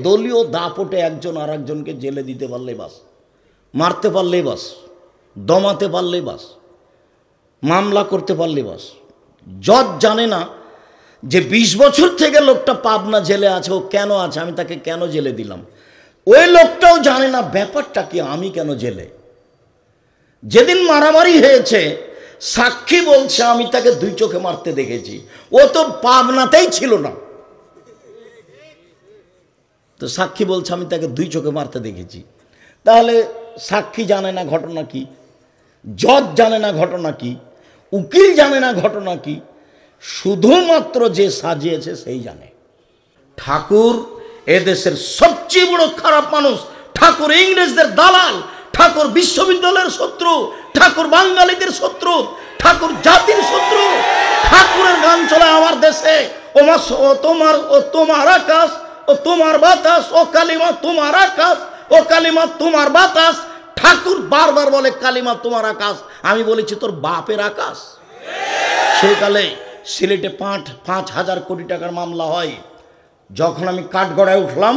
দলীয় দাপটে একজন আর একজনকে জেলে দিতে পারলেই বাস, মারতে পারলেই বাস, দমাতে পারলেই বাস, মামলা করতে পারলেই বাস। জজ জানে না যে ২০ বছর থেকে লোকটা পাবনা জেলে আছে, ও কেন আছে, আমি তাকে কেন জেলে দিলাম। ওই লোকটাও জানে না ব্যাপারটা কি, আমি কেন জেলে। যেদিন মারামারি হয়েছে সাক্ষী বলছে আমি তাকে ২ চোখে মারতে দেখেছি, ও তো পাবনাতেই ছিল না। তো সাক্ষী বলছে আমি তাকে ২ চোখে মারতে দেখেছি। তাহলে সাক্ষী জানে না ঘটনা কি, জজ জানে না ঘটনা কি, উকিল জানে না ঘটনা কি, শুধুমাত্র যে সাজিয়েছে সেই জানে। ঠাকুর এদেশের সবচেয়ে বড় খারাপ মানুষ, ঠাকুর ইংরেজদের দালাল, ঠাকুর বিশ্ববিদ্যালয়ের শত্রু, ঠাকুর বাঙালিদের শত্রু, ঠাকুর জাতির শত্রু। ঠাকুরের গান চলে আমার দেশে, ও তোমার আকাশ, ও তোমার বাতাস, ও কালিমা তোমার আকাশ, ও কালিমা তোমার বাতাস। ঠাকুর বারবার বলে কালিমা তোমার আকাশ, আমি বলেছি তোর বাপের আকাশ। সেকালে সিলেটে ৫,০০০ কোটি টাকার মামলা হয়। যখন আমি কাঠগড়ায় উঠলাম,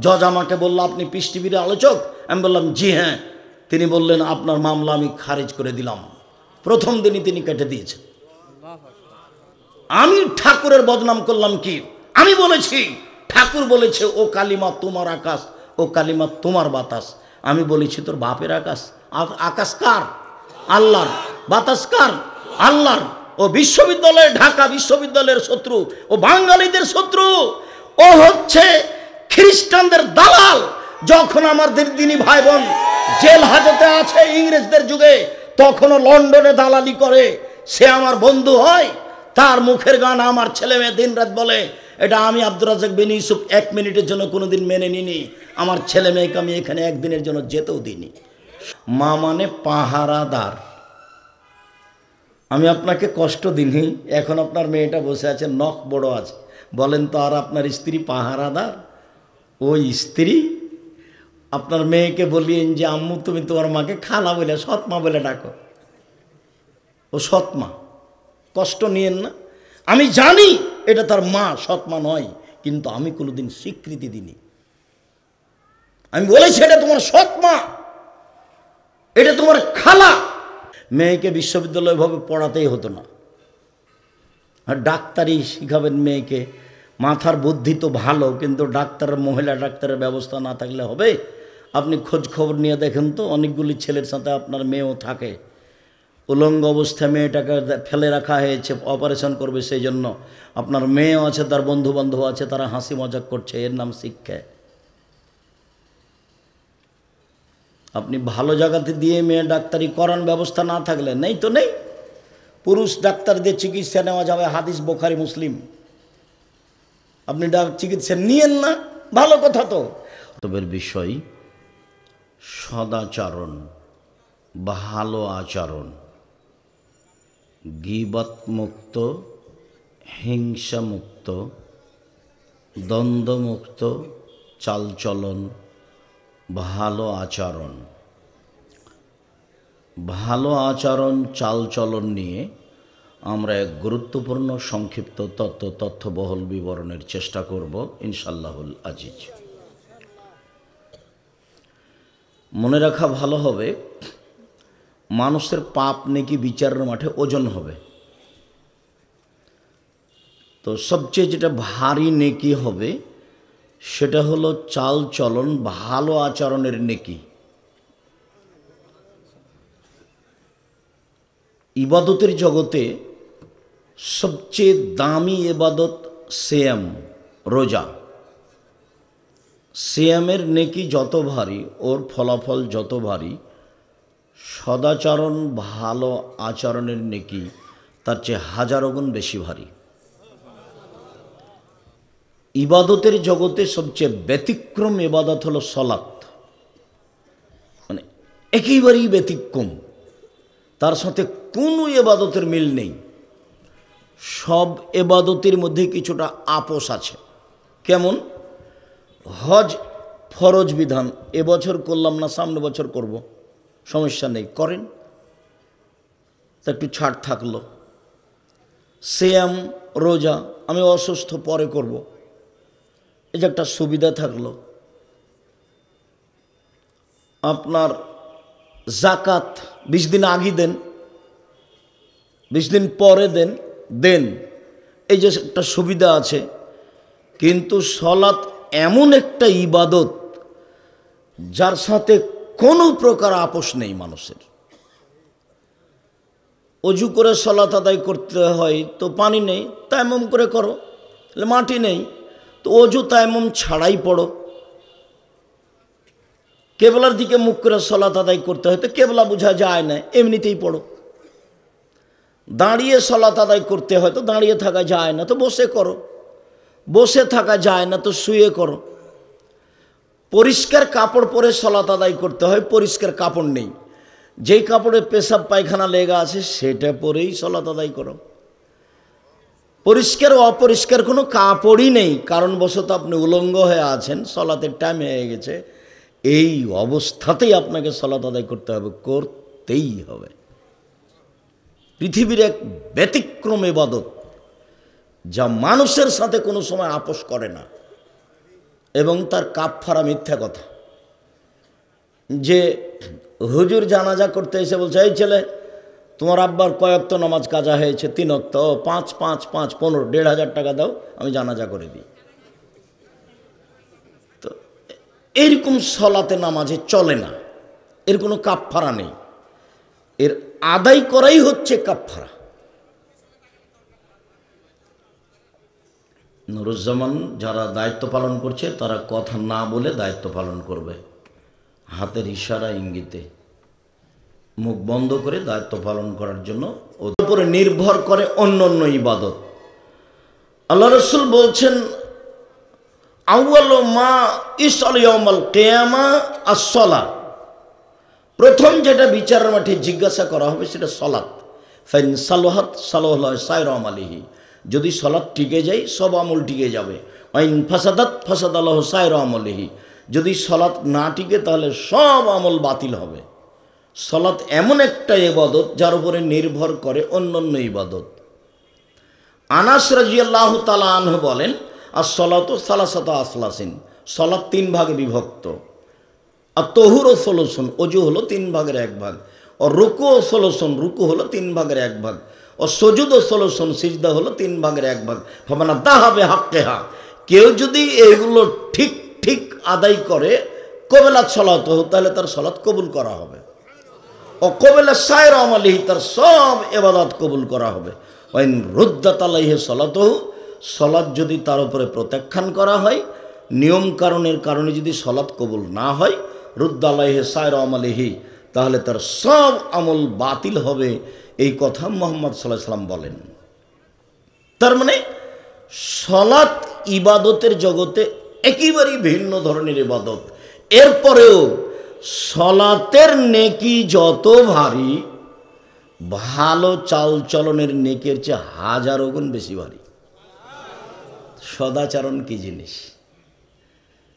জজ আমাকে বলল আপনি পিস টিভির আলোচক। আমি বললাম জি হ্যাঁ। তিনি বললেন আপনার মামলা আমি খারিজ করে দিলাম। প্রথম দিনই তিনি কেটে দিয়েছেন। আমি ঠাকুরের বদনাম করলাম কি? আমি বলেছি ঠাকুর বলেছে ও কালিমা তোমার আকাশ, ও কালিমা তোমার বাতাস। আমি বলেছি তোর বাপের আকাশ। আকাশ কার? আল্লাহর। বাতাস কার? আল্লাহর। ও বিশ্ববিদ্যালয়, ঢাকা বিশ্ববিদ্যালয়ের শত্রু, ও বাঙালিদের শত্রু, ও হচ্ছে খ্রিস্টানদের দালাল। যখন আমাদের দিনী ভাই বোন জেল হাজতে আছে ইংরেজদের যুগে, তখনও লন্ডনে দালালি করে, সে আমার বন্ধু হয়। তার মুখের গান আমার ছেলে মেয়ে দিন রাত বলে। এটা আমি আব্দুর রাজ্জাক বিন ইউসুফ ১ মিনিটের জন্য কোনোদিন মেনে নিনি। আমার ছেলে মেয়েকে আমি এখানে একদিনের জন্য যেতেও দিইনি। মা মানে পাহারাদার। আমি আপনাকে কষ্ট দিইনি। এখন আপনার মেয়েটা বসে আছে, নখ বড় আছে, বলেন তো আর আপনার স্ত্রী পাহারাদার? ওই স্ত্রী আপনার মেয়েকে বলিয়েন যে আম্মু তুমি তোমার মাকে খালা বলে, সৎমা বলে ডাকো, ও সৎমা। কষ্ট নিয়েন না। আমি জানি এটা তার মা, সৎমা নয়, কিন্তু আমি কোনোদিন স্বীকৃতি দিইনি। আমি বলেছি এটা তোমার সৎমা, এটা তোমার খালা। মেয়েকে বিশ্ববিদ্যালয় ভাবে পড়াতেই হতো না, আর ডাক্তারি শিখাবেন মেয়েকে। মাথার বুদ্ধি তো ভালো, কিন্তু ডাক্তারের, মহিলা ডাক্তারের ব্যবস্থা না থাকলে হবে? আপনি খোঁজ খবর নিয়ে দেখেন তো, অনেকগুলি ছেলের সাথে আপনার মেয়েও থাকে। উলঙ্গ অবস্থায় মেয়েটাকে ফেলে রাখা হয়েছে, অপারেশন করবে সেই জন্য। আপনার মেয়েও আছে, তার বন্ধু বান্ধব আছে, তারা হাসি মজাক করছে, এর নাম শিক্ষা। আপনি ভালো জায়গাতে দিয়ে মেয়ে ডাক্তারি করান, ব্যবস্থা না থাকলে নেই তো নেই। পুরুষ ডাক্তারদের চিকিৎসা নেওয়া যাবে, হাদিস বোখারি মুসলিম। আপনি চিকিৎসা নিয়েন না, ভালো কথা তো। তবে বিষয় সদাচরণ, ভালো আচরণ, গীবত মুক্ত, হিংসা মুক্ত, দ্বন্দ্বমুক্ত চালচলন, ভালো আচরণ। ভালো আচরণ চালচলন নিয়ে আমরা এক গুরুত্বপূর্ণ সংক্ষিপ্ত তথ্যবহুল বিবরণের চেষ্টা করব ইনশাআল্লাহুল আজিজ। মনে রাখা ভালো হবে, মানুষের পাপ নেকি বিচারের মাঠে ওজন হবে। তো সবচেয়ে যেটা ভারী নেকি হবে সেটা হলো চাল চলন, ভালো আচরণের নেকি। ইবাদতের জগতে সবচেয়ে দামি ইবাদত সিয়াম, রোজা। সিয়ামের নেকি যত ভারী, ওর ফলাফল যত ভারী, সদাচরণ, ভালো আচরণের নেকি তার চেয়ে হাজারো গুণ বেশি ভারী। ইবাদতের জগতে সবচেয়ে ব্যতিক্রম ইবাদত হলো সলাত, মানে একেবারেই ব্যতিক্রম, তার সাথে কোনো ইবাদতের মিল নেই। সব ইবাদতের মধ্যে কিছুটা আপোষ আছে। কেমন? হজ ফরজ বিধান, এবছর করলাম না, সামনে বছর করব, সমস্যা নেই, করেন, তা একটু ছাড় থাকলো। সিয়াম, রোজা আমি অসুস্থ পরে করব, এই যে একটা সুবিধা থাকলো, আপনার জাকাত 20 দিন আগে দেন, 20 দিন পরে দেন, এই যে একটা সুবিধা আছে। কিন্তু সলাৎ এমন একটা ইবাদত যার সাথে কোনো প্রকার আপোষ নেই মানুষের। অজু করে সলাৎ আদায় করতে হয় তো পানি নেই, তায়াম্মুম করে করো। মাটি নেই তো অজু তায়াম্মুম ছাড়াই পড়ো। কেবলার দিকে মুখ করে সলাৎ আদায় করতে হয় তো কেবলা বোঝা যায় না, এমনিতেই পড়ো। দাঁড়িয়ে সলাৎ আদায় করতে হয় তো দাঁড়িয়ে থাকা যায় না তো বসে করো, বসে থাকা যায় না তো শুয়ে করো। পরিষ্কার কাপড় পরে সলাৎ আদায় করতে হয়, পরিষ্কার কাপড় নেই, যেই কাপড়ে পেশাব পায়খানা লেগা আছে সেটা পরেই সলাৎ আদায় করো। পরিষ্কার অপরিষ্কার কোনো কাপড়ই নেই, কারণবশত আপনি উলঙ্গ হয়ে আছেন, সলাতের টাইম হয়ে গেছে, এই অবস্থাতেই আপনাকে সলাৎ আদায় করতে হবে, করতেই হবে। পৃথিবীর এক ব্যতিক্রম ইবাদত যা মানুষের সাথে কোনো সময় আপোষ করে না, এবং তার কাফফারা মিথ্যা কথা। যে হুজুর জানাজা করতে এসে বলছে, এই ছেলে তোমার আব্বার কয় ওয়াক্ত নামাজ কাজা হয়েছে? 3 ওয়াক্ত। 5 5 5 15, 1,500 টাকা দাও, আমি জানাজা করে দিই। তো এইরকম সলাতে নামাজে চলে না, এর কোনো কাফফারা নেই, এর আদায় করাই হচ্ছে কাফফারা। নুরুজ্জামান যারা দায়িত্ব পালন করছে তারা কথা না বলে দায়িত্ব পালন করবে, হাতের ইশারা ইঙ্গিতে মুখ বন্ধ করে দায়িত্ব পালন করার জন্য ওর উপরে নির্ভর করে অন্য ইবাদত। আল্লাহ রাসূল বলছেন, আউয়ালু মা ইসআল ইয়াউমাল কিয়ামা আস-সালাহ, প্রথম যেটা বিচারের মাঠে জিজ্ঞাসা করা হবে সেটা সলাৎ। ফাইন সালাহাত সালাহু সাইরা আমালিহি, যদি সলাৎ টিকে যায় সব আমল টিকে যাবে। আইন ফাসাদাত ফাসাদাল্লাহু সাইরা আমলিহি, যদি সলাৎ না টিকে তাহলে সব আমল বাতিল হবে। সলাৎ এমন একটা ইবাদত যার উপরে নির্ভর করে অন্যান্য ইবাদত। আনাস রাদিয়াল্লাহু তাআলা আনহু বলেন, আস-সালাতু সালাসাতু আসলাসিন, সলাৎ 3 ভাগে বিভক্ত। আর তহুর ও সলসন, অজু হলো 3 ভাগের 1 ভাগ। ও রুকু ও সলসন, রুকু হলো 3 ভাগের 1 ভাগ। ও সজুদ ও সলসন, সিজদা হলো 3 ভাগের 1 ভাগ। ফামানা দাহাবে হাক্কেহা, কেউ যদি এগুলো ঠিক ঠিক আদায় করে কবেলাত সলাত, তাহলে তার সলাৎ কবুল করা হবে। ও কবেলা সায়রা আমালিহি, তার সব ইবাদত কবুল করা হবে। ওয়াইন রুদ্দাত আলাইহি সলাতুহু, সলাৎ যদি তার উপরে প্রত্যাখ্যান করা হয়, নিয়ম কারণের কারণে যদি সলাৎ কবুল না হয়, রুদ্দ আলাইহি সায়রা আমালিহি, তাহলে তার সব আমল বাতিল হবে। এই কথা মুহাম্মদ সাল্লাল্লাহু আলাইহি ওয়াসাল্লাম বলেন। তার মানে সলাৎ ইবাদতের জগতে একেবারেই ভিন্ন ধরনের ইবাদত। এরপরেও সলাতের নেকি যত ভারী, ভালো চালচলনের নেকের চেয়ে 1000 গুণ বেশি ভারী। সদাচরণ কি জিনিস?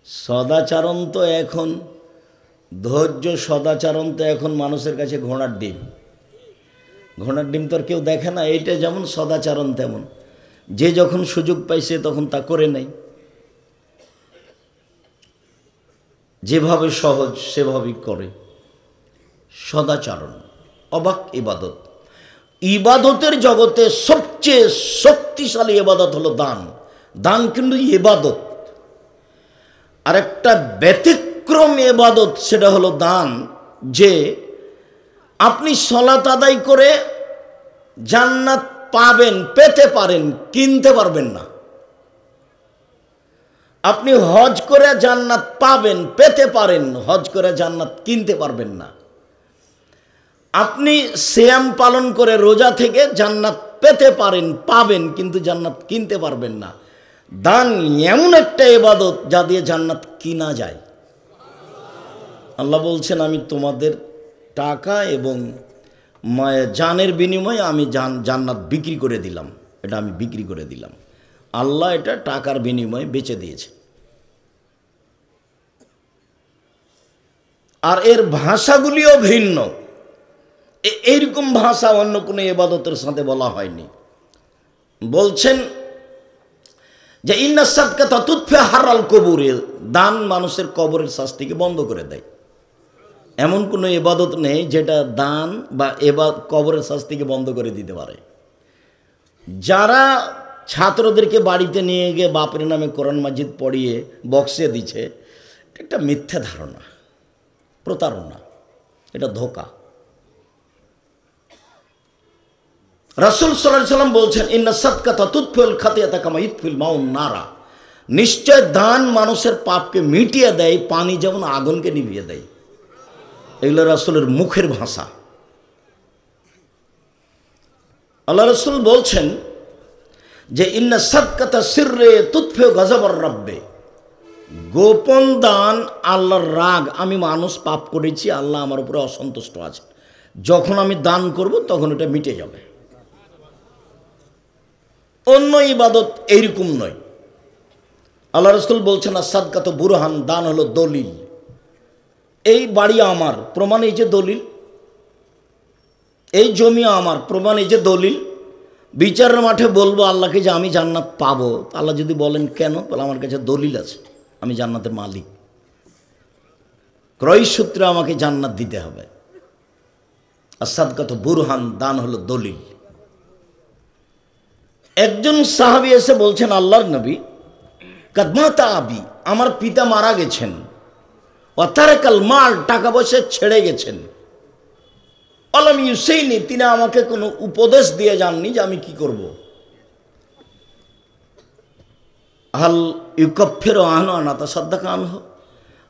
সদাচরণ তো এখন ধৈর্য, সদাচরণ তো এখন মানুষের কাছে ঘোড়ার ডিম। ঘোড়ার ডিম তো আর কেউ দেখে না। এইটা যেমন সদাচরণ তেমন, যে যখন সুযোগ পাইছে তখন তা করে নেয়, যেভাবে সহজ সেভাবেই করে। সদাচরণ অবাক ইবাদত। ইবাদতের জগতে সবচেয়ে শক্তিশালী ইবাদত হলো দান। দান কিন্তু ইবাদত। আর একটা ব্যতিক্রম ইবাদত, সেটা হলো দান, যে আপনি সলাত আদায় করে জান্নাত পাবেন, পেতে পারেন, কিনতে পারবেন না। আপনি হজ করে জান্নাত পাবেন, পেতে পারেন, হজ করে জান্নাত কিনতে পারবেন না। আপনি সিয়াম পালন করে রোজা থেকে জান্নাত পেতে পারেন, পাবেন, কিন্তু জান্নাত কিনতে পারবেন না। দান এমন একটা ইবাদত যা দিয়ে জান্নাত কিনা যায়। আল্লাহ বলছেন, আমি তোমাদের টাকা এবং জানের বিনিময়ে আমি জান্নাত বিক্রি করে দিলাম। এটা আমি বিক্রি করে দিলাম। আল্লাহ এটা টাকার বিনিময়ে বেচে দিয়েছে। আর এর ভাষাগুলিও ভিন্ন। এইরকম ভাষা অন্য কোনো ইবাদতের সাথে বলা হয়নি। বলছেন, যে ইন্না সাদকাতা তুতফি হারাল কবুরে, দান মানুষের কবরের শাস্তিকে বন্ধ করে দেয়। এমন কোনো ইবাদত নেই যেটা দান বা কবরের শাস্তিকে বন্ধ করে দিতে পারে। যারা ছাত্রদেরকে বাড়িতে নিয়ে গিয়ে বাপের নামে কোরআন মাজিদ পড়িয়ে বক্সে দিচ্ছে, এটা একটা মিথ্যা ধারণা, প্রতারণা, এটা ধোঁকা। রাসূল সাল্লাল্লাহু আলাইহি ওয়াসাল্লাম বলছেন ইন্না সাদকাতা তুতফিল খাতিয়াতা কামা ইতফিল মাউন নারা, নিশ্চয় দান মানুষের পাপকে মিটিয়ে দেয়, পানি যেমন আগুনকে নিভিয়ে দেয়। এগুলো রাসূলের মুখের ভাষা। আল্লাহ রাসূল বলছেন যে ইন্না সাদকাতা সিররে তুতফি গযবার রাব্বে, গোপন দান আল্লাহর রাগ, আমি মানুষ পাপ করেছি, আল্লাহ আমার উপরে অসন্তুষ্ট আছে, যখন আমি দান করব তখন এটা মিটে যাবে। অন্য ইবাদত এইরকম নয়। আল্লাহ রাসূল বলছেন সাদকাত বুরহান, দান হলো দলিল। এই বাড়ি আমার, প্রমাণ এই যে দলিল। এই জমি আমার, প্রমাণ এই যে দলিল। বিচারের মাঠে বলবো আল্লাহকে যে আমি জান্নাত পাবো, আল্লাহ যদি বলেন কেন, বলে আমার কাছে দলিল আছে, আমি জান্নাতের মালিক, ক্রয় সূত্রে আমাকে জান্নাত দিতে হবে। আর সাদকাত বুরহান, দান হলো দলিল। একজন সাহাবী এসে বলছেন আল্লাহর নবী, কাদমাতা আবি, আমার পিতা মারা গেছেন, ওয়াতারাকাল মাল, টাকা পয়সা ছেড়ে গেছেন, আলাম ইউসাইনি, তিনি আমাকে কোনো উপদেশ দিয়ে যাননি যে আমি কি করব। হাল ইউকাফিরু আনহু আন আতাসাদ্দাকা আনহু,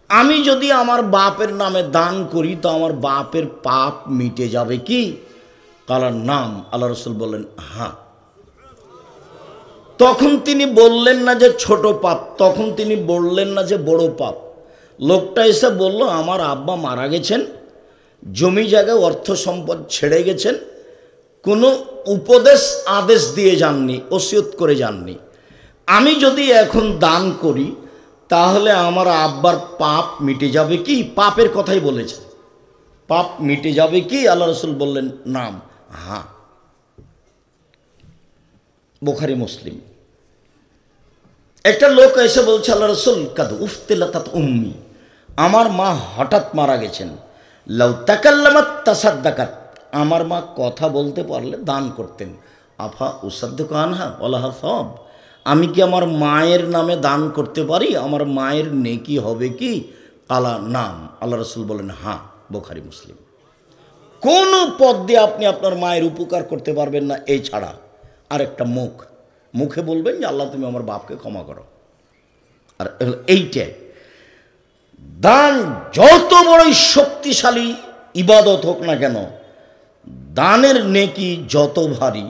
আমি যদি আমার বাপের নামে দান করি তো আমার বাপের পাপ মিটে যাবে কি? কালার নাম, আল্লাহ রাসূল বললেন হ্যাঁ। তখন তিনি বললেন না যে ছোট পাপ, তখন তিনি বললেন না যে বড় পাপ। লোকটা এসে বলল আমার আব্বা মারা গেছেন, জমি জায়গায় অর্থ সম্পদ ছেড়ে গেছেন, কোনো উপদেশ আদেশ দিয়ে যাননি, ওসিয়ত করে যাননি। আমি যদি এখন দান করি তাহলে আমার আব্বার পাপ মিটে যাবে কি? পাপের কথাই বলেছে, পাপ মিটে যাবে কি? আল্লাহ রাসূল বললেন নাম, হ্যাঁ। বুখারী মুসলিম। একটা লোক এসে বলছে আল্লাহ রাসূল কাদ উফতিলাতাত উম্মি, আমার মা হঠাৎ মারা গেছেন, লাউ তাকাল্লামাত তাসাদ্দাকাত, আমার মা কথা বলতে পারলে দান করতেন, আফা উসাদ্দাকু আনহা ওয়ালাহা সওয়াব, আমি কি আমার মায়ের নামে দান করতে পারি? আমার মায়ের নেকি হবে কি? কালা নাম, আল্লাহ রাসূল বলেন হ্যাঁ। বুখারী মুসলিম। কোন পদ দিয়ে আপনি আপনার মায়ের উপকার করতে পারবেন না এই ছাড়া আর একটা মুখে বলবেন যে আল্লাহ তুমি আমার বাপকে ক্ষমা করো। আর এইটা দান যত বড়ই শক্তিশালী ইবাদত হোক না কেন, দানের নেকি যত ভারী,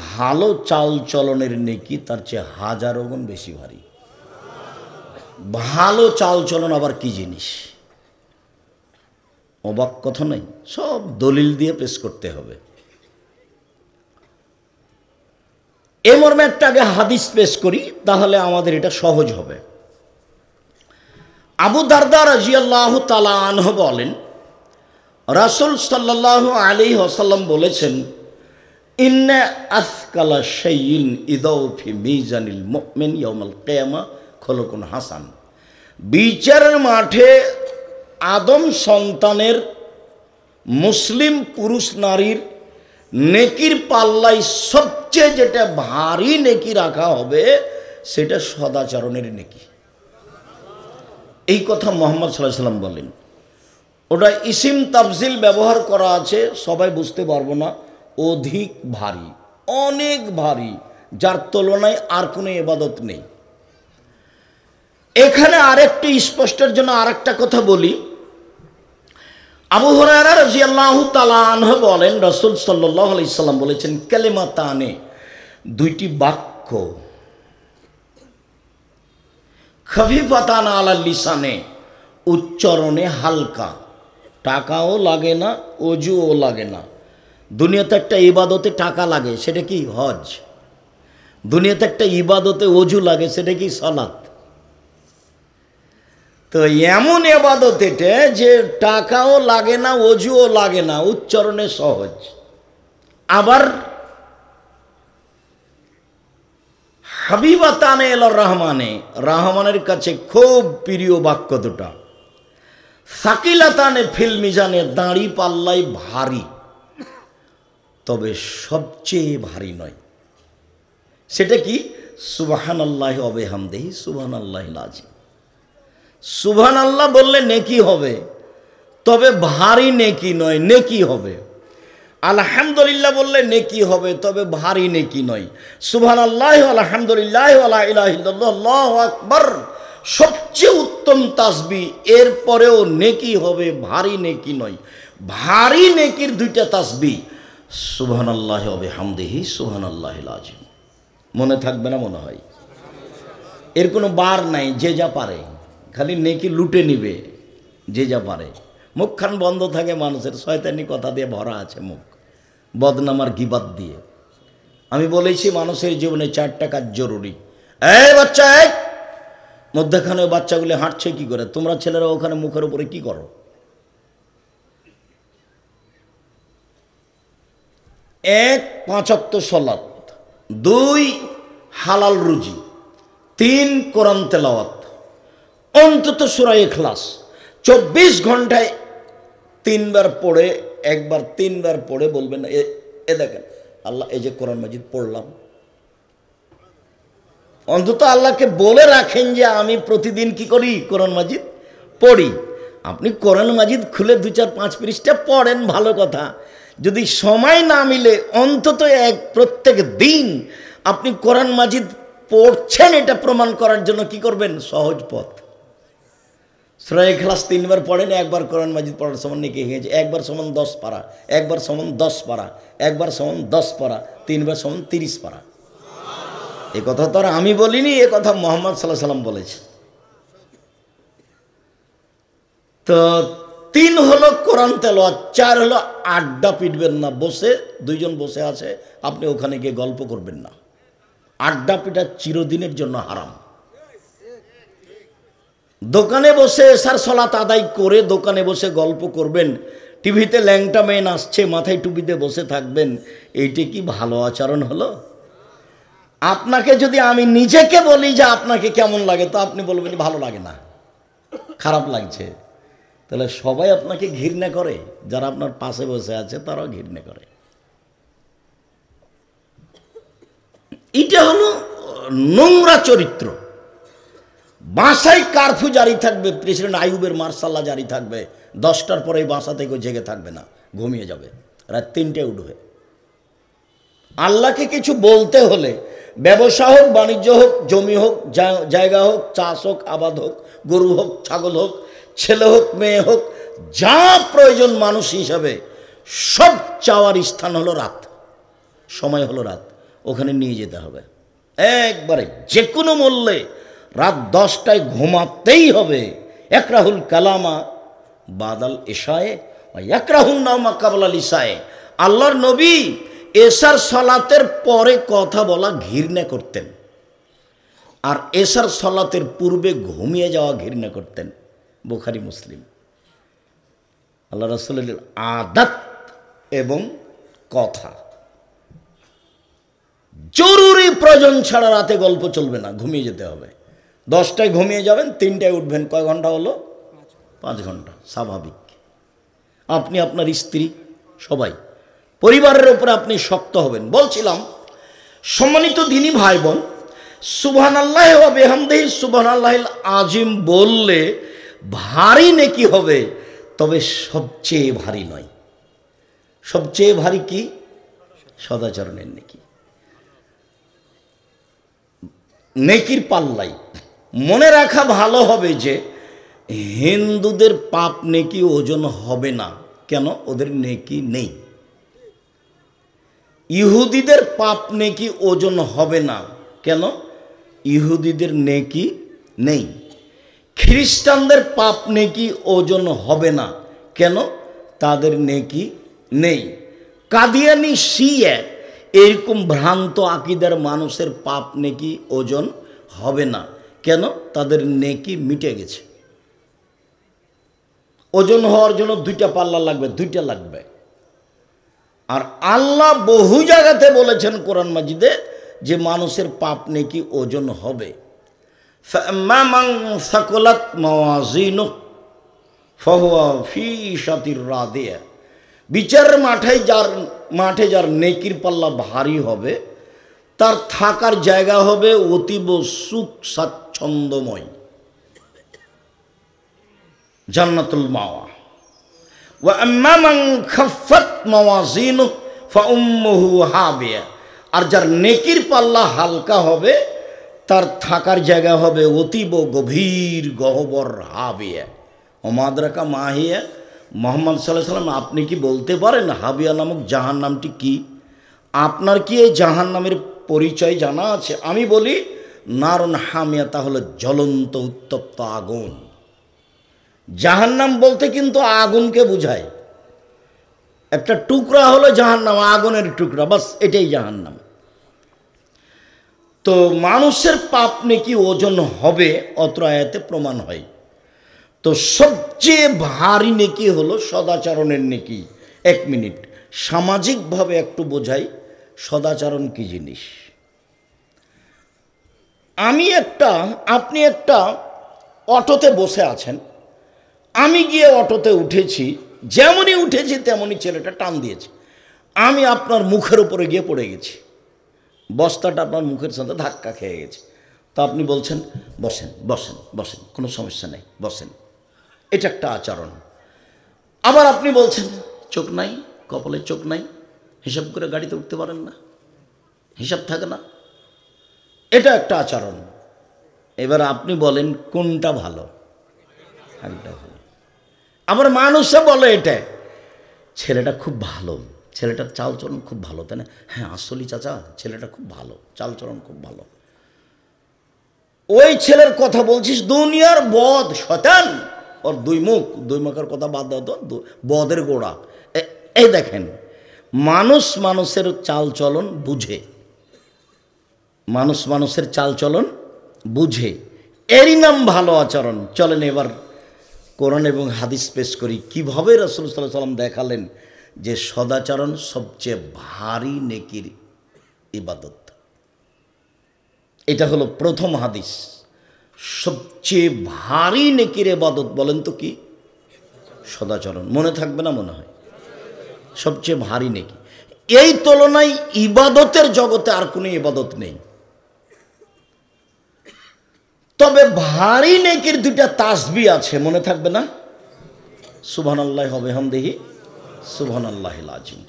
ভালো চাল চলনের নেকি তার চেয়ে হাজারো গুণ বেশি ভারী। ভালো চাল চলন আবার কি জিনিস? অবাক কথা নেই, সব দলিল দিয়ে পেশ করতে হবে। এ মর্মে একটা আগে হাদিস পেশ করি, তাহলে আমাদের এটা সহজ হবে। আবু দারদা রাদিয়াল্লাহু তাআলা আনহু বলেন, রাসূল সাল্লাল্লাহু আলাইহি ওয়াসাল্লাম বলেছেন, ইন্না আসকালা শাইইন ইদাউ ফি মিজানিল মুমিন ইয়াউমাল কিয়ামা খুলুকুন হাসান, বিচারের মাঠে আদম সন্তানের, মুসলিম পুরুষ নারীর নেকির পাল্লায় সবচেয়ে যেটা ভারী নেকি রাখা হবে সেটা সদাচরণের নেকি। এই কথা মুহাম্মদ সাল্লাল্লাহু আলাইহি ওয়াসাল্লাম বলেন। ওটা ইসিম তাফজিল ব্যবহার করা আছে, সবাই বুঝতে পারবো না, অধিক ভারী, অনেক ভারী, যার তুলনায় আর কোনো ইবাদত নেই। এখানে আরেকটি স্পষ্টের জন্য আরেকটা কথা বলি। আবু হুরায়রা রাদিয়াল্লাহু তাআলা আনহু বলেন, রাসূল সাল্লাল্লাহু আলাইহি সাল্লাম বলেছেন, কালিমাতানে, দুইটি বাক্য, খফিফাতান আলাল লিসানে, উচ্চারণে হালকা, টাকাও লাগে না, অজুও লাগে না। দুনিয়াতে একটা ইবাদতে টাকা লাগে, সেটা কি? হজ। দুনিয়াতে একটা ইবাদতে অজু লাগে, সেটা কি? সালাত। তো এমন ইবাদত এটা যে টাকাও লাগে না, অজুও লাগে না, উচ্চারণে সহজ, আবার হাবিবাতানে এলার রহমানে, রহমানের কাছে খুব প্রিয় বাক্য দুটা। সাকিলাতানে ফিল মিজানে, দাঁড়ি পাল্লাই ভারী, তবে সবচেয়ে ভারী নয়। সেটা কি? সুবহানাল্লাহি ওয়া বিহামদিহি সুবহানাল্লাহিল আযীম। সুবহানাল্লাহ বললে নেকি হবে, তবে ভারী নেকি নয়, নেকি হবে। আলহামদুলিল্লাহ বললে নেকি হবে, তবে ভারী নেকি নয়। সুবহানাল্লাহি ওয়া আলহামদুলিল্লাহি ওয়া লা ইলাহা ইল্লাল্লাহ আল্লাহু আকবার সবচেয়ে উত্তম তাসবিহ, এরপরেও নেকি হবে, ভারী নেকি নয়। ভারী নেকির দুইটা তাসবিহ, সুবহানাল্লাহি ওয়া বিহামদিহি সুবহানাল্লাহিল আযীম। মনে থাকবে না মনে হয়? এর কোনো বার নাই, যে যা পারে খালি নেকি লুটে নিবে, যে যা পারে। মুখখান বন্ধ থাকে মানুষের, শয়তানি কথা দিয়ে ভরা আছে মুখ, বদনামার গিবাত দিয়ে। আমি বলেছি মানুষের জীবনে 4টা কাজ জরুরি। এই বাচ্চা, এক মধ্যখানে বাচ্চাগুলি হাঁটছে কি করে? তোমরা ছেলেরা ওখানে মুখের উপরে কি করো? 1 5 ওয়াক্ত সালাত, 2 হালাল রুজি, 3 কোরআন তেলাওয়াত, অন্তত সূরা ইখলাস 24 ঘন্টায় 3 বার পড়ে, একবার 3 বার পড়ে বলবেন এ দেখেন আল্লাহ, এই যে কোরআন মাজিদ পড়লাম। অন্তত আল্লাহকে বলে রাখেন যে আমি প্রতিদিন কি করি? কোরআন মাজিদ পড়ি। আপনি কোরআন মাজিদ খুলে 2 4 5 পৃষ্ঠা পড়েন, ভালো কথা। যদি সময় না মিলে অন্তত প্রত্যেক দিন আপনি কোরআন মাজিদ পড়ছেন, এটা প্রমাণ করার জন্য কি করবেন? সহজ পথ, সূরা ইখলাস 3 বার পড়েন, একবার কোরআন মাজিদ পড়ার সমান নেকি হয়ে যায়। একবার সমান 10 পারা, একবার সমান 10 পারা, একবার সমান 10 পারা, 3 বার সমান 30 পারা। এই কথা তো আর আমি বলিনি, এ কথা মুহাম্মদ সাল্লাল্লাহু আলাইহি সাল্লাম বলেছে। তো 3 হলো কোরআন তেলাওয়াত, 4 হলো আড্ডা পিটবেন না, বসে 2 জন বসে আছে আপনি ওখানে গিয়ে গল্প করবেন না। আড্ডা পিটা চিরদিনের জন্য হারাম। দোকানে বসে এশার সালাত আদায় করে দোকানে বসে গল্প করবেন, টিভিতে ল্যাংটা মেয়ে নাচছে, মাথায় টুপিতে বসে থাকবেন, এইটা কি ভালো আচরণ হলো? আপনাকে যদি আমি নিজেকে বলি যে আপনাকে কেমন লাগে, তো আপনি বলবেন ভালো লাগে না, খারাপ লাগছে। তাহলে সবাই আপনাকে ঘৃণা করে, যারা আপনার পাশে বসে আছে তারাও ঘৃণা করে। এটা হলো নোংরা চরিত্র। বাসায় কারফিউ জারি থাকবে, প্রেসিডেন্ট আইয়ুবের মার্শাল্লাহ জারি থাকবে, 10টার পরে বাসা থেকে জেগে থাকবে না, ঘুমিয়ে যাবে, রাত 3টায় উঠবে। আল্লাহকে কিছু বলতে হলে ব্যবসা হোক, বাণিজ্য হোক, জমি হোক, জায়গা হোক, চাষ হোক, আবাদ হোক, গরু হোক, ছাগল হোক, ছেলে হোক, মেয়ে হোক, যা প্রয়োজন মানুষ হিসাবে, সব চাওয়ার স্থান হলো রাত, সময় হলো রাত, ওখানে নিয়ে যেতে হবে একবারে যে কোনো মূল্যে। রাত 10টায় ঘুমাতেই হবে। একরাহুল কালামা বাদাল ইশায়ে ওয়া ইয়াকরাহুন নাওমা কাবলাল ইশায়ে। আল্লাহর নবী এশার সালাতের পরে কথা বলা ঘৃণা করতেন, আর এশার সালাতের পূর্বে ঘুমিয়ে যাওয়া ঘৃণা করতেন। বুখারী মুসলিম। আল্লাহ রাসূলের আদত এবং কথা, জরুরি প্রয়োজন ছাড়া রাতে গল্প চলবে না, ঘুমিয়ে যেতে হবে। 10টায় ঘুমিয়ে যাবেন, 3টায় উঠবেন, কয় ঘন্টা হলো? 5 ঘন্টা। স্বাভাবিক। আপনি, আপনার স্ত্রী, সবাই পরিবারের উপরে আপনি শক্ত হবেন। বলছিলাম সম্মানিত দিনী ভাই বোন, সুবহানাল্লাহি ওয়া বিহামদিহি সুবহানাল্লাহিল আযীম বললে ভারী নেকি হবে, তবে সবচেয়ে ভারী নয়। সবচেয়ে ভারী কি? সদাচরণের নেকি। নেকির পাল্লাই মনে রাখা ভালো হবে যে হিন্দুদের পাপ নেকি ওজন হবে না। কেন? ওদের নেকি নেই। ইহুদিদের পাপ নেকি ওজন হবে না। কেন? ইহুদিদের নেকি নেই। খ্রিস্টানদের পাপ নেকি ওজন হবে না। কেন? তাদের নেকি নেই। কাদিয়ানি, শিয়া, এরকম ভ্রান্ত আকীদার মানুষের পাপ নেকি ওজন হবে না। কেন? তাদের নেকি মিটে গেছে। ওজন হওয়ার জন্য 2টা পাল্লা লাগবে, 2টা লাগবে। আর আল্লাহ বহু জায়গাতে বলেছেন কোরআন মাজিদে যে মানুষের পাপ নেকি ওজন হবে। فَأَمَّا مَنْ ثَقُلَتْ مَوَازِينُهُ فَهُوَ فِي عِيشَةٍ رَاضِيَةٍ। বিচারের মাঠে যার নেকির পাল্লা ভারী হবে, তার থাকার জায়গা হবে অতীব সুখ স্বাচ্ছন্দ্যময়, জান্নাতুল মাওয়া। ওয়া আম্মা মান খাফফাত মাওয়াজিনুহু ফাউম্মুহু হাবিয়া। আর যার নেকির পাল্লা হালকা হবে, তার থাকার জায়গা হবে অতীব গভীর গহ্বর হাবিয়া। ওমাদরাকা মাহিয়া। মুহাম্মদ সাল্লাল্লাহু আলাইহি সাল্লাম, আপনি কি বলতে পারেন হাবিয়া নামক জাহান্নামটি কি? আপনার কি এই জাহান্নামের পরিচয় জানা আছে? আমি বলি নারুন হামিয়া, তা হলো জ্বলন্ত উত্তপ্ত আগুন। জাহান্নাম বলতে কিন্তু আগুনকে বোঝায়। একটা টুকরা হলো জাহান্নাম, আগুনের টুকরা, বাস এটাই জাহান্নাম। তো মানুষের পাপ নেকি ওজন হবে, অত্র আয়াতে প্রমাণ হয়। তো সবচেয়ে ভারী নেকি হলো সদাচরণের নেকি। 1 মিনিট সামাজিকভাবে একটু বোঝাই সদাচরণ কি জিনিস। আপনি একটা অটোতে বসে আছেন, আমি গিয়ে অটোতে উঠেছি, যেমনই উঠেছি তেমনই ছেলেটা টান দিয়েছে, আমি আপনার মুখের উপরে গিয়ে পড়ে গেছি, বস্তাটা আপনার মুখের সাথে ধাক্কা খেয়ে গেছে। তো আপনি বলছেন বসেন বসেন বসেন, কোনো সমস্যা নেই, বসেন। এটা একটা আচরণ। আবার আপনি বলছেন চোখ নাই, কপালে চোখ নাই, হিসাব করে গাড়িতে উঠতে পারেন না, হিসাব থাকে না, এটা একটা আচরণ। এবার আপনি বলেন কোনটা ভালো? একটা ভালো। আবার মানুষে বলে এটা ছেলেটা খুব ভালো, ছেলেটার চালচলন খুব ভালো, তাই না? হ্যাঁ আসলেই চাচা ছেলেটা খুব ভালো, চালচলন খুব ভালো। ওই ছেলের কথা বলছিস, দুনিয়ার বদ শয়তান, ওর দুই মুখের কথা বাদ দাও তো, বদের গোড়া। এই দেখেন, মানুষের চালচলন বুঝে, মানুষের চালচলন বুঝে, এরই নাম ভালো আচরণ। চলেন এবার কোরআন এবং হাদিস পেশ করি কিভাবে রাসূল সাল্লাল্লাহু আলাইহি ওয়াসাল্লাম দেখালেন যে সদাচরণ সবচেয়ে ভারী নেকির ইবাদত। এটা হলো প্রথম হাদিস। সবচেয়ে ভারী নেকির ইবাদত বলেন তো কি? সদাচরণ। মনে থাকবে না মনে হয়? সবচেয়ে ভারী নেকি। এই তুলনায় ইবাদতের জগতে আর কোনো ইবাদত নেই। তবে ভারী নেকির দুইটা তাসবিহ আছে, মনে থাকবে না? সুবহানাল্লাহি ওয়া বিহামদিহি সুবহানাল্লাহিল আযীম।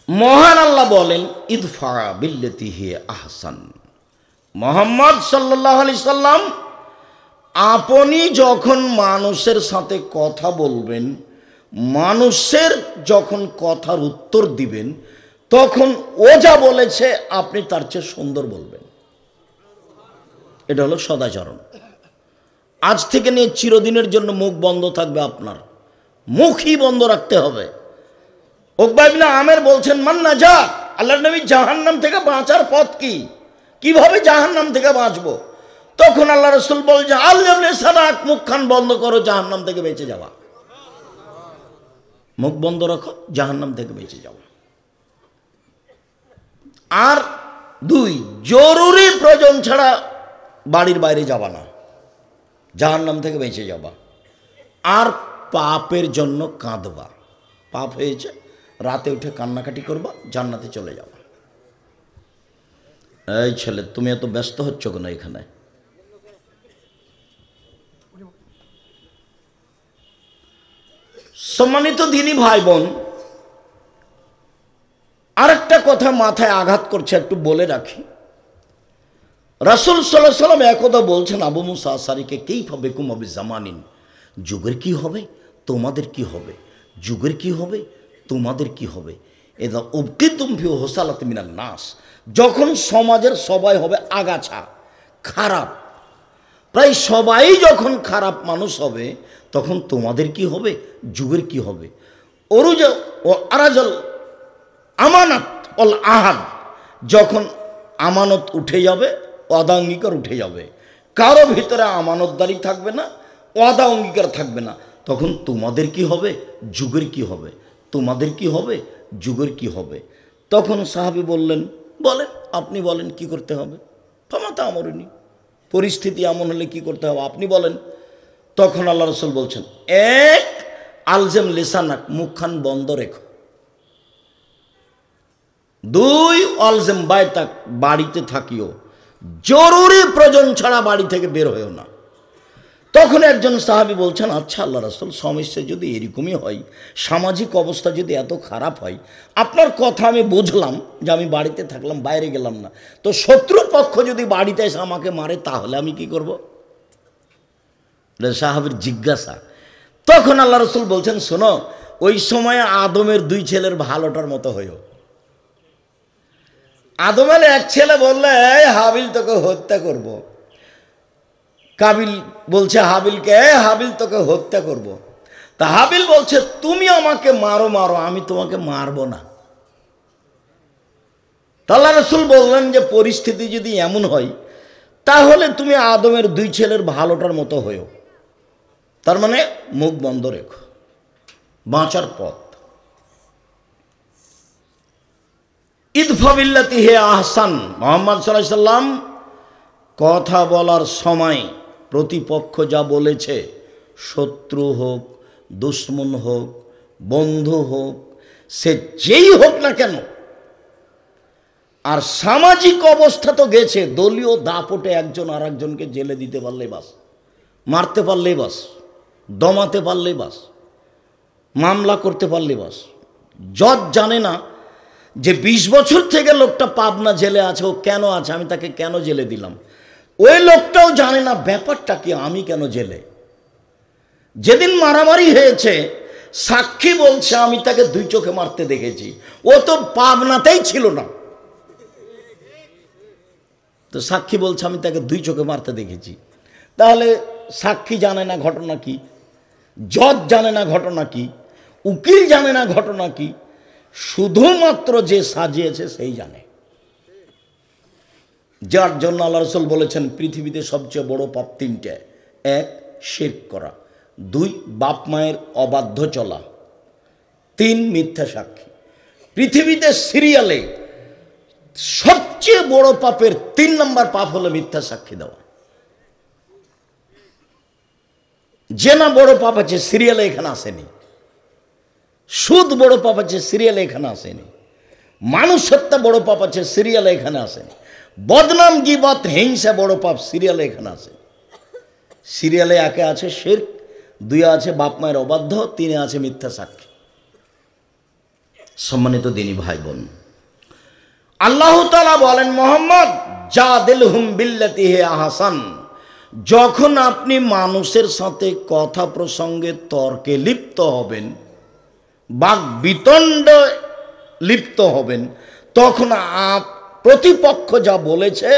মহান আল্লাহ বলেন ইদফা বিল্লাতি হিয়া আহসান। মুহাম্মদ সাল্লাল্লাহু আলাইহি সাল্লাম আপনি যখন মানুষের সাথে কথা বলবেন, মানুষের যখন কথার উত্তর দিবেন, তখন ও যা বলেছে আপনি তার চেয়ে সুন্দর বলবেন। এটা হলো সদাচরণ। আজ থেকে নিয়ে চিরদিনের জন্য মুখ বন্ধ থাকবে, আপনার মুখই বন্ধ রাখতে হবে। উকবা ইবনে আমের বলছেন মান্না যা, আল্লাহর নবী জাহান্নাম থেকে বাঁচার পথ কি, কিভাবে জাহান্নাম থেকে বাঁচবো? তখন আল্লাহ রাসূল বলছে আল্লাহ সারাক, মুখখান বন্ধ করো, জাহান্নাম থেকে বেঁচে যাওয়া। মুখ বন্ধ রাখো, জাহান্নাম থেকে বেঁচে যাওয়া। আর 2, জরুরি প্রয়োজন ছাড়া বাড়ির বাইরে যাবা না, জাহান্নাম থেকে বেঁচে যাবা। আর পাপের জন্য কাঁদবা, পাপ হয়েছে রাতে উঠে কান্নাকাটি করবা, জান্নাতে চলে যাবা। এই ছেলে তুমি এত ব্যস্ত হচ্ছ কেন এখানে? সম্মানিত দিনী ভাই বোন, আরেকটা কথা মাথায় আঘাত করছে, একটু বলে রাখি। রাসূল সাল্লাল্লাহু আলাইহি সাল্লাম একদা বলছেন আবু মুসা আশআরীকে, কাইফা বিকুম আবি জামানিন, যুগের কি হবে তোমাদের কি হবে, যুগের কি হবে তোমাদের কি হবে। এদা উবকিতুম ফি হুসালাতি মিনান নাস, যখন সমাজের সবাই হবে আগাছা, খারাপ, প্রায় সবাই যখন খারাপ মানুষ হবে, তখন তোমাদের কি হবে, যুগের কি হবে। অরুজা ও আরাজল আমানত অল আহাদ, যখন আমানত উঠে যাবে, ওয়াদা অঙ্গীকার উঠে যাবে, কারো ভিতরে আমানতদারি থাকবে না, ওয়াদা অঙ্গীকার থাকবে না, তখন তোমাদের কি হবে, যুগের কি হবে, তোমাদের কি হবে, যুগের কি হবে। তখন সাহাবী বললেন বলেন, আপনি বলেন কি করতে হবে। ফামাতা আমরুনি, পরিস্থিতি এমন হলে কি করতে হবে আপনি বলেন। তখন আল্লাহ রসুল বলছেন, এক, আলজেম লিসানাক, মুখখান বন্ধ রেখো। দুই, অলজেম বাইতাক, বাড়িতে থাকিও, জরুরি প্রয়োজন ছাড়া বাড়ি থেকে বের হয়েও না। তখন একজন সাহাবী বলছেন, আচ্ছা আল্লাহ রাসূল, সমস্যা যদি এরকমই হয়, সামাজিক অবস্থা যদি এত খারাপ হয়, আপনার কথা আমি বুঝলাম যে আমি বাড়িতে থাকলাম, বাইরে গেলাম না, তো শত্রুপক্ষ যদি বাড়িতে এসে আমাকে মারে তাহলে আমি কি করব? সাহাবীর জিজ্ঞাসা। তখন আল্লাহ রসুল বলছেন, শোনো, ওই সময় আদমের দুই ছেলের ভালোটার মতো হইও। আদমের এক ছেলে বললে, হাবিল তোকে হত্যা করব। কাবিল বলছে হাবিলকে, হাবিল তোকে হত্যা করব। তা হাবিল বলছে, তুমি আমাকে মারো মারো, আমি তোমাকে মারবো না। আল্লাহ রাসূল বললেন যে পরিস্থিতি যদি এমন হয় তাহলে তুমি আদমের দুই ছেলের ভালোটার মতো হয়েও, তার মানে মুখ বন্ধ রেখো, বাঁচার পথ। ইদফা বিল্লাতি হে আহসান, মুহাম্মদ সাল্লাল্লাহু আলাইহি সাল্লাম কথা বলার সময় প্রতিপক্ষ যা বলেছে, শত্রু হোক, দুশ্মন হোক, বন্ধু হোক, সে যেই হোক না কেন, আর সামাজিক অবস্থা তো গেছে, দলীয় দাপটে একজন আর একজনকে জেলে দিতে পারলেই বাস, মারতে পারলেই বাস, দমাতে পারলেই বাস, মামলা করতে পারলেই বাস। জজ জানে না যে 20 বছর থেকে লোকটা পাবনা জেলে আছে, ও কেন আছে, আমি তাকে কেন জেলে দিলাম। ওই লোকটাও জানে না ব্যাপারটা কি, আমি কেন জেলে। যেদিন মারামারি হয়েছে, সাক্ষী বলছে আমি তাকে দুই চোখে মারতে দেখেছি, ও তো পাবনাতেই ছিল না। তো সাক্ষী বলছে আমি তাকে দুই চোখে মারতে দেখেছি। তাহলে সাক্ষী জানে না ঘটনা কি, জজ জানে না ঘটনা কি, উকিল জানে না ঘটনা কি, শুধুমাত্র যে সাজিয়েছে সেই জানে। যার জন্য আল্লাহ রাসূল বলেছেন পৃথিবীতে সবচেয়ে বড় পাপ তিনটে। এক, শিরক করা। দুই, বাপ মায়ের অবাধ্য চলা। তিন, মিথ্যা সাক্ষী। পৃথিবীতে সিরিয়ালে সবচেয়ে বড় পাপের 3 নম্বর পাপ হলো মিথ্যা সাক্ষী দেওয়া। জেনা বড় পাপ আছে, সিরিয়ালে এখানে আসেনি। সুদ বড় পাপ আছে, সিরিয়ালে এখানে আসেনি। মানুষ হত্যা বড় পাপ আছে, সিরিয়ালে এখানে আসেনি। বদনাম, গীবত, হিংসা বড় পাপ, সিরিয়ালে এখানে আসে। সিরিয়ালে একে আছে শিরক, দুই আছে বাপ মায়ের অবাধ্য, তিনে আছে মিথ্যা সাক্ষী। সম্মানিত দিনী ভাই বোন, আল্লাহ তাআলা বলেন, মুহাম্মদ জাদিলহুম বিল্লাতি হি আহসান, যখন আপনি মানুষের সাথে কথা প্রসঙ্গে তর্কে লিপ্ত হবেন, বাক বিতণ্ডে লিপ্ত হবেন, তখন প্রতিপক্ষ যা বলেছে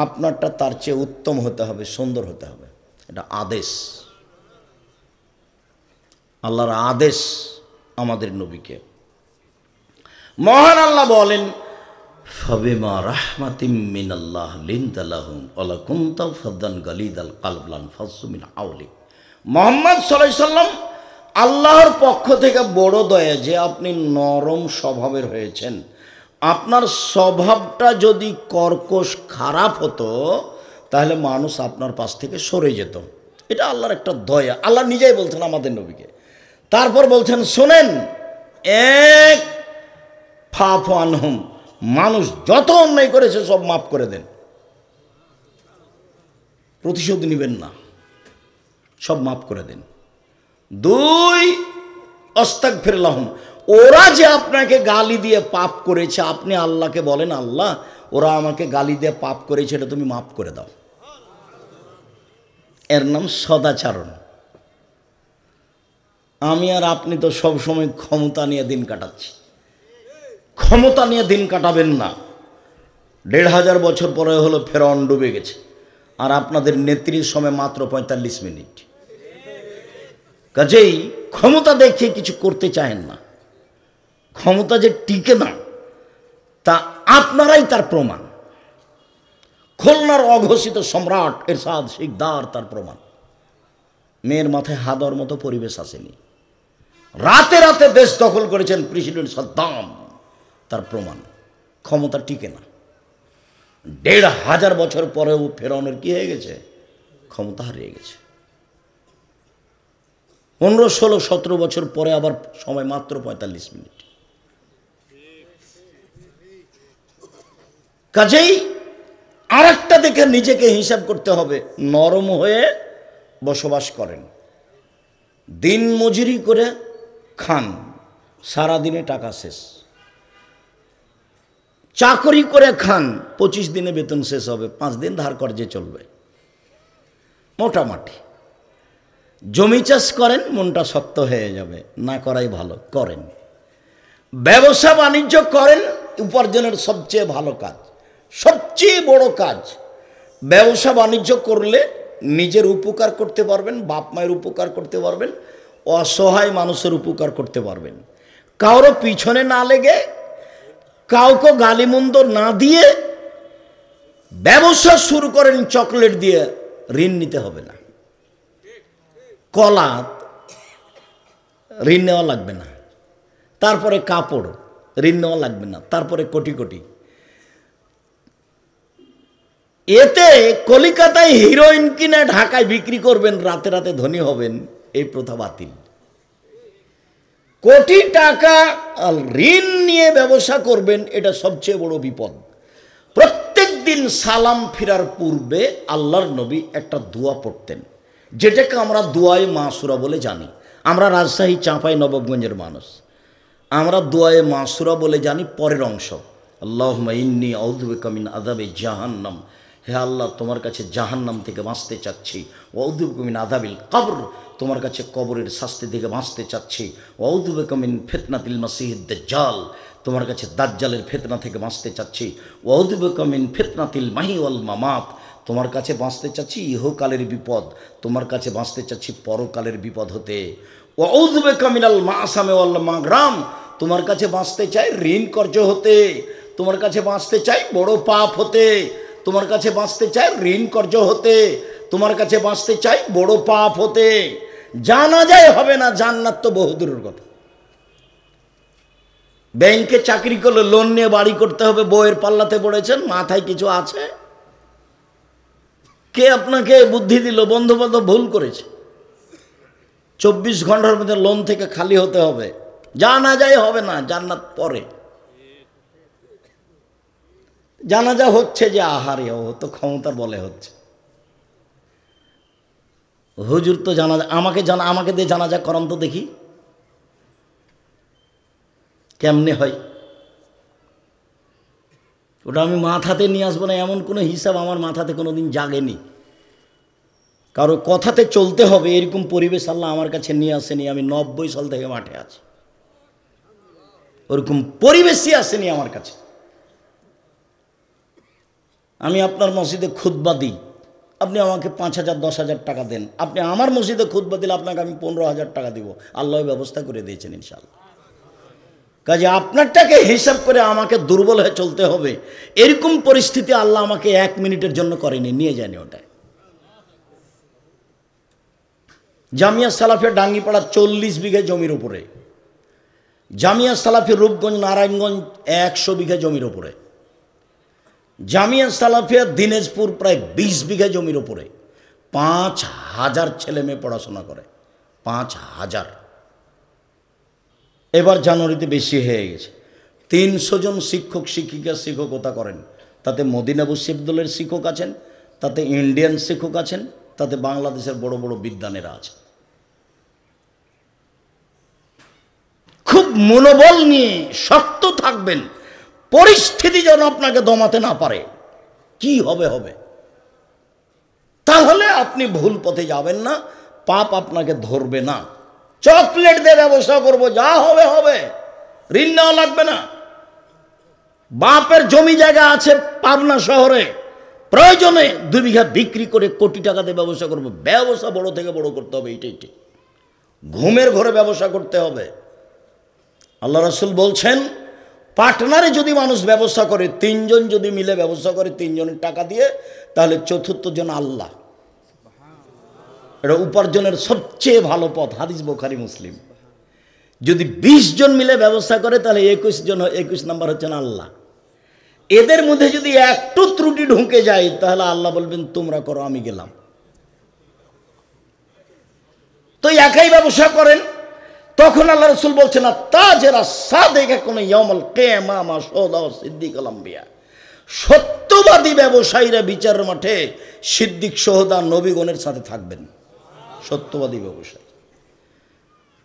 আপনারটা তার চেয়ে উত্তম হতে হবে, সুন্দর হতে হবে। এটা আদেশ, আল্লাহর আদেশ আমাদের নবীকে। মহান আল্লাহ বলেন, ফাবিমা রাহমাতিম মিনাল্লাহ লিনতা লাহুম ওয়ালা কুনতা ফাদ্দান গালিদাল কলব লানফাসু মিন হাওলিক। মুহাম্মদ সাল্লাল্লাহু আলাইহি সাল্লাম, আল্লাহর পক্ষ থেকে বড় দয়া যে আপনি নরম স্বভাবের হয়েছেন। আপনার স্বভাবটা যদি কর্কশ খারাপ হতো তাহলে মানুষ আপনার পাশ থেকে সরে যেত। এটা আল্লাহর একটা দয়া। আল্লাহ নিজেই বলছেন আমাদের নবীকে। তারপর বলছেন, শোনেন, এক, ফাফু আনহুম, মানুষ যত অন্যায় করেছে সব মাফ করে দেন, প্রতিশোধ নেবেন না, সব মাফ করে দেন। দুই, আস্তাগফির লাহুম, ওরা যে আপনাকে গালি দিয়ে পাপ করেছে, আপনি আল্লাহকে বলেন, আল্লাহ ওরা আমাকে গালি দিয়ে পাপ করেছে, এটা তুমি মাফ করে দাও। এর নাম সদাচরণ। আমি আর আপনি তো সব সময় ক্ষমতা নিয়ে দিন কাটাচ্ছি। ক্ষমতা নিয়ে দিন কাটাবেন না। 1500 বছর পরে হলো ফেরাউন ডুবে গেছে, আর আপনাদের নেত্রীর সময় মাত্র 45 মিনিট। কাজেই ক্ষমতা দেখিয়ে কিছু করতে চাহেন না। ক্ষমতা যে টিকে না তা আপনারাই তার প্রমাণ। খুলনার অঘোষিত সম্রাট এরশাদ শিকদার তার প্রমাণ। মেয়ের মাথায় হাদর মতো পরিবেশ আসেনি। রাতে রাতে দেশ দখল করেছেন প্রেসিডেন্ট সাদ্দাম, তার প্রমাণ। ক্ষমতা টিকে না। ১,৫০০ বছর পরেও ফেরাউনের কি হয়ে গেছে? ক্ষমতা হারিয়ে গেছে। ১৫, ১৬, ১৭ বছর পরে আবার সময় মাত্র ৪৫ মিনিট। কাজেই আর একটা দেখে নিজেকে হিসাব করতে হবে। নরম হয়ে বসবাস করেন, দিন মজুরি করে খান, সারাদিনে টাকা শেষ। চাকরি করে খান, ২৫ দিনে বেতন শেষ হবে, ৫ দিন ধার কর্জে চলবে মোটামুটি। জমি চাষ করেন, মনটা শক্ত হয়ে যাবে, না করাই ভালো, করেন। ব্যবসা বাণিজ্য করেন, উপার্জনের সবচেয়ে ভালো কাজ, সবচেয়ে বড় কাজ। ব্যবসা বাণিজ্য করলে নিজের উপকার করতে পারবেন, বাপ মায়ের উপকার করতে পারবেন, অসহায় মানুষের উপকার করতে পারবেন। কারো পিছনে না লেগে, কাউকে গালিমন্দ না দিয়ে ব্যবসা শুরু করেন। চকলেট দিয়ে ঋণ নিতে হবে না, কলা ঋণ নেওয়া লাগবে না, তারপরে কাপড় ঋণ নেওয়া লাগবে না, তারপরে কোটি কোটি। এতে কলিকাতায় হিরোইন কিনে ঢাকায় বিক্রি করবেন, রাতে রাতে ধনী হবেন, এই প্রথা বাতিল। কোটি টাকা ঋণ নিয়ে ব্যবসা করবেন, এটা সবচেয়ে বড় বিপদ। প্রত্যেক দিন সালাম ফিরার পূর্বে আল্লাহর নবী একটা দোয়া পড়তেন, যেটাকে আমরা দোয়ায়ে মাসুরা বলে জানি। আমরা রাজশাহী, চাঁপাই নবাবগঞ্জের মানুষ, আমরা দোয়ায়ে মাসুরা বলে জানি পরের অংশ, আল্লাহুম্মা ইন্নী আউযু বিকা মিন আযাবি জাহান্নাম। হে আল্লাহ, তোমার কাছে জাহান্নাম থেকে বাঁচতে চাচ্ছি। ওয়াউযু বিকা মিন আযাবিল কবর, তোমার কাছে কবরের শাস্তি থেকে বাঁচতে চাচ্ছি। ওয়াউযু বিকা মিন ফিতনাতিল মাসিহিদ দাজ্জাল, তোমার কাছে দাজ্জালের ফিতনা থেকে বাঁচতে চাচ্ছি। ওয়াউযু বিকা মিন ফিতনাতিল মাহি ওয়াল মামাত, তোমার কাছে বাঁচতে চাচ্ছি ইহকালের বিপদ, তোমার কাছে বাঁচতে চাচ্ছি পরকালের বিপদ হতে। ওয়াউযু বিকা মিনাল মাসামি ওয়াল মাগরাম, তোমার কাছে বাঁচতে চাই ঋণ কর্জ হতে, তোমার কাছে বাঁচতে চাই বড় পাপ হতে, তোমার কাছে বাঁচতে চাই ঋণ কর্জ হতে, তোমার কাছে বাঁচতে চাই বড় পাপ হতে। জানা যায় হবে না, জান্নাত তো বহুদূরের কথা। ব্যাংকে চাকরি করলে লোন নিয়ে বাড়ি করতে হবে, বউয়ের পাল্লাতে পড়েছেন, মাথায় কিছু আছে? কে আপনাকে বুদ্ধি দিল? বন্ধু বান্ধব ভুল করেছে। ২৪ ঘন্টার মধ্যে লোন থেকে খালি হতে হবে, জানা যায় হবে না, জান্নাত পরে। জানাজা হচ্ছে যে আহারে, ও তো ক্ষমতার বলে হচ্ছে। হুজুর তো জানাজা, আমাকে দিয়ে জানাজা করান তো দেখি কেমনে হয়। ওটা আমি মাথাতে নিয়ে আসবো না, এমন কোনো হিসাব আমার মাথাতে কোনোদিন জাগেনি। কারো কথাতে চলতে হবে, এরকম পরিবেশ আল্লাহ আমার কাছে নিয়ে আসেনি। আমি ৯০ সাল থেকে মাঠে আছি, ওরকম পরিবেশই আসেনি আমার কাছে। আমি আপনার মসজিদে খুতবা দিই, আপনি আমাকে ৫,০০০, ১০,০০০ টাকা দেন। আপনি আমার মসজিদে খুতবা দিলে আপনাকে আমি ১৫,০০০ টাকা দিব। আল্লাহ ব্যবস্থা করে দিয়েছেন ইনশাআল্লাহ। কাজে আপনারটাকে হিসাব করে আমাকে দুর্বল হয়ে চলতে হবে, এরকম পরিস্থিতি আল্লাহ আমাকে ১ মিনিটের জন্য করেনি, নিয়ে যায়নি ওটায়। জামিয়া সালাফিয়া ডাঙ্গিপাড়া ৪০ বিঘা জমির উপরে, জামিয়া সালাফিয়া রূপগঞ্জ নারায়ণগঞ্জ ১০০ বিঘা জমির উপরে, জামিয়া সালাফিয়া দিনাজপুর প্রায় ২০ বিঘা জমির উপরে। ৫,০০০ ছেলে মেয়ে পড়াশোনা করে, ৫,০০০। এবার জানুয়ারিতে বেশি হয়ে গেছে। ৩০০ জন শিক্ষক শিক্ষিকা শিক্ষকতা করেন। তাতে মদিনা বিশ্ববিদ্যালয়ের শিক্ষক আছেন, তাতে ইন্ডিয়ান শিক্ষক আছেন, তাতে বাংলাদেশের বড় বড় বিদ্বানেরা আছেন। খুব মনোবল নিয়ে শক্ত থাকবেন, পরিস্থিতি যেন আপনাকে দমাতে না পারে। কি হবে হবে, তাহলে আপনি ভুল পথে যাবেন না, পাপ আপনাকে ধরবে না। চকলেট দিয়ে ব্যবসা করবো, যা হবে হবে, ঋণ নেওয়া লাগবে না। বাপের জমি জায়গা আছে পাবনা শহরে, প্রয়োজনে ২ বিঘা বিক্রি করে কোটি টাকা দিয়ে ব্যবসা করবো। ব্যবসা বড় থেকে বড় করতে হবে, এইটাই ঠিক। ঘুমের ঘরে ব্যবসা করতে হবে। আল্লাহ রাসূল বলছেন, পার্টনারে যদি মানুষ ব্যবসা করে, ৩ জন যদি মিলে ব্যবসা করে ৩ জনের টাকা দিয়ে, তাহলে চতুর্থ জন আল্লাহ। এটা উপার্জনের সবচেয়ে ভালো পথ, হাদিস বুখারী মুসলিম। যদি ২০ জন মিলে ব্যবসা করে, তাহলে ২১ জন, ২১ নাম্বার হচ্ছেন আল্লাহ। এদের মধ্যে যদি একটু ত্রুটি ঢুকে যায় তাহলে আল্লাহ বলবেন তোমরা করো, আমি গেলাম। তো একাই ব্যবসা করেন, তখন আল্লাহ রাসূল বলছেন না তাজেরা সাদেকা কোন ইয়াউমুল কিয়ামা মা শুহাদা ও সিদ্দিকুল আম্বিয়া, সত্যবাদী ব্যবসায়ীরা বিচারের মাঠে সিদ্দিক শুহাদা নবীগণের সাথে থাকবেন। সত্যবাদী ব্যবসায়ী।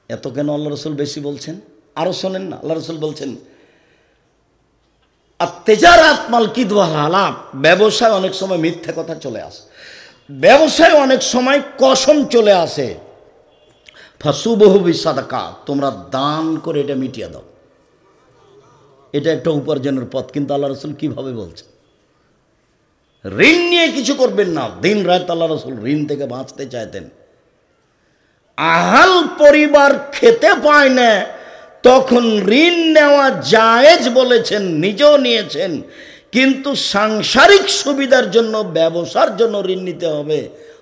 এত কেন আল্লাহ রাসূল বেশি বলছেন? আরো শোনেন না, আল্লাহ রাসূল বলছেন আত-তিজারাত মাল কিদওয়াল হালাফ, ব্যবসায় অনেক সময় মিথ্যা কথা চলে আসে, ব্যবসায় অনেক সময় কসম চলে আসে। ফাসুবহু বিসাদাকা, তোমরা দান করে এটা মিটিয়ে দাও। এটা একটা উপার্জনের পথ, কিন্তু আল্লাহ রাসূল কিভাবে বলছেন? ঋণ নিয়ে কিছু করবেন না। দিন রাত আল্লাহ রাসূল ঋণ থেকে বাঁচতে চাইতেন। আহাল পরিবার খেতে পায় না, তখন ঋণ নেওয়া জায়েজ বলেছেন, নিজেও নিয়েছেন, কিন্তু সাংসারিক সুবিধার জন্য, ব্যবসার জন্য ঋণ নিতে হবে।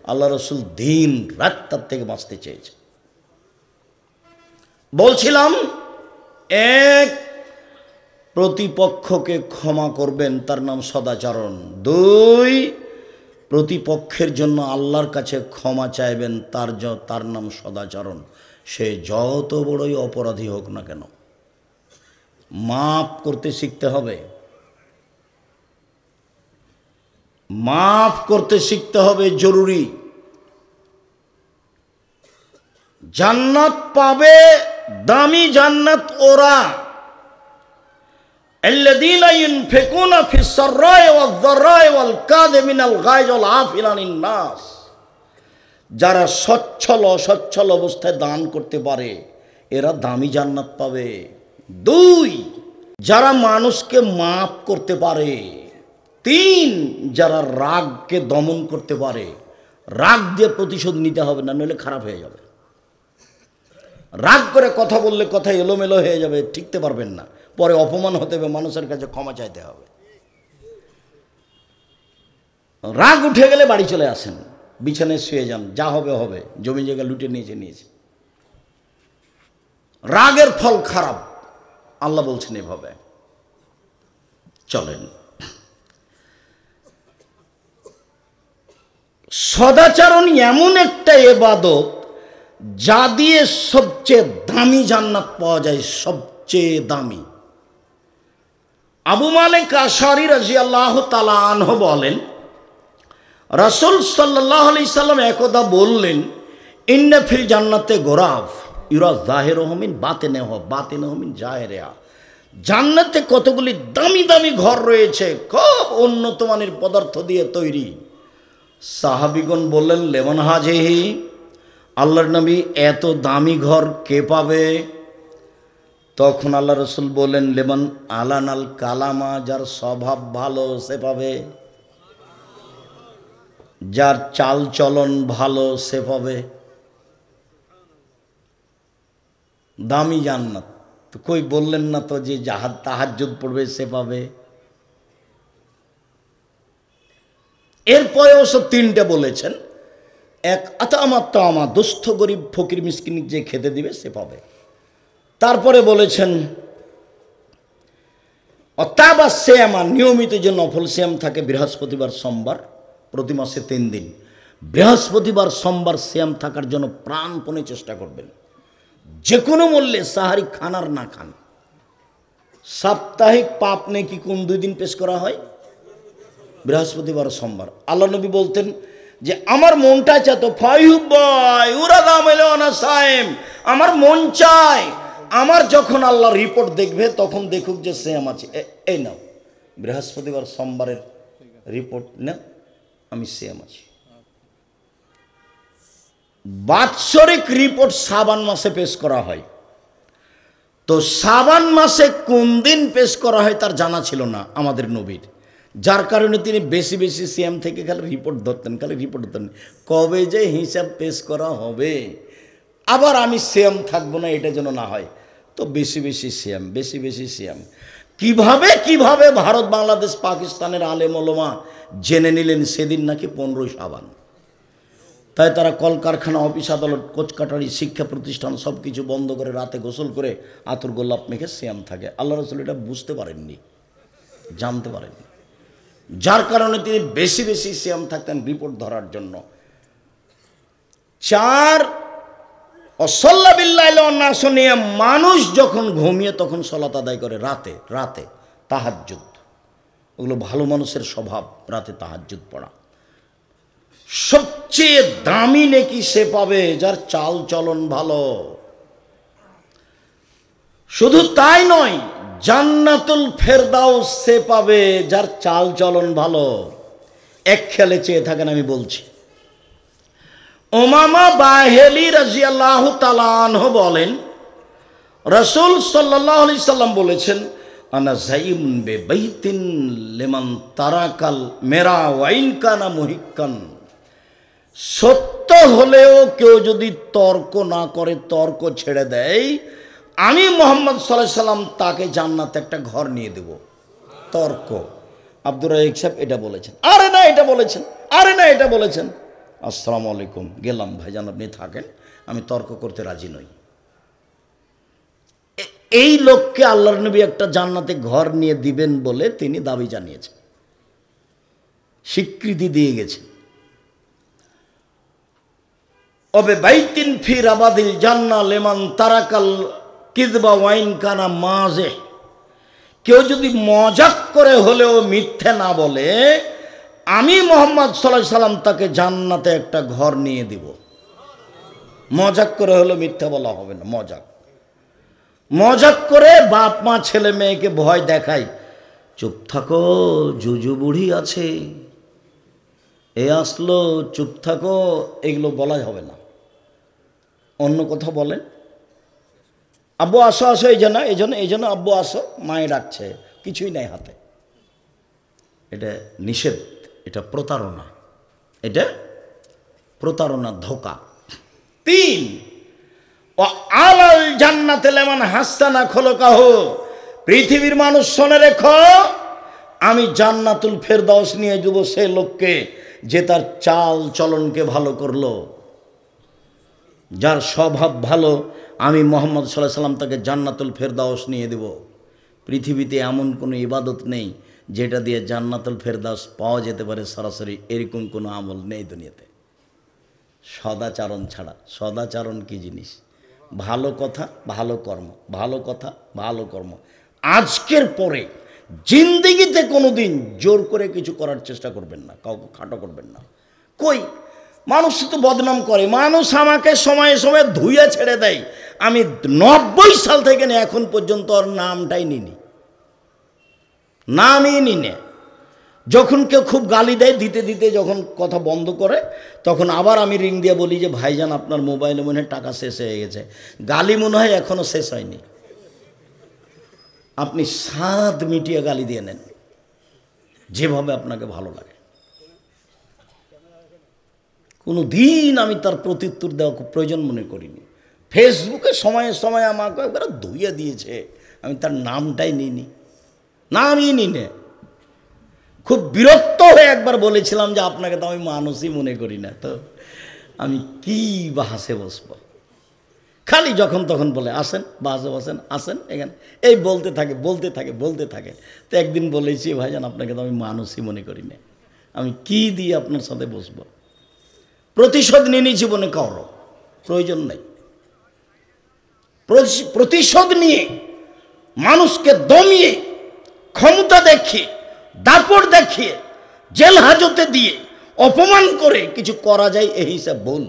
আল্লাহ রাসূল দিন রাত তার থেকে বাঁচতে চেয়েছেন। বলছিলাম, এক, প্রতিপক্ষকে ক্ষমা করবেন, তার নাম সদাচরণ। দুই, প্রতিপক্ষের জন্য আল্লাহর কাছে ক্ষমা চাইবেন, তার নাম সদাচরণ। সে যত বড়ই অপরাধী হোক না কেন, মাফ করতে শিখতে হবে। মাফ করতে শিখতে হবে, জরুরি। জান্নাত পাবে, দামি জান্নাত ওরা, আল্লাযীনা ইউনফিকুনা ফিস সাররাই ওয়াজ যাররাই ওয়াল কাযিমিনাল গায়জ ওয়াল আফিনা আনিন নাস, যারা সচ্ছল অসচ্ছল অবস্থায় দান করতে পারে, এরা দামি জান্নাত পাবে। দুই, যারা মানুষকে মাফ করতে পারে। তিন, যারা রাগকে দমন করতে পারে। রাগ দিয়ে প্রতিশোধ নিতে হবে না, নইলে খারাপ হয়ে যাবে। রাগ করে কথা বললে কথা এলোমেলো হয়ে যাবে, টিকতে পারবেন না, পরে অপমান হতে হবে, মানুষের কাছে ক্ষমা চাইতে হবে। রাগ উঠে গেলে বাড়ি চলে আসেন, বিছানায় শুয়ে যান, যা হবে হবে, জমি জায়গা লুটে নিয়েছে। রাগের ফল খারাপ, আল্লাহ বলছেন এভাবে। চলেন, সদাচরণ এমন একটা ইবাদত যা দিয়ে সবচেয়ে দামি জান্নাত পাওয়া যায়, সবচেয়ে দামি। আবু মালিক আশআরী রাদিয়াল্লাহু তাআলা আনহু বলেন, রাসূল সাল্লাল্লাহু আলাইহি সাল্লাম একদা বললেন, ইন্না ফিল জান্নাতে গোরাফ ইউরা যাহিরুহু মিন বাতিনুহু মিন জাহিরিহা, জান্নাতে কতগুলি দামি দামি ঘর রয়েছে, খুব উন্নত মানের পদার্থ দিয়ে তৈরি। সাহাবীগণ বললেন, লেমন হাজিহি, আল্লাহর নবী এত দামি ঘর কে পাবে? তখন আল্লাহ রাসূল বললেন, লেমন আলানাল কালামা, যার স্বভাব ভালো সে পাবে, যার চাল চলন ভালো সে পাবে। দামি জান্নাত তো কই বললেন না তো যে তাহাজ্জুদ পড়বে সে পাবে। এরপরে অবশ্য তিনটে বলেছেন, এক, আতামা দুস্থ গরিব ফকির মিসকিন যে খেতে দিবে সে পাবে। তারপরে বলেছেন অতাবা সিয়ামা, নিয়মিত যে নফল সিয়াম থাকে, বৃহস্পতিবার সোমবার, প্রতি মাসে 3 দিন, বৃহস্পতিবার সোমবার সিয়াম থাকার জন্য প্রাণপণে চেষ্টা করবেন। যে কোনো মূল্যে সাহারি খান আর না খান। সাপ্তাহিক পাপ নেকি কোন 2 দিন পেশ করা হয়? বৃহস্পতিবার সোমবার। আল্লাহ নবী বলতেন যে আমার মনটা চায় তো ফাইহুবাই উরাদামেলানা সাইম, আমার মন চায় আমার যখন আল্লাহ রিপোর্ট দেখবে তখন দেখুক যে সিয়াম আছে, এই নাও বৃহস্পতিবার সোমবারের রিপোর্ট নাও, আমি সিয়াম আছি। বাৎসরিক রিপোর্ট শাবান মাসে পেশ করা হয়। তো শাবান মাসে কোন দিন পেশ করা হয় তার জানা ছিল না আমাদের নবীর, যার কারণে তিনি বেশি বেশি সিয়াম থেকে খালি রিপোর্ট ধরতেন, কবে যে হিসাব পেশ করা হবে, আবার আমি সিয়াম থাকবো না এটা যেন না হয়। তো বেশি বেশি সিয়াম। কিভাবে ভারত বাংলাদেশ পাকিস্তানের আলেম ওলামা জেনে নিলেন সেদিন নাকি 15 শাবান। তাই তারা কলকারখানা, অফিস আদালত, কোচকাটারি, শিক্ষা প্রতিষ্ঠান সব কিছু বন্ধ করে রাতে গোসল করে আতর গোলাপ মেখে সিয়াম থাকে। আল্লাহ রাসূল এটা বুঝতে পারেননি, জানতে পারেননি, যার কারণে তিনি বেশি বেশি সিয়াম থাকতেন রিপোর্ট ধরার জন্য। 4 অসল্লা বিল্লাহিল নাস নিয়ে মানুষ যখন ঘুমিয়ে তখন সালাত আদায় করে রাতে, রাতে তাহাজ্জুদ। ওগুলো ভালো মানুষের স্বভাব, রাতে তাহাজ্জুদ পড়া। সবচেয়ে দামি নেকি সে পাবে যার চাল চলন ভালো। শুধু তাই নয়, জান্নাতুল ফেরদাউস সে পাবে যার চাল চলন ভালো। এক খেয়ালে চেয়ে থাকেন, আমি বলছি। উমামা বাহেলি রাদিয়াল্লাহু তাআলা আনহু বলেন, রাসূল সাল্লাল্লাহু আলাইহি সাল্লাম বলেছেন, আনা যাইমুন বিবাইতিন লিমান তারাকাল মেরা ওয়াইন কানা মুহিক্কান। সত্য হলেও কেউ যদি তর্ক না করে, তর্ক ছেড়ে দেয়, আমি মুহাম্মদ সাল্লাল্লাহু আলাইহি সাল্লাম তাকে জান্নাতে একটা ঘর নিয়ে দেব। তর্ক। আব্দুর রাজ্জাক সাহেব এটা বলেছেন, আরে না এটা বলেছেন, আরে না এটা বলেছেন। আসসালামু আলাইকুম, গেলাম ভাইজান, আপনি থাকেন, আমি তর্ক করতে রাজি নই। এই লোককে আল্লাহর নবী একটা জান্নাতে ঘর নিয়ে দিবেন বলে তিনি দাবি জানিয়েছেন, স্বীকৃতি দিয়ে গেছেন। অবে বাইতিন ফি রাবাদিল জান্নাহ লিমান তারাকাল কিযবা ওয়াইন কানা মাজে। কেউ যদি মজাক করে হলেও মিথ্যে না বলে, আমি মুহাম্মদ সাল্লাল্লাহু আলাইহি সাল্লাম তাকে জান্নাতে একটা ঘর নিয়ে দিব। মজাক করে হলেও মিথ্যা বলা হবে না। মজাক মজাক করে বাপ মা ছেলে মেয়েকে ভয় দেখায়, চুপ থাকো জুজু বুড়ি আছে, এ আসলো, চুপ থাকো, এগুলো বলা হবে না। অন্য কথা বলেন, আব্বু আসো আসো, এই জন্য আব্বু আসো, মায়ে ডাকছে, কিছুই নাই হাতে। এটা নিষেধ, এটা প্রতারণা, এটা প্রতারণা, ধোঁকা। 3 ও আলাল জান্নাতে লেমান হাসানা খলকাহ। পৃথিবীর মানুষ শোনে রেখো, আমি জান্নাতুল ফেরদাউস নিয়ে দেব সে লোককে যে তার চাল চলনকে ভালো করলো, যার স্বভাব ভালো। আমি মুহাম্মদ সাল্লাল্লাহু আলাইহি সাল্লাম তাকে জান্নাতুল ফেরদাউস নিয়ে দেব। পৃথিবীতে এমন কোনো ইবাদত নেই যেটা দিয়ে জান্নাতুল ফেরদাউস পাওয়া যেতে পারে সরাসরি, এরকম কোনো আমল নেই দুনিয়াতে, সদাচারণ ছাড়া। সদাচারণ কি জিনিস? ভালো কথা, ভালো কর্ম, ভালো কথা, ভালো কর্ম। আজকের পরে জিন্দেগিতে কোনো দিন জোর করে কিছু করার চেষ্টা করবেন না, কাউকে খাটো করবেন না। কই মানুষ তো বদনাম করে, মানুষ আমাকে সময়ে সময়ে ধুয়ে ছেড়ে দেয়। আমি 90 সাল থেকে নিয়ে এখন পর্যন্ত ওর নামটাই নিনি, নামই নিনে। যখন কেউ খুব গালি দেয়, দিতে দিতে যখন কথা বন্ধ করে, তখন আবার আমি রিং দিয়ে বলি যে ভাইজান আপনার মোবাইলে মনে হয় টাকা শেষ হয়ে গেছে। গালি মনে হয় এখনও শেষ হয়নি, আপনি স্বাদ মিটিয়ে গালি দিয়ে নেন, যেভাবে আপনাকে ভালো লাগে। কোনো দিন আমি তার প্রত্যুত্তর দেওয়া খুব প্রয়োজন মনে করিনি। ফেসবুকে সময়ে সময়ে আমাকে একবার ধুইয়ে দিয়েছে, আমি তার নামটাই নিইনি, নামই নিনে। খুব বিরক্ত হয়ে একবার বলেছিলাম যে আপনাকে তো আমি মানুষই মনে করি না, তো আমি কি বাসে বসবো। খালি যখন তখন বলে আসেন, বাসে বসেন, আসেন এখানে, এই বলতে থাকে বলতে থাকে বলতে থাকে। তো একদিন বলেছি ভাইজান আপনাকে তো আমি মানুষই মনে করি না, আমি কি দিয়ে আপনার সাথে বসবো। প্রতিশোধ নিয়ে জীবনে কারো প্রয়োজন নেই। প্রতিশোধ নিয়ে মানুষকে দমিয়ে, ক্ষমতা দেখিয়ে, দাপট দেখিয়ে, জেল হাজতে দিয়ে, অপমান করে কিছু করা যায়, এই হিসাব ভুল।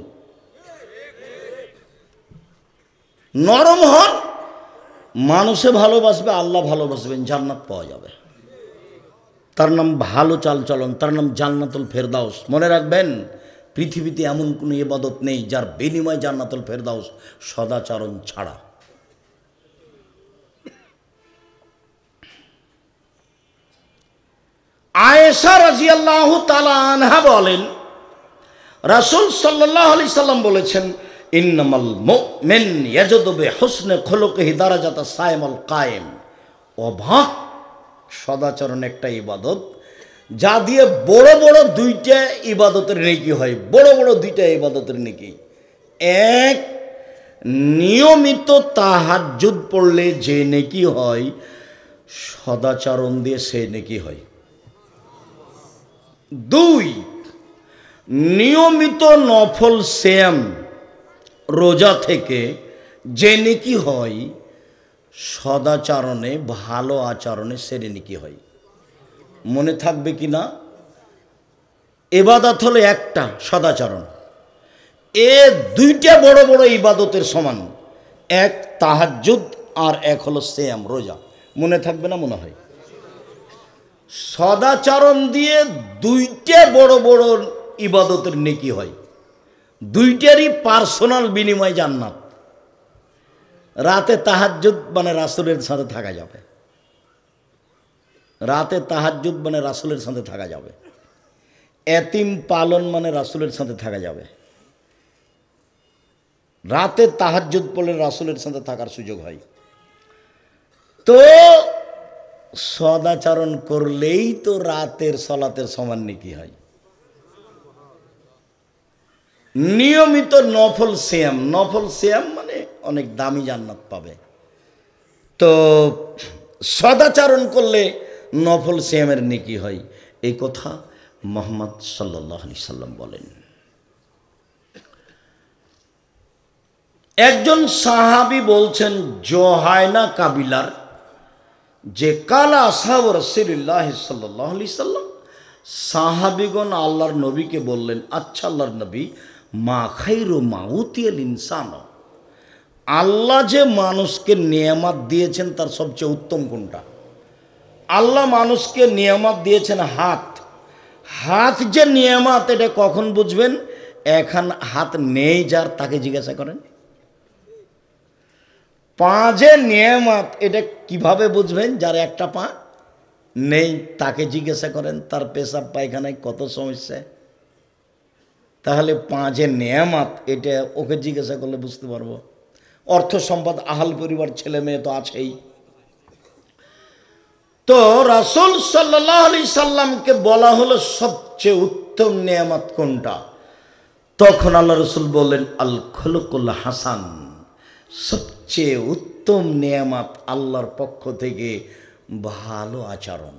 নরম হন, মানুষে ভালোবাসবে, আল্লাহ ভালোবাসবেন, জান্নাত পাওয়া যাবে। তার নাম ভালো চালচলন, তার নাম জান্নাতুল ফেরদাউস। মনে রাখবেন, পৃথিবীতে এমন কোনো ইবাদত নেই যার বিনিময় জান্নাতুল ফেরদাউস সদাচরণ ছাড়া। আয়েশা রাদিয়াল্লাহু তাআলা আনহা বলেন, রাসূল সাল্লাল্লাহু আলাইহি সাল্লাম বলেছেন, ইন্নামাল মুমিন ইয়াজুদু বিহুসনি খুলুকিহি দারাজাতা সাইমুল কায়েম। অবাক সদাচরণ একটা ইবাদত, যা দিয়ে বড় বড় 2টা ইবাদতের নেকি হয়। বড় বড় 2টা ইবাদতের নেকি। এক, নিয়মিত তাহাজ্জুদ পড়লে যে নেকি হয়, সদাচরণ দিয়ে সে নেকি হয়। 2, নিয়মিত নফল সিয়াম রোজা থেকে যে নেকি হয়, সদাচরণে ভালো আচরণে সেরে নেকি হয়। মনে থাকবে কি না? ইবাদত হলো একটা, সদাচরণ। এ 2টা বড় বড় ইবাদতের সমান, এক তাহাজ্জুদ আর এক হলো সিয়াম রোজা। মনে থাকবে না মনে হয়? সদাচরণ দিয়ে 2টা বড় বড় ইবাদতের নেকি হয়, 2টারই পার্সোনাল বিনিময় জান্নাত। রাতে তাহাজ্জুদ মানে রাসূলের সাথে থাকা যাবে, রাতে তাহাজ্জুদ মানে রাসূলের সাথে থাকা যাবে। এতিম পালন মানে রাসূলের সাথে থাকা যাবে। রাতে তাহাজ্জুদ পড়লে রাসূলের সাথে থাকার সুযোগ হয়। তো সদাচরণ করলেই তো রাতের সলাতের সমান নেকি হয়। নিয়মিত নফল সিয়াম, নফল সিয়াম মানে অনেক দামি জান্নাত পাবে। তো সদাচরণ করলে নফল সিয়ামের নেকি হয়, এই কথা মুহাম্মদ সাল্লাল্লাহু আলাইহি সাল্লাম বলেন। একজন সাহাবী বলছেন, জোহায়না কাবিলার যে কালা আসহাব রাসূলুল্লাহ সাল্লাল্লাহু আলাইহি সাল্লাম, সাহাবীগণ আল্লাহর নবীকে বললেন, আচ্ছা আল্লাহর নবী, মা খাইরু মা উতিয়াল ইনসান, আল্লাহ যে মানুষকে নিয়ামত দিয়েছেন তার সবচেয়ে উত্তম কোনটা? আল্লাহ মানুষকে নিয়ামত দিয়েছেন হাত। হাত যে নিয়ামত এটা কখন বুঝবেন? এখন হাত নেই যার, তাকে জিজ্ঞাসা করেন। পা যে নিয়ামত এটা কিভাবে বুঝবেন? যার একটা পা নেই তাকে জিজ্ঞাসা করেন, তার পেশাব পায়খানায় কত সমস্যা। তাহলে পা যে নিয়ামত এটা ওকে জিজ্ঞাসা করলে বুঝতে পারবো। অর্থ সম্পদ, আহাল পরিবার, ছেলে মেয়ে তো আছেই। তো রাসূল সাল্লাল্লাহু আলাইহি সাল্লামকে বলা হলো সবচেয়ে উত্তম নিয়ামত কোনটা? তখন আল্লাহ রাসূল বললেন, আল খুলুকুল হাসান, সবচেয়ে উত্তম নিয়ামত আল্লাহর পক্ষ থেকে ভালো আচরণ।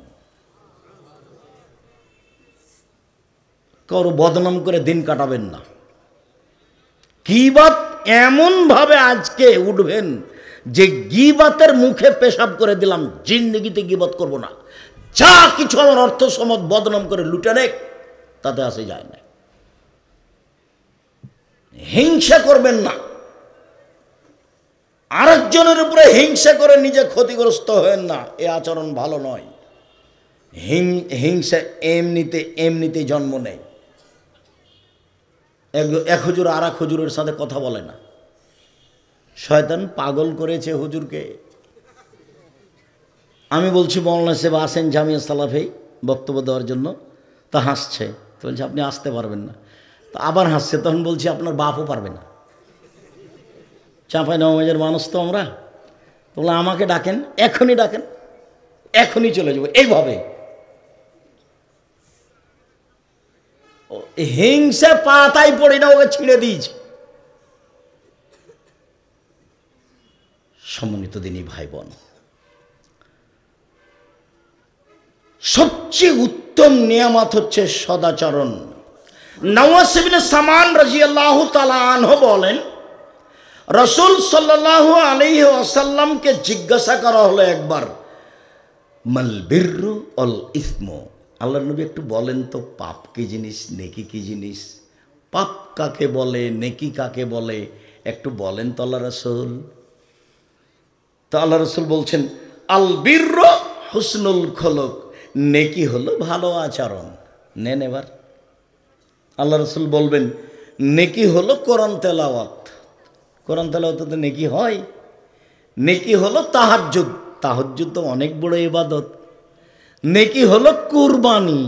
কারো বদনাম করে দিন কাটাবেন না। গীবত এমন ভাবে আজকে উঠবেন যে গীবতের মুখে পেশাব করে দিলাম, জিন্দেগিতে গীবত করব না, যা কিছু আমার অর্থ সম্পদ বদনাম করে লুটে নেক, তাতে আসে যায় না। হিংসা করবেন না, আরেকজনের উপরে হিংসা করে নিজে ক্ষতিগ্রস্ত হবেন না, এ আচরণ ভালো নয়। হিংসা এমনিতে জন্ম নেয়। এক হুজুর আর এক হুজুরের সাথে কথা বলে না, শয়তান পাগল করেছে হুজুরকে। আমি বলছি মৌলানা সাহেব আসেন জামিয়া সালাফে বক্তব্য দেওয়ার জন্য, তা হাসছে। তো বলছে আপনি আসতে পারবেন না, তো আবার হাসছে। তখন বলছি আপনার বাপও পারবে না, চাঁপাইনবাবগঞ্জের মানুষ তো আমরা। বললাম আমাকে ডাকেন, এখনই ডাকেন, এখনই চলে যাবো। এইভাবে হিংসা পাতাই পড়ি না, ওকে ছিঁড়ে দিয়েছে। সম্মানিত দিনী ভাই বোন, সবচেয়ে উত্তম নিয়ামত হচ্ছে সদাচরণ। নওয়াস ইবনে সামান রাদিয়াল্লাহু তাআলা আনহু বলেন, রাসূল সাল্লাল্লাহু আলাইহি ওয়াসাল্লামকে জিজ্ঞাসা করা হলো একবার, মাল বিররু অল ইসমু, আল্লাহর নবী একটু বলেন তো পাপ কি জিনিস, নেকি কি জিনিস? পাপ কাকে বলে, নেকি কাকে বলে, একটু বলেন তো আল্লাহ রাসূল। তো আল্লাহ রাসূল বলছেন, আল বিররু হুসনুল খুলুক, নেকি হলো ভালো আচরণ। নেন এবার আল্লাহ রাসূল বলবেন, নেকি হলো কোরআন তেলাওয়াত। কোরআন তেলাওয়াতে তো নেকি হয়। নেকি হলো তাহাজ্জুদ, তাহাজ্জুদ তো অনেক বড় ইবাদত। নেকি হলো কুরবানি,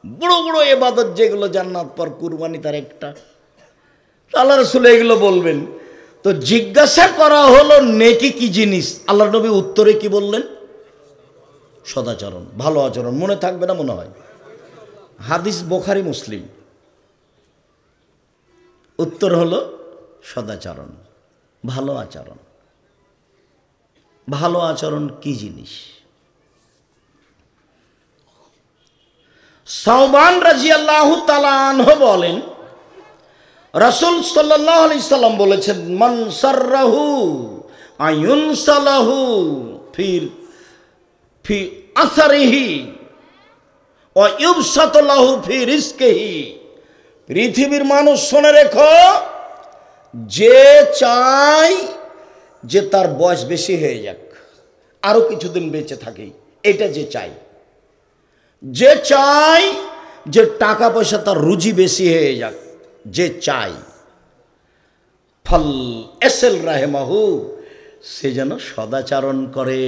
বড় বড় ইবাদত যেগুলো জান্নাত পর, কুরবানি তার একটা। আল্লাহ রাসূল এগুলো বলবেন। তো জিজ্ঞাসা করা হলো নেকি কি জিনিস, আল্লাহ নবী উত্তরে কি বললেন? সদাচরণ, ভালো আচরণ। মনে থাকবে না মনে হয়? হাদিস বুখারী মুসলিম। উত্তর হলো সদাচরণ, ভালো আচরণ। ভালো আচরণ কি জিনিস? সাওবান রাদিয়াল্লাহু তাআলা আনহু বলেন, রাসূল সাল্লাল্লাহু আলাইহি সাল্লাম বলেছেন, মান সাররাহু আয়ুনসালাহু ফি আসারিহি ওয়া ইউবসাতু লাহু ফি রিজকিহি। পৃথিবীর মানুষ শুনে রেখো, যে চায় যে তার বয়স বেশি হয়ে যাক, আরো কিছুদিন বেঁচে থাকি, এটা যে চাই, যে চাই যে টাকা পয়সা তার রুজি বেশি হয়ে যাক, যে চাই, ফল এসেল রাহেমাহু, সে যেন সদাচরণ করে।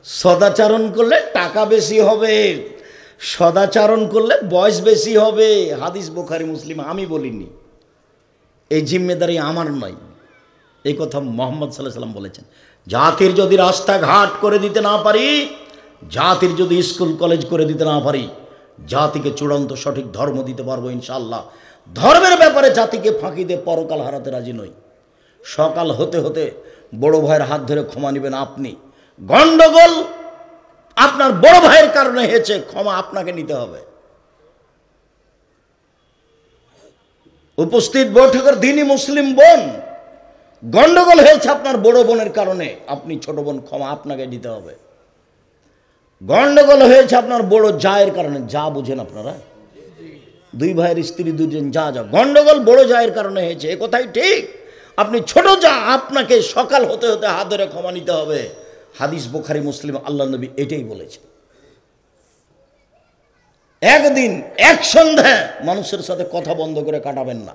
সদাচরণ করলে টাকা বেশি হবে, সদাচরণ করলে বয়স বেশি হবে। হাদিস বুখারী মুসলিম, আমি বলিনি, এই জিম্মেদারি আমার নয়, এই কথা মুহাম্মদ সাল্লাল্লাহু আলাইহি ওয়াসাল্লাম বলেছেন। জাতির যদি রাস্তাঘাট করে দিতে না পারি, জাতির যদি স্কুল কলেজ করে দিতে না পারি, জাতিকে চূড়ান্ত সঠিক ধর্ম দিতে পারবো ইনশাআল্লাহ। ধর্মের ব্যাপারে জাতিকে ফাঁকি দিয়ে পরকাল হারাতে রাজি নই। সকাল হতে হতে বড় ভাইয়ের হাত ধরে ক্ষমা নেবেন আপনি। গন্ডগোল আপনার বড় ভাইয়ের কারণে হয়েছে, ক্ষমা আপনাকে নিতে হবে। উপস্থিত বৈঠকের দিনই মুসলিম বোন, গন্ডগোল হয়েছে আপনার বড় বোনের কারণে, আপনি ছোট বোন, ক্ষমা আপনাকে দিতে হবে। গন্ডগোল হয়েছে আপনার বড় জায়ের কারণে, যা বুঝেন আপনারা, দুই ভাইয়ের স্ত্রী দুজন, যা যা গন্ডগোল বড় জায়ের কারণে হয়েছে, এ কথাই ঠিক। আপনি ছোট যা, আপনাকে সকাল হতে হতে হাত ধরে ক্ষমা নিতে হবে। হাদিস বুখারী মুসলিম, আল্লাহ নবী এটাই বলেছে। একদিন এক সন্ধ্যা মানুষের সাথে কথা বন্ধ করে কাটাবেন না,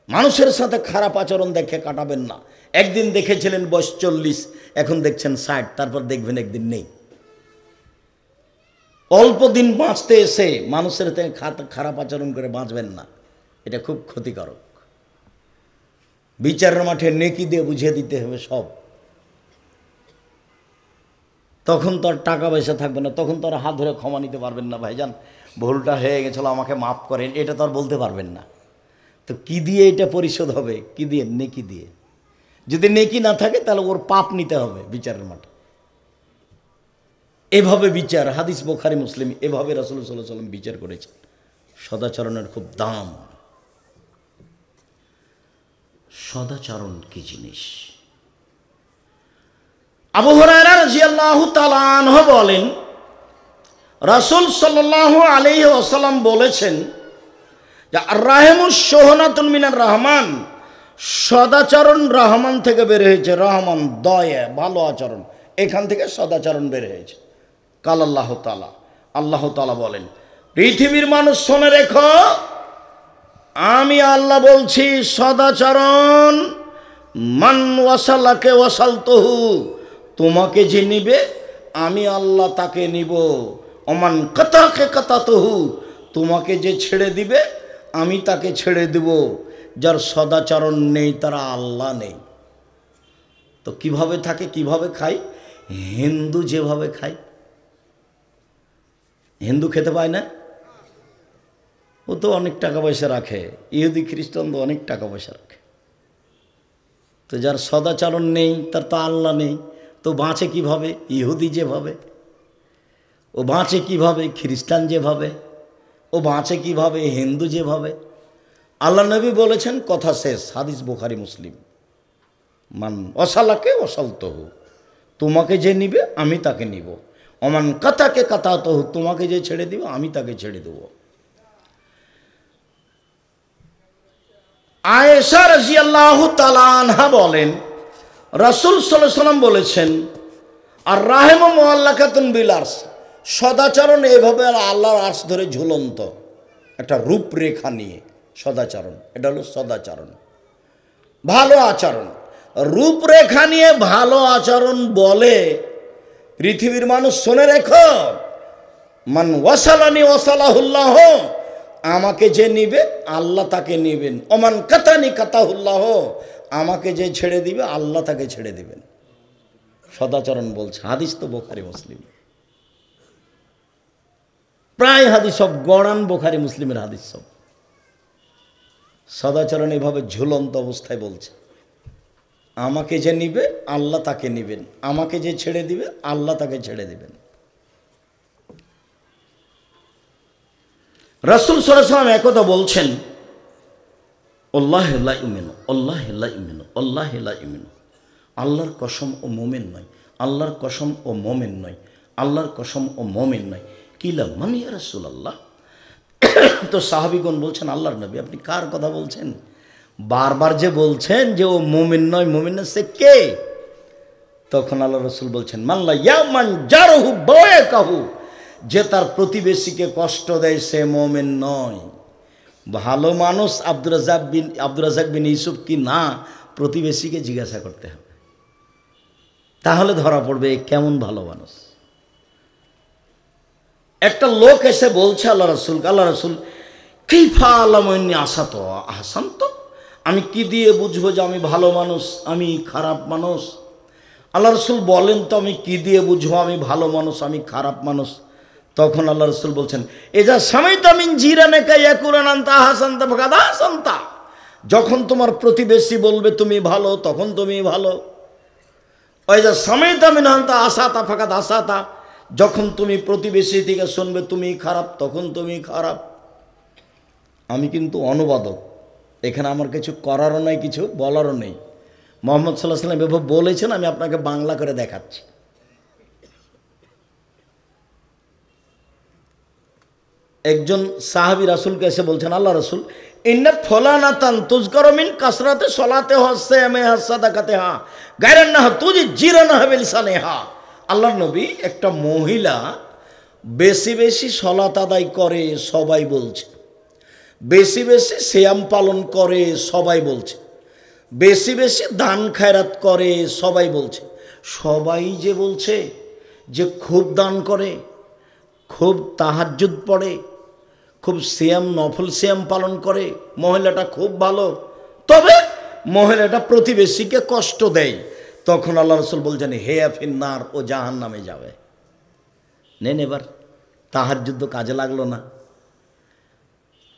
মানুষের সাথে খারাপ আচরণ দেখে কাটাবেন না। একদিন দেখেছিলেন বয়স 40, এখন দেখছেন 60, তারপর দেখবেন একদিন নেই। অল্প দিন বাঁচতে এসে মানুষের থেকে খারাপ আচরণ করে বাঁচবেন না, এটা খুব ক্ষতিকারক। বিচারের মাঠে নেকি দিয়ে বুঝিয়ে দিতে হবে সব। তখন তো আর টাকা পয়সা থাকবে না, তখন তো আর হাত ধরে ক্ষমা নিতে পারবেন না, ভাইজান ভুলটা হয়ে গেছিল, আমাকে মাফ করেন, এটা তো আর বলতে পারবেন না। তো কি দিয়ে এটা পরিশোধ হবে? কি দিয়ে? নেকি দিয়ে। যদি নেকি না থাকে তাহলে ওর পাপ নিতে হবে বিচারের মাঠে। এভাবে বিচার, হাদিস বুখারী মুসলিম, এভাবে রাসূল সাল্লাল্লাহু আলাইহি ওয়াসাল্লাম বিচার করেছেন। সদাচরণের খুব দাম। সদাচরণ কি জিনিস? আবু হুরায়রা রাদিয়াল্লাহু তাআলা আনহু বলেন, রাসূল সাল্লাল্লাহু আলাইহি ওয়াসাল্লাম বলেছেন যে আর-রাহিমুস সোহনাতুন মিনার রহমান, সদাচরণ রহমান থেকে বের হয়েছে। রহমান দয়া, ভালো আচরণ, এখান থেকে সদাচরণ বের হয়েছে। কাল আল্লাহ তাআলা, আল্লাহ তাআলা বলেন, পৃথিবীর মানুষ শুনে রেখো, আমি আল্লাহ বলছি সদাচরণ, মান ওয়াসালাকে ওয়াসালতুহু, তোমাকে যে নিবে আমি আল্লাহ তাকে নিব। ওমান কাতাকে কাতাতুহু, তোমাকে যে ছেড়ে দিবে আমি তাকে ছেড়ে দেব। যার সদাচরণ নেই তারা আল্লাহ নেই। তো কিভাবে থাকে, কিভাবে খায়? হিন্দু যেভাবে খায়, হিন্দু খেতে পায় না, ও তো অনেক টাকা পয়সা রাখে। ইহুদি খ্রিস্টান তো অনেক টাকা পয়সা রাখে। তো যার সদাচরণ নেই তার তো আল্লাহ নেই, তো বাঁচে কিভাবে? ইহুদি যেভাবে, ও বাঁচে কিভাবে? খ্রিস্টান যেভাবে, ও বাঁচে কিভাবে? হিন্দু যেভাবে। আল্লাহ নবী বলেছেন, কথা শেষ। হাদিস বুখারী মুসলিম, মান ওয়াসালাকে ওয়াসালতুহু, তোমাকে যে নিবে আমি তাকে নিব। ওমান কাতাকে কাতাতুহু, তোমাকে যে ছেড়ে দিবে আমি তাকে ছেড়ে দেব। আয়েশা রাদিয়াল্লাহু তাআলা আনহা বলেন, রাসূল সাল্লাল্লাহু আলাইহি ওয়াসাল্লাম বলেছেন, আর রাহিমু মুআল্লাকাতুন বিল আরশ, সদাচরণ এভাবে আল্লাহর আরশ ধরে ঝুলন্ত, একটা রূপরেখা নিয়ে সদাচরণ, এটা হলো সদাচরণ, ভালো আচরণ। রূপরেখা নিয়ে ভালো আচরণ বলে পৃথিবীর মানুষ শুনে রেখো, মান ওয়াসালানি ওয়াসালাহুল্লাহ, আমাকে যে নিবে আল্লাহ তাকে নিবেন। ওমান কাতানি কাতাহুল্লাহ, আমাকে যে ছেড়ে দিবে আল্লাহ তাকে ছেড়ে দিবেন। সদাচরণ বলছে, হাদিস তো বুখারী মুসলিম, প্রায় হাদিস সব গড়ান বুখারী মুসলিমের হাদিস সব। সদাচরণ এভাবে ঝুলন্ত অবস্থায় বলছে, আমাকে যে নিবে আল্লাহ তাকে নিবেন, আমাকে যে ছেড়ে দিবে আল্লাহ তাকে ছেড়ে দিবেন। রাসূল সাল্লাল্লাহু আলাইহি ওয়াসাল্লাম একদা বলছেন, আল্লাহ লা ইউমিনু, আল্লাহ লা ইউমিনু, আল্লাহ লা ইউমিনু, আল্লাহর কসম ও মোমেন নয়, আল্লাহর কসম ও মোমেন নয়, আল্লাহর কসম ও মোমেন নয়। কিলা মান ইয়া রাসূলুল্লাহ। তো সাহাবীগণ বলছেন, আল্লাহর নবী আপনি কার কথা বলছেন? বারবার যে বলছেন যে ও মোমেন নয়, মোমেন না, সে কে? তখন আল্লাহ রাসূল বলছেন, মাল্লা ইয়ামান জারহু বায়াকাহু, যে তার প্রতিবেশীকে কষ্ট দেয় সে মোমেন নয়। ভালো মানুষ আব্দুর রাজ্জাক বিন ইউসুফ কি না, প্রতিবেশীকে জিজ্ঞাসা করতে হবে, তাহলে ধরা পড়বে কেমন ভালো মানুষ। একটা লোক এসে বলছে আল্লাহ রাসূল কাইফা আলামনি আসাত আহসান্ত, আমি কি দিয়ে বুঝবো যে আমি ভালো মানুষ, আমি খারাপ মানুষ? আল্লাহ রাসূল বলেন তো আমি কি দিয়ে বুঝবো আমি ভালো মানুষ, আমি খারাপ মানুষ? তখন আল্লাহ রাসূল বলছেন, এজা সামাইতা মিন জিরানাকা ইয়াকুলান আনতা আহসানতা ফাকাদ আহসানতা, যখন তোমার প্রতিবেশী বলবে তুমি ভালো তখন তুমি ভালো। ওয়াইজা সামাইতা মিন আনতা আসাতা ফাকাদ আসাতা, যখন তুমি প্রতিবেশী থেকে শুনবে তুমি খারাপ তখন তুমি খারাপ। আমি কিন্তু অনুবাদক, এখানে আমার কিছু করারও নেই, কিছু বলারও নেই। মুহাম্মদ সাল্লাল্লাহু আলাইহি ওয়াসাল্লাম এভাবে বলেছেন, আমি আপনাকে বাংলা করে দেখাচ্ছি। একজন সাহাবী রাসূলকে এসে বলছেন, আল্লাহ রাসূল ইন্না ফুলানাতান তুযকারু মিন কাসরাতে সলাতে হসামে হাসাদাকাতেহা গায়রান্নাহ তুজি জিরানাহা বিলিসানিহা। আল্লাহর নবী, একটা মহিলা বেশি বেশি সলাত আদায় করে সবাই বলছে, বেশি বেশি সিয়াম পালন করে সবাই বলছে, বেশি বেশি দান খায়রাত করে সবাই বলছে। সবাই যে বলছে যে খুব দান করে, খুব তাহাজ্জুদ পড়ে, খুব সিয়াম নফল সিয়াম পালন করে, মহিলাটা খুব ভালো, তবে মহিলাটা প্রতিবেশীকে কষ্ট দেয়। তখন আল্লাহ রাসূল বলছেন, হে ফিন্নার, ও জাহান্নামে যাবে। নেন এবার তাহাজ্জুদ কাজে লাগলো না।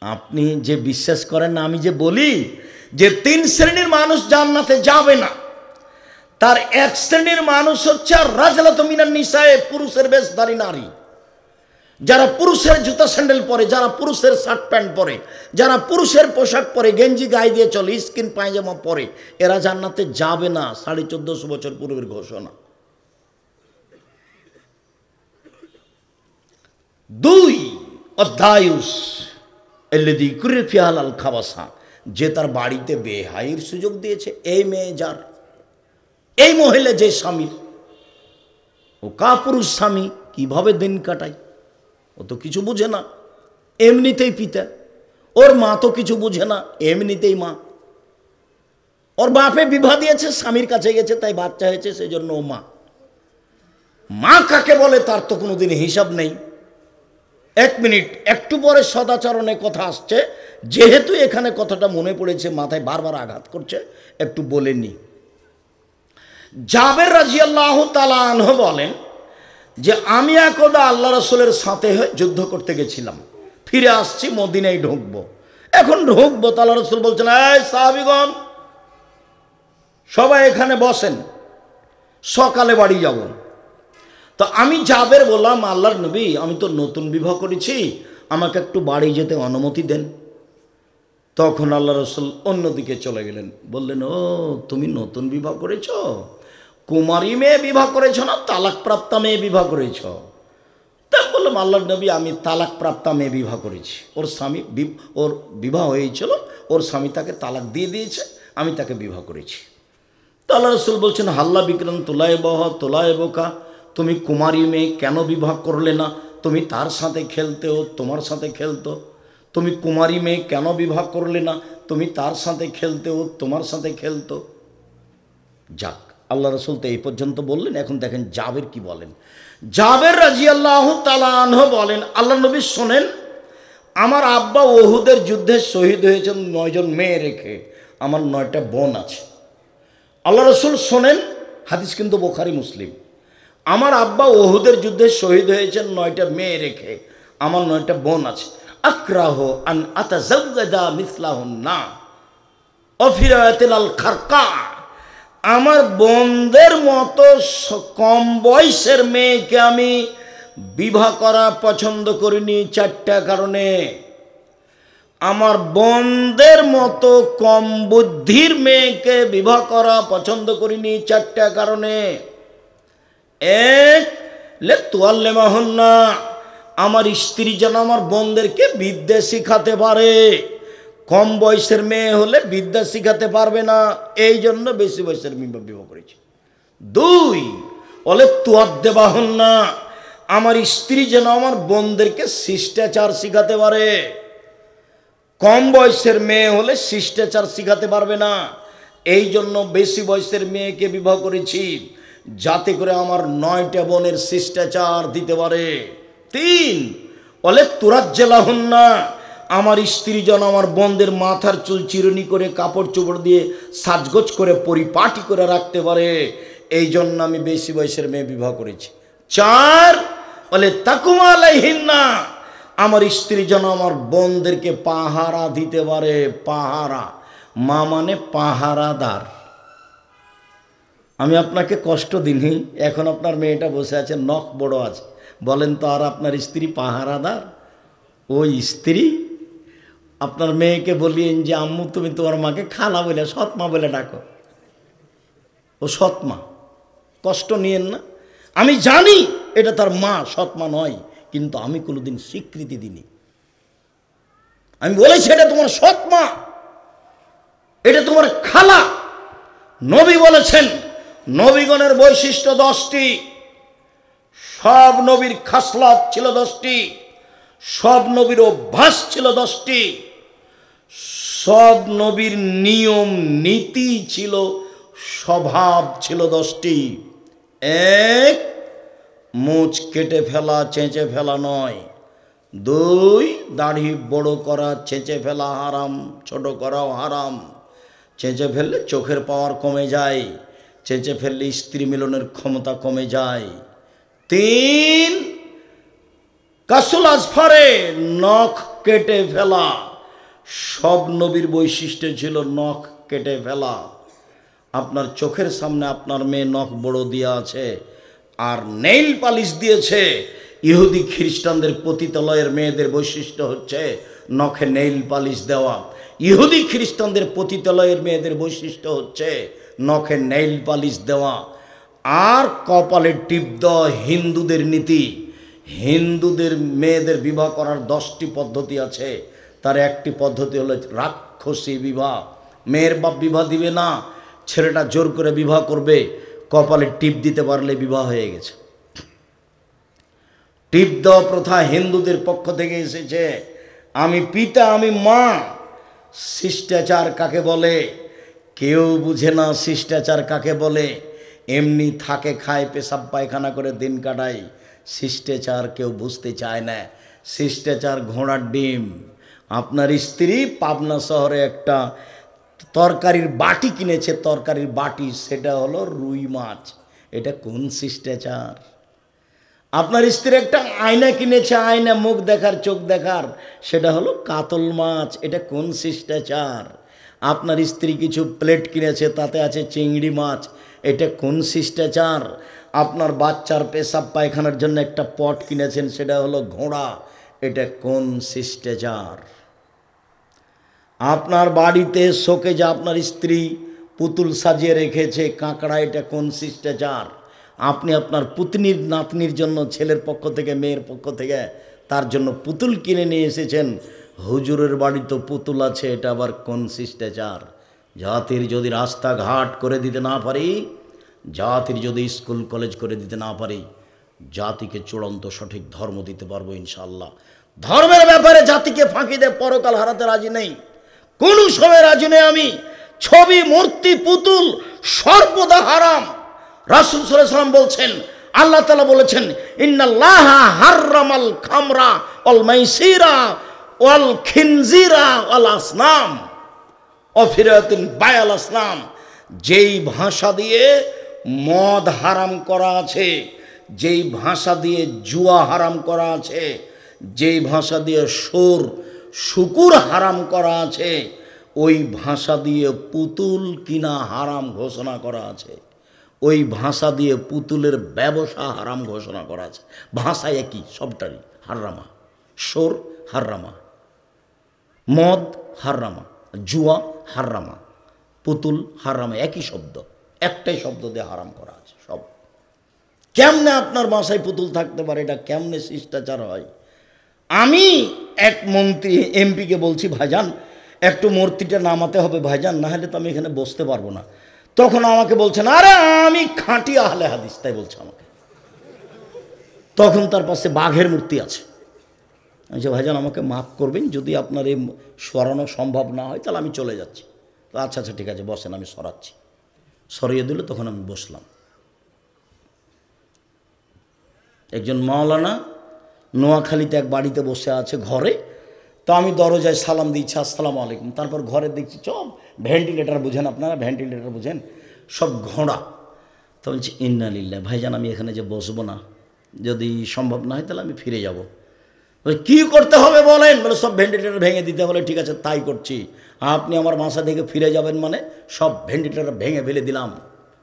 আপনি যে বিশ্বাস করেন না, আমি যে বলি যে 3 শ্রেণীর মানুষ জান্নাতে যাবে না, তার 1 শ্রেণীর মানুষ হচ্ছে রাজলাতু মিনান নিসায়ে, পুরুষের বেশধারী নারী, যারা পুরুষের জুতা স্যান্ডেল পরে, যারা পুরুষের শার্ট প্যান্ট পরে, যারা পুরুষের পোশাক পরে, গেঞ্জি গায়ে দিয়ে চলে, স্কিন পায়জামা পরে, এরা জান্নাতে যাবে না। 1450 বছর পূর্বের ঘোষণা। 2 অধ্যায়ুস এল্লাযী কুরিয়া ফিহাল আল খাবাসা, যে তার বাড়িতে বেহাইয়ের সুযোগ দিয়েছে। এই মেয়ে যার, এই মহিলা যে স্বামীর, ও কাপুরুষ স্বামী কিভাবে দিন কাটায়, ও তো কিছু বুঝে না, এমনিতেই পিতা। ওর মা তো কিছু বুঝে না, এমনিতেই মা। ওর বাপে বিবাহ দিয়েছে, স্বামীর কাছে গেছে, তাই বাচ্চা হয়েছে, সেই জন্য ও মা। মা কাকে বলে তার তো কোনোদিন হিসাব নেই। 1 মিনিট, একটু পরে সদাচরণে কথা আসছে, যেহেতু এখানে কথাটা মনে পড়েছে, মাথায় বারবার আঘাত করছে, একটু বলে নি। জাবের রাদিয়াল্লাহু তাআলা আনহু বলেন যে আমি একদা আল্লাহ রাসূলের সাথে যুদ্ধ করতে গেছিলাম, ফিরে আসছি, মদিনায় ঢুকবো। এখন ঢুকবো তো আল্লাহ রাসূল বলছেন, এই সাহাবীগণ সবাই এখানে বসেন, সকালে বাড়ি যাব। তো আমি জাবের বললাম, আল্লাহর নবী আমি তো নতুন বিবাহ করেছি, আমাকে একটু বাড়ি যেতে অনুমতি দেন। তখন আল্লাহ রাসূল অন্যদিকে চলে গেলেন, বললেন, ও তুমি নতুন বিবাহ করেছ, কুমারী মেয়ে বিবাহ করেছ না তালাকপ্রাপ্তা মেয়ে বিবাহ করেছ? তা বললাম, আল্লাহর নবী আমি তালাকপ্রাপ্তা মেয়ে বিবাহ করেছি। ওর স্বামী, ওর বিবাহ হয়েছিল, ওর স্বামী তাকে তালাক দিয়ে দিয়েছে, আমি তাকে বিবাহ করেছি। তো আল্লাহ রাসূল বলছেন, হাল্লা বিক্রম তোলায় বহ তোলায় বোকা, তুমি কুমারী মেয়ে কেন বিবাহ করলে না? তুমি তার সাথে খেলতেও, তোমার সাথে খেলতো। তুমি কুমারী মেয়ে কেন বিবাহ করলে না? তুমি তার সাথে খেলতেও, তোমার সাথে খেলতো। যাক, আল্লাহ রাসূল তো এই পর্যন্ত বললেন। এখন দেখেন জাবের কি বলেন। জাবের রাদিয়াল্লাহু তাআলা আনহু বলেন, আল্লাহ নবী শোনেন, আমার আব্বা উহুদের যুদ্ধে শহীদ হয়েছেন 9 জন মেয়ে রেখে, আমার 9টা বোন আছে। আল্লাহ রাসূল শোনেন, হাদিস কিন্তু বুখারী মুসলিম, আমার আব্বা উহুদের যুদ্ধে শহীদ হয়েছেন 9টা মেয়ে রেখে, আমার 9টা বোন আছে। আকরাহু আন আতাজাওয়াজা মিসলাহুন্না অফিরাতিল আল খারকা, আমার বোনদের মতো কম বয়সের মেয়েকে আমি বিবাহ করা পছন্দ করিনি 4টা কারণে। আমার বোনদের মতো কম বুদ্ধির মেয়েকে বিবাহ করা পছন্দ করিনি চারটা কারণে। এক, লেতুয়াল্লেমাহুন্না, আমার স্ত্রী যেন আমার বোনদেরকে বিদ্যা শিখাতে পারে। কম বয়সের মেয়ে হলে বিদ্যা শিখাতে পারবে না, এই জন্য বেশি বয়সের মেয়ে বিবাহ করেছি। দুই, লেতুয়াদ্দেবাহুন্না, আমার স্ত্রী যেন আমার বোনদেরকে শিষ্টাচার শিখাতে পারে। কম বয়সের মেয়ে হলে শিষ্টাচার শিখাতে পারবে না, এই জন্য বেশি বয়সের মেয়েকে বিবাহ করেছি, যাতে করে আমার 9টা বোনের শিষ্টাচার দিতে পারে। তিন, তুরাজ্জালাহুন্না, আমার স্ত্রী যেন আমার বোনদের মাথার চুল চিরুনি করে কাপড় চোপড় দিয়ে সাজগোজ করে পরিপাটি করে রাখতে পারে, এই জন্য আমি বেশি বয়সের মেয়ে বিবাহ করেছি। চার, তাকুমা আলাইহিন্না, আমার স্ত্রী যেন আমার বোনদেরকে পাহারা দিতে পারে। পাহারা মা মানে পাহারাদার। আমি আপনাকে কষ্ট দিনই, এখন আপনার মেয়েটা বসে আছে, নখ বড় আছে, বলেন তো আর আপনার স্ত্রী পাহারাদার? ওই স্ত্রী আপনার মেয়েকে বলিয়েন যে আম্মু তুমি তোমার মাকে খালা বলে, সৎমা বলে ডাকো, ও সৎমা, কষ্ট নিয়েন না। আমি জানি এটা তার মা, সৎমা নয়, কিন্তু আমি কোনোদিন স্বীকৃতি দিইনি। আমি বলেছি এটা তোমার সৎমা, এটা তোমার খালা। নবী বলেছেন নবীগণের বৈশিষ্ট্য 10টি, সব নবীর খাসলাত ছিল 10টি, সব নবীর অভ্যাস ছিল 10টি, সব নবীর নিয়ম নীতি ছিল, স্বভাব ছিল 10টি। এক, মুছ কেটে ফেলা, চেঁচে ফেলা নয়। দুই, দাড়ি বড় করা, চেঁচে ফেলা হারাম, ছোট করাও হারাম। চেঁচে ফেললে চোখের পাওয়ার কমে যায়, চেঁচে ফেললে স্ত্রী মিলনের ক্ষমতা কমে যায়। তিন, কাসুল আজফারে, নখ কেটে ফেলা। সব নবীর বৈশিষ্ট্য ছিল নখ কেটে ফেলা। আপনার চোখের সামনে আপনার মেয়ে নখ বড় দিয়ে আছে আর নেইল পালিশ দিয়েছে। ইহুদি খ্রিস্টানদের পতিতালয়ের মেয়েদের বৈশিষ্ট্য হচ্ছে নখে নেইল পালিশ দেওয়া। ইহুদি খ্রিস্টানদের পতিতালয়ের মেয়েদের বৈশিষ্ট্য হচ্ছে নখে নেইল পালিশ দেওয়া আর কপালে টিপ দেওয়া। হিন্দুদের নীতি, হিন্দুদের মেয়েদের বিবাহ করার 10টি পদ্ধতি আছে, তার একটি পদ্ধতি হলো রাক্ষসী বিবাহ। মেয়ের বাপ বিবাহ দিবে না, ছেলেটা জোর করে বিবাহ করবে, কপালে টিপ দিতে পারলে বিবাহ হয়ে গেছে। টিপ দেওয়া প্রথা হিন্দুদের পক্ষ থেকে এসেছে। আমি পিতা, আমি মা। শিষ্টাচার কাকে বলে কেউ বুঝে না, শিষ্টাচার কাকে বলে। এমনি থাকে, খায়, পেশাব পায়খানা করে দিন কাটায়। শিষ্টাচার কেউ বুঝতে চায় না। শিষ্টাচার ঘোড়ার ডিম। আপনার স্ত্রী পাবনা শহরে একটা তরকারির বাটি কিনেছে, তরকারির বাটি, সেটা হলো রুই মাছ। এটা কোন শিষ্টাচার? আপনার স্ত্রী একটা আয়না কিনেছে, আয়না মুখ দেখার, চোখ দেখার, সেটা হলো কাতল মাছ। এটা কোন শিষ্টাচার? আপনার স্ত্রী কিছু প্লেট কিনেছে, তাতে আছে চিংড়ি মাছ। এটা কোন শিষ্টাচার? আপনার বাচ্চার পেশাব পায়খানার জন্য একটা পট কিনেছেন, সেটা হলো ঘোড়া। এটা কোন শিষ্টাচার? আপনার বাড়িতে শোকেজে আপনার স্ত্রী পুতুল সাজিয়ে রেখেছে, কাঁকড়া। এটা কোন শিষ্টাচার? আপনি আপনার পুতনির নাতনির জন্য ছেলের পক্ষ থেকে, মেয়ের পক্ষ থেকে তার জন্য পুতুল কিনে নিয়ে এসেছেন, হুজুরের বাড়িতে পুতুল আছে। এটা আবার কোন শিষ্টাচার? জাতির যদি রাস্তাঘাট করে দিতে না পারি, জাতির যদি স্কুল কলেজ করে দিতে না পারি, জাতিকে চূড়ান্ত সঠিক ধর্ম দিতে পারবো ইনশাআল্লাহ। ধর্মের ব্যাপারে জাতিকে ফাঁকি দিয়ে পরকাল হারাতে রাজি নেই, কোন সময় রাজি নেই আমি। ছবি, মূর্তি, পুতুল সর্বদা হারাম। রাসূল সাল্লাল্লাহু আলাইহি ওয়াসাল্লাম বলছেন, আল্লাহ তাআলা বলেছেন, ইন্নাল্লাহা হাররামাল খামরা ওয়াল মাইসিরা ওয়াল খিনজিরা ওয়াল আসনাম অফিরাতিন বায়াল আসনাম। যেই ভাষা দিয়ে মদ হারাম করা আছে, যেই ভাষা দিয়ে জুয়া হারাম করা আছে, যেই ভাষা দিয়ে সুর, শুকুর হারাম করা আছে, ওই ভাষা দিয়ে পুতুল কিনা হারাম ঘোষণা করা আছে। ওই ভাষা দিয়ে পুতুলের ব্যবসা হারাম ঘোষণা করা আছে। ভাষা একই, সবটারই হারামা। সুর হারামা, মদ হারামা, জুয়া হারামা, পুতুল হারামা, একই শব্দ, একটাই শব্দ দিয়ে হারাম করা আছে সব। কেমনে আপনার বাসায় পুতুল থাকতে পারে? এটা কেমনে শিষ্টাচার হয়? আমি এক মন্ত্রী এমপিকে বলছি, ভাইজান একটু মূর্তিটা নামাতে হবে ভাইজান, না হলে তো আমি এখানে বসতে পারবো না। তখন আমাকে বলছেন, আরে আমি খাঁটি আহলে হাদিস, তাই বলছে আমাকে। তখন তার পাশে বাঘের মূর্তি আছে। আমি যে ভাইজান আমাকে মাফ করবেন, যদি আপনার এই সরানো সম্ভব না হয় তাহলে আমি চলে যাচ্ছি। আচ্ছা আচ্ছা ঠিক আছে বসেন, আমি সরাচ্ছি। সরিয়ে দিল, তখন আমি বসলাম। একজন মাওলানা নোয়াখালীতে এক বাড়িতে বসে আছে ঘরে, তো আমি দরজায় সালাম দিচ্ছি, আসসালামু আলাইকুম। তারপর ঘরে দেখছি সব ভেন্টিলেটার, বুঝেন আপনারা ভেন্টিলেটার বুঝেন, সব ঘোড়া। তো বলছি ইন্না লিল্লাহ, ভাইজান আমি এখানে যে বসবো না, যদি সম্ভব না হয় তাহলে আমি ফিরে যাব। কি করতে হবে বলেন? বলে সব ভেন্টিলেটার ভেঙে দিতে। বলে ঠিক আছে তাই করছি। আপনি আমার বাসা থেকে ফিরে যাবেন মানে? সব ভেন্টিলেটার ভেঙে ফেলে দিলাম,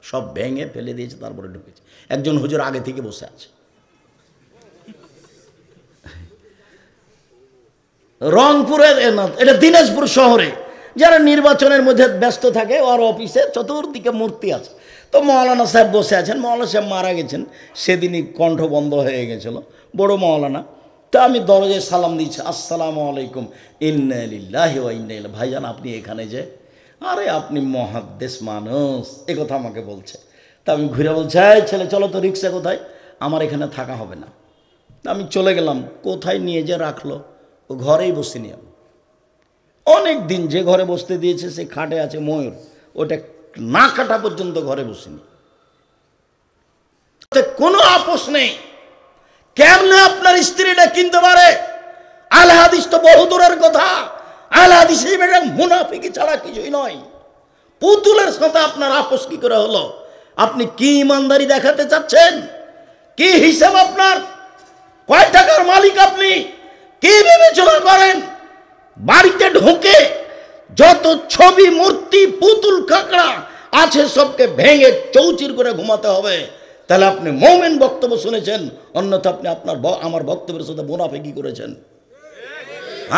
সব ভেঙে ফেলে দিয়েছে, তারপরে ঢুকেছে। একজন হুজুর আগে থেকে বসে আছে। রংপুরে না, এটা দিনাজপুর শহরে যারা নির্বাচনের মধ্যে ব্যস্ত থাকে, ওর অফিসে চতুর্দিকে মূর্তি আছে। তো মৌলানা সাহেব বসে আছেন, মৌলানা সাহেব মারা গেছেন সেদিনই, কণ্ঠ বন্ধ হয়ে গেছিল, বড় মৌলানা। তা আমি দরজায় সালাম দিচ্ছি, আসসালামু আলাইকুম, ইন্না লিল্লাহি ওয়া ইন্না ইলাইহি। ভাইজান আপনি এখানে যে? আরে আপনি মহাদ্দেশ মানুষ, এ কথা আমাকে বলছে। তা আমি ঘুরে বলছি, এই ছেলে চলো তো, রিক্সা কোথায়? আমার এখানে থাকা হবে না। তা আমি চলে গেলাম। কোথায় নিয়ে যে রাখলো, ও ঘরেই বসিনি আমি। অনেক দিন যে ঘরে বসতে দিয়েছে সে খাটে আছে ময়ূর, ওটা না কাটা পর্যন্ত ঘরে বসিনি। কোনো আপোষ নেই। কেমনে আপনার স্ত্রীটা কিনতে পারে? আল হাদিস তো বহু দূরের কথা। আল হাদিস মুনাফিকি ছাড়া কিছুই নয়। পুতুলের সাথে আপনার আপোষ কি করে হলো? আপনি কি ইমানদারি দেখাতে চাচ্ছেন? কি হিসাব আপনার? কয় টাকার মালিক আপনি? কি বিবেচনা করেন? বাড়িতে ঢুকে যত ছবি, মূর্তি, পুতুল, কাঁকড়া আছে সবকে ভেঙে চৌচির করে ঘুমাতে হবে, তাহলে আপনি মুমিন বক্তব্য শুনেছেন। অন্যথা আপনি আমার বক্তব্যের সাথে মুনাফিকি করেছেন।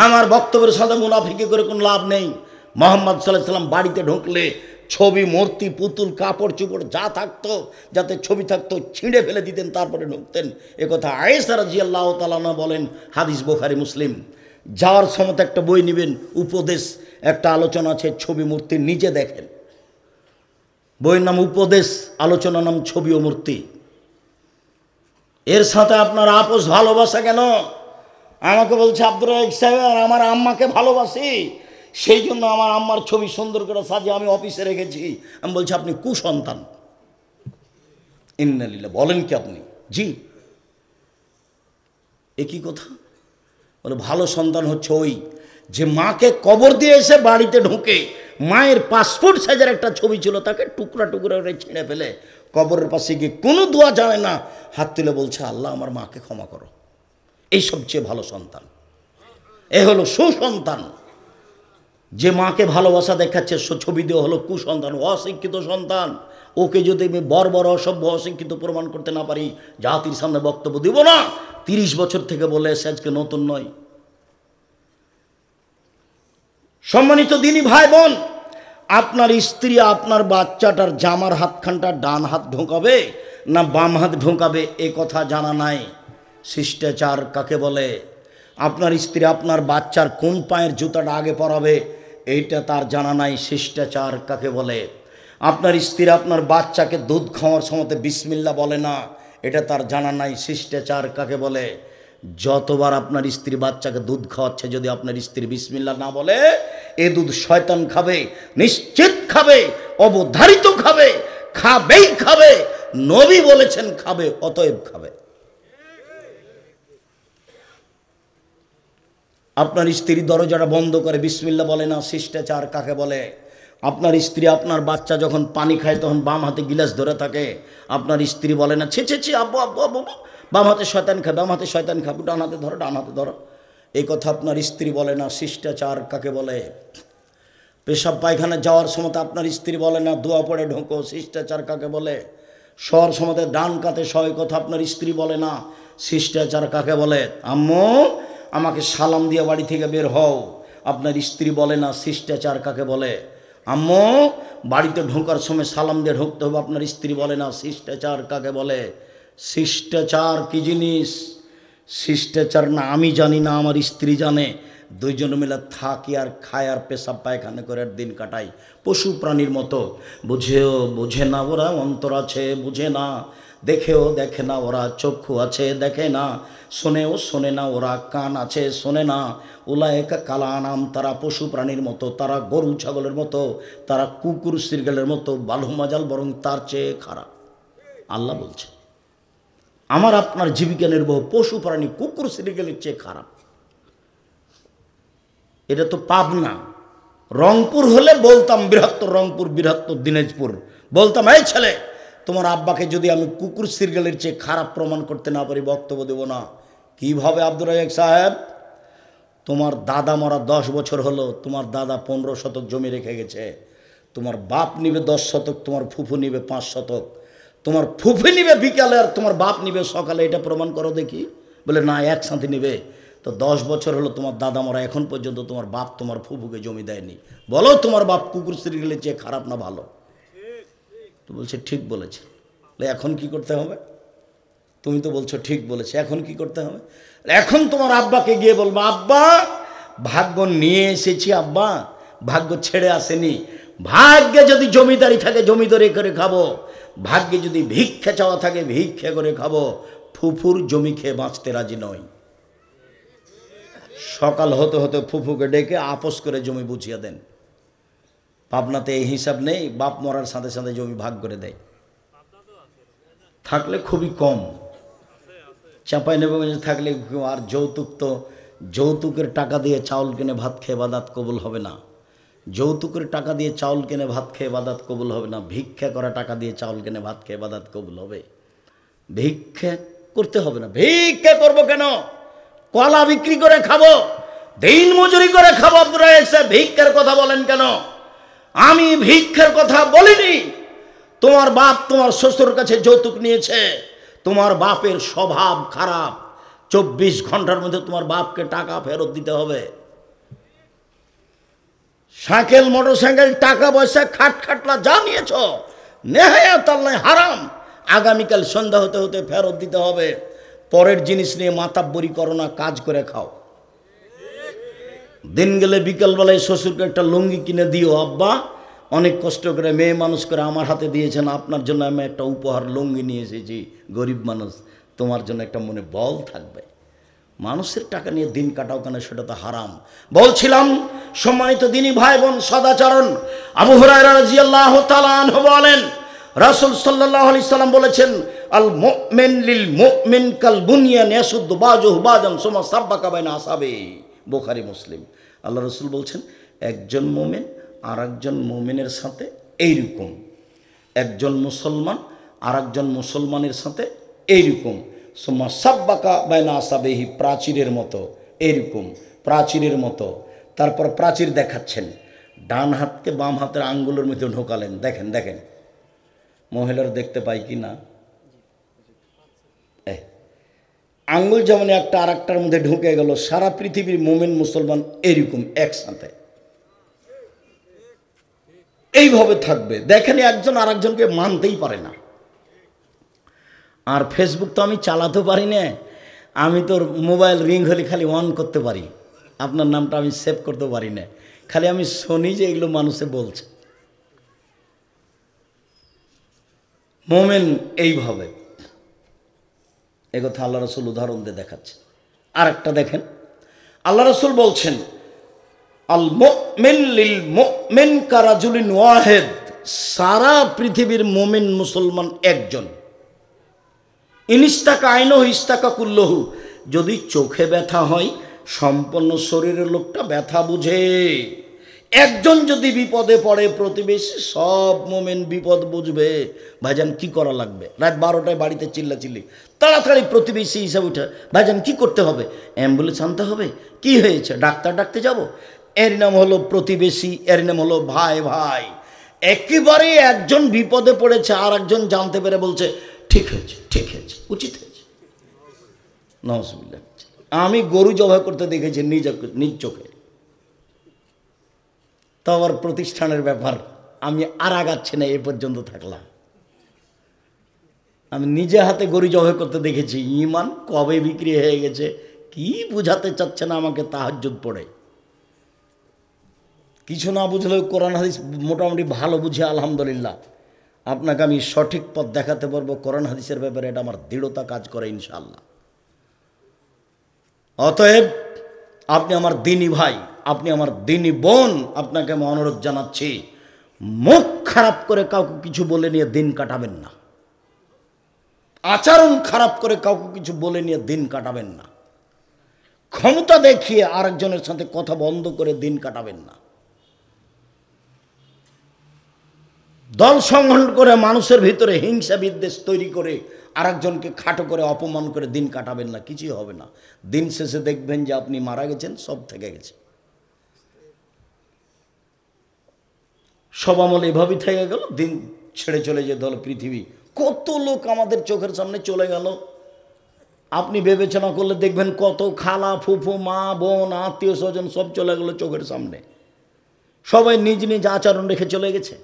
আমার বক্তব্যের সাথে মুনাফিকি করে কোনো লাভ নেই। মুহাম্মদ সাল্লাল্লাহু আলাইহি ওয়াসাল্লাম বাড়িতে ঢুকলে ছবি, মূর্তি, পুতুল, কাপড় চোপড় যা থাকতো, যাতে ছবি থাকতো ছিঁড়ে ফেলে দিতেন, তারপরে ঢুকতেন। একথা আয়েশা রাদিয়াল্লাহু তাআলা আনহা বলেন, হাদিস বুখারী মুসলিম। যাওয়ার সময় একটা বই নেবেন, উপদেশ, একটা আলোচনা আছে ছবি মূর্তি, নিজে দেখেন। বইয়ের নাম উপদেশ, আলোচনার নাম ছবি ও মূর্তি। এর সাথে আপনার আপোষ ভালোবাসা কেন? আমাকে বলছে আব্দুর রাজ্জাক সাহেব, আমার আম্মাকে ভালোবাসি, সেই জন্য আমার আম্মার ছবি সুন্দর করে সাজিয়ে আমি অফিসে রেখেছি। আমি বলছি আপনি কুসন্তান। ইন্না লিল্লাহ, বলেন কি আপনি? জি। একই কথা। বলে ভালো সন্তান হচ্ছে ওই যে মাকে কবর দিয়ে এসে বাড়িতে ঢুকে মায়ের পাসপোর্ট সাইজের একটা ছবি ছিল, তাকে টুকরা টুকরা করে ছিঁড়ে ফেলে কবরের পাশে গিয়ে কোনো দোয়া জানে না, হাত তুলে বলছে আল্লাহ আমার মাকে ক্ষমা করো। এই সবচেয়ে ভালো সন্তান। এ হলো সুসন্তান। যে মাকে ভালোবাসা দেখাচ্ছে ছবি দিয়ে হলো কুসন্তান, অশিক্ষিত সন্তান। ওকে যদি আমি বর্বর, অসভ্য, অশিক্ষিত প্রমাণ করতে না পারি, জাতির সামনে বক্তব্য দিব না। 30 বছর থেকে বলে এসে আজকে নতুন নয়। সম্মানিত দিনী ভাই বোন, আপনার স্ত্রী আপনার বাচ্চাটার জামার হাতখানটা ডান হাত ঢোকাবে না বাম হাত ঢোকাবে এ কথা জানা নাই। শিষ্টাচার কাকে বলে? আপনার স্ত্রী আপনার বাচ্চার কোন পায়ের জুতাটা আগে পরাবে এইটা তার জানা নাই। শিষ্টাচার কাকে বলে? আপনার স্ত্রী আপনার বাচ্চাকে দুধ খাওয়ার সময় বিসমিল্লাহ বলে না, এটা তার জানা নাই। শিষ্টাচার কাকে বলে? যতবার আপনার স্ত্রী বাচ্চাকে দুধ খাওয়াচ্ছে, যদি আপনার স্ত্রী বিসমিল্লাহ না বলে, এ দুধ শয়তান খাবে, নিশ্চিত খাবে, অবধারিত খাবে, খাবেই খাবে। নবী বলেছেন খাবে, অতএব খাবে। আপনার স্ত্রী দরজাটা বন্ধ করে বিসমিল্লাহ বলে না, শিষ্টাচার কাকে বলে? আপনার স্ত্রী আপনার বাচ্চা যখন পানি খায় তখন বাম হাতে গিলাস ধরে থাকে, আপনার স্ত্রী বলে না ছি ছি ছি আব্বু আব্বু আব্বু, বাম হাতে শয়তান খায়, বাম হাতে শয়তান খাবো, ডান হাতে ধরো, ডান হাতে ধরো। এই কথা আপনার স্ত্রী বলে না। শিষ্টাচার কাকে বলে? পেশাব পায়খানা যাওয়ার সময় আপনার স্ত্রী বলে না দোয়া পড়ে ঢোকো। শিষ্টাচার কাকে বলে? শোয়ার সময় ডান কাতে শয়, কথা আপনার স্ত্রী বলে না। শিষ্টাচার কাকে বলে? আম্মু আমাকে সালাম দিয়ে বাড়ি থেকে বের হও, আপনার স্ত্রী বলে না শিষ্টাচার কাকে বলে। আম্মু বাড়িতে ঢোকার সময় সালাম দিয়ে ঢুকতে হবে, আপনার স্ত্রী বলে না শিষ্টাচার কাকে বলে। শিষ্টাচার কি জিনিস? শিষ্টাচার না আমি জানি না আমার স্ত্রী জানে, দুইজন মিলে থাকি আর খায় আর পেশাব পায়খানা করে আর দিন কাটাই পশু প্রাণীর মতো। বুঝেও বোঝে না ওরা, অন্তর আছে বুঝে না, দেখেও দেখে না ওরা, চক্ষু আছে দেখে না, শোনেও শোনে না ওরা, কান আছে শোনে না। উলায়েকা কালানাম, তারা পশু প্রাণীর মতো, তারা গরু ছাগলের মতো, তারা কুকুর শৃগালের মতো, বালুমাজাল বরং তার চেয়ে খারাপ। আল্লাহ বলছে আমার আপনার জীবিকা নির্বাহ পশু প্রাণী কুকুর শৃগালের চেয়ে খারাপ। এটা তো পাবনা, রংপুর হলে বলতাম, বৃহত্তর রংপুর, বৃহত্তর দিনাজপুর, বলতাম এই ছেলে তোমার আব্বাকে যদি আমি কুকুর শৃগালের চেয়ে খারাপ প্রমাণ করতে না পারি বক্তব্য দেব না। কিভাবে আব্দুর রাজ্জাক সাহেব? তোমার দাদা মরা 10 বছর হলো, তোমার দাদা 15 শতক জমি রেখে গেছে, তোমার বাপ নিবে 10 শতক, তোমার ফুফু নিবে 5 শতক, তোমার ফুফু নিবে বিকালে আর তোমার বাপ নিবে সকালে, এটা প্রমাণ করো দেখি। বলে না একসাথে নিবে। তো 10 বছর হলো তোমার দাদা মরা, এখন পর্যন্ত তোমার বাপ তোমার ফুফুকে জমি দেয়নি, বলো তোমার বাপ কুকুর শৃগালের চেয়ে খারাপ না ভালো? তো বলছে ঠিক বলেছে। এখন কি করতে হবে? তুমি তো বলছো ঠিক বলেছে, এখন কি করতে হবে? এখন তোমার আব্বাকে গিয়ে বলবো আব্বা ভাগ্য নিয়ে এসেছি, আব্বা ভাগ্য ছেড়ে আসেনি। ভাগ্যে যদি জমিদারি থাকে জমিদারি করে খাবো, ভাগ্যে যদি ভিক্ষা চাওয়া থাকে ভিক্ষা করে খাবো, ফুফুর জমি খেয়ে বাঁচতে রাজি নয়। সকাল হতে হতে ফুফুকে ডেকে আপোষ করে জমি বুঝিয়ে দেন। পাবনাতে এই হিসাব নেই, বাপ মরার সাথে সাথে জমি ভাগ করে দেয়, থাকলে খুবই কম। চাঁপাইনবাবগঞ্জে থাকলে আর যৌতুক, তো যৌতুকের টাকা দিয়ে চাউল কিনে ভাত খেয়ে বাদাত কবুল হবে না। যৌতুকের টাকা দিয়ে চাউল কিনে ভাত খেয়ে বাদাত কবুল হবে না। ভিক্ষা করা টাকা দিয়ে চাউল কিনে ভাত খেয়ে বাদাত কবুল হবে। ভিক্ষা করতে হবে না। ভিক্ষা করবো কেন? কলা বিক্রি করে খাবো, দিন মজুরি করে খাবো। আপনারা এসে ভিক্ষার কথা বলেন কেন? আমি ভিক্ষার কথা বলিনি। তোমার বাপ তোমার শ্বশুর কাছে যৌতুক নিয়েছে, তোমার বাপের স্বভাব খারাপ, 24 ঘন্টার মধ্যে তোমার বাপকে টাকা ফেরত দিতে হবে। সাইকেল মোটরসাইকেল টাকা পয়সা খাটলা যা নিয়েছ নেহায়াত আল্লাহ হারাম, আগামীকাল সন্ধ্যা হতে হতে ফেরত দিতে হবে। পরের জিনিস নিয়ে মাতাব্বরি করো না, কাজ করে খাও। দিন গেলে বিকালবেলায় শ্বশুরকে একটা লুঙ্গি কিনে দিও, আব্বা অনেক কষ্ট করে মেয়ে মানুষ করে আমার হাতে দিয়েছেন, আপনার জন্য আমি একটা উপহার লুঙ্গি নিয়ে এসেছি, গরিব মানুষ, তোমার জন্য একটা মনে বল থাকবে। মানুষের টাকা নিয়ে দিন কাটাও কেন? সেটা তো হারাম। বলছিলাম সম্মানিত দিনী ভাই বোন, সদাচরণ, আবু হুরায়রা রাদিয়াল্লাহু তাআলা আনহু বলেন রাসূল সাল্লাল্লাহু আলাইহি সাল্লাম বলেছেন আল মুমিন লিল মুমিন কাল বুনিয়ান ইয়াসুদ্দু বাযুহু বাযান সুমা সাব্বাকা বাইনা আসাবি, বুখারী মুসলিম। আল্লাহ রাসূল বলছেন একজন মুমিন আর একজন মুমিনের সাথে এইরকম, একজন মুসলমান আর একজন মুসলমানের সাথে এইরকম, সুমা সাব্বাকা বাইনা আসাবিহি, প্রাচীরের মতো, এইরকম প্রাচীরের মতো। তারপর প্রাচীর দেখাচ্ছেন, ডান হাতকে বাম হাতের আঙ্গুলের মধ্যে ঢোকালেন। দেখেন দেখেন মহিলার দেখতে পাই কি না, আঙ্গুল যেমন একটা আর একটার মধ্যে ঢুকে গেল। সারা পৃথিবীর মুমিন মুসলমান এরকম একসাথে এইভাবে থাকবে। দেখেন একজন আর একজনকে মানতেই পারে না। আর ফেসবুক তো আমি চালাতে পারি না, আমি তোর মোবাইল রিং হলে খালি অন করতে পারি, আপনার নামটা আমি সেভ করতে পারি না, খালি আমি শুনি যে এগুলো মানুষে বলছে। মোমেন এইভাবে, একথা আল্লাহ রসুল উদাহরণ দিয়ে দেখাচ্ছে। আর একটা দেখেন, আল্লাহ রসুল বলছেন আল মুমিন লিল মুমিন কারাজুলিন ওয়াহিদ, সারা পৃথিবীর মুমিন মুসলমান একজন। ইনিস্তাকা আইনহু ইস্তাকা কুল্লহু, যদি চোখে ব্যথা হয় সম্পূর্ণ শরীরের লোকটা ব্যথা বুঝে। একজন যদি বিপদে পড়ে প্রতিবেশী সব মুমিন বিপদ বুঝবে। ভাইজান কি করা লাগবে? রাত 12টায় বাড়িতে চিল্লাচিল্লি, তাড়াতাড়ি প্রতিবেশী হিসাবে উঠে, ভাইজান কি করতে হবে? অ্যাম্বুলেন্স আনতে হবে। কি হয়েছে? ডাক্তার ডাকতে যাব। এর নাম হলো প্রতিবেশী, এর নাম হলো ভাই ভাই। একেবারে একজন বিপদে পড়েছে আর একজন জানতে পেরে বলছে ঠিক হয়েছে, ঠিক হয়েছে, উচিত হয়েছে। নাউজুবিল্লাহ। আমি গরু জবাই করতে দেখেছি নিজ চোখে। তো আবার প্রতিষ্ঠানের ব্যাপার, আমি আর আগাচ্ছি না, এ পর্যন্ত থাকলাম। আমি নিজে হাতে গরু জবাই করতে দেখেছি, ইমান কবে বিক্রি হয়ে গেছে কি বুঝাতে চাচ্ছে না আমাকে তাহাজ্জুদ পড়ে। কিছু না বুঝলেও কোরআন হাদিস মোটামুটি ভালো বুঝে আলহামদুলিল্লাহ আপনাকে আমি সঠিক পথ দেখাতে পারবো কোরআন হাদিসের ব্যাপারে, এটা আমার দৃঢ়তা কাজ করে ইনশাআল্লাহ। অতএব আপনি আমার দিনী ভাই, আপনি আমার দিনী বোন, আপনাকে আমি অনুরোধ জানাচ্ছি, মুখ খারাপ করে কাউকে কিছু বলে নিয়ে দিন কাটাবেন না, আচরণ খারাপ করে কাউকে কিছু বলে নিয়ে দিন কাটাবেন না, ক্ষমতা দেখিয়ে আরেকজনের সাথে কথা বন্ধ করে দিন কাটাবেন না, দল সংগঠন করে মানুষের ভিতরে হিংসা বিদ্বেষ তৈরি করে আরেকজনকে খাটো করে অপমান করে দিন কাটাবেন না, কিছুই হবে না। দিন শেষে দেখবেন যে আপনি মারা গেছেন, সব থেকে গেছে। সব আমল এভাবেই থেকে গেল, দিন ছেড়ে চলে যেতে হলো পৃথিবী। কত লোক আমাদের চোখের সামনে চলে গেল, আপনি বিবেচনা করলে দেখবেন কত খালা ফুফু মা বোন আত্মীয় স্বজন সব চলে গেল চোখের সামনে, সবাই নিজ নিজ আচরণ রেখে চলে গেছে।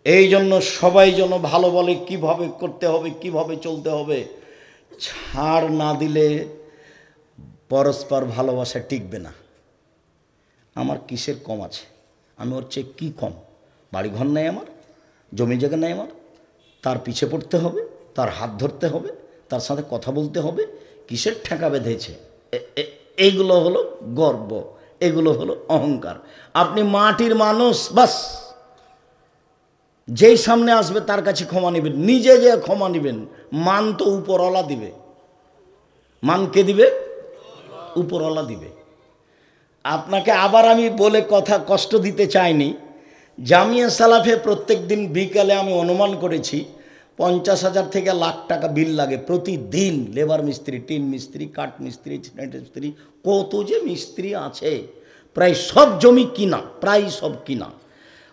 এই জন্য সবাই যেন ভালো বলে কিভাবে করতে হবে, কিভাবে চলতে হবে। ছাড় না দিলে পরস্পর ভালোবাসা টিকবে না। আমার কিসের কম আছে, আমি ওর চেয়ে কী কম? বাড়িঘর নেই আমার, জমি জায়গা নেই আমার, তার পিছে পড়তে হবে, তার হাত ধরতে হবে, তার সাথে কথা বলতে হবে, কিসের ঠেকা বেঁধেছে? এইগুলো হলো গর্ব, এগুলো হলো অহংকার। আপনি মাটির মানুষ, বাস যেই সামনে আসবে তার কাছে ক্ষমা নেবেন, নিজে যে ক্ষমা নেবেন। মান তো উপরওয়ালা দিবে, মান কে দিবে? উপরওয়ালা দিবে। আপনাকে আবার আমি বলে কথা কষ্ট দিতে চাইনি, জামিয়া সালাফে প্রত্যেক দিন বিকালে আমি অনুমান করেছি 50,000 থেকে লাখ টাকা বিল লাগে প্রতিদিন। লেবার মিস্ত্রি, টিন মিস্ত্রি, কাঠ মিস্ত্রি, সিমেন্ট মিস্ত্রি, কত যে মিস্ত্রি আছে, প্রায় সব জমি কিনা, প্রায় সব কিনা।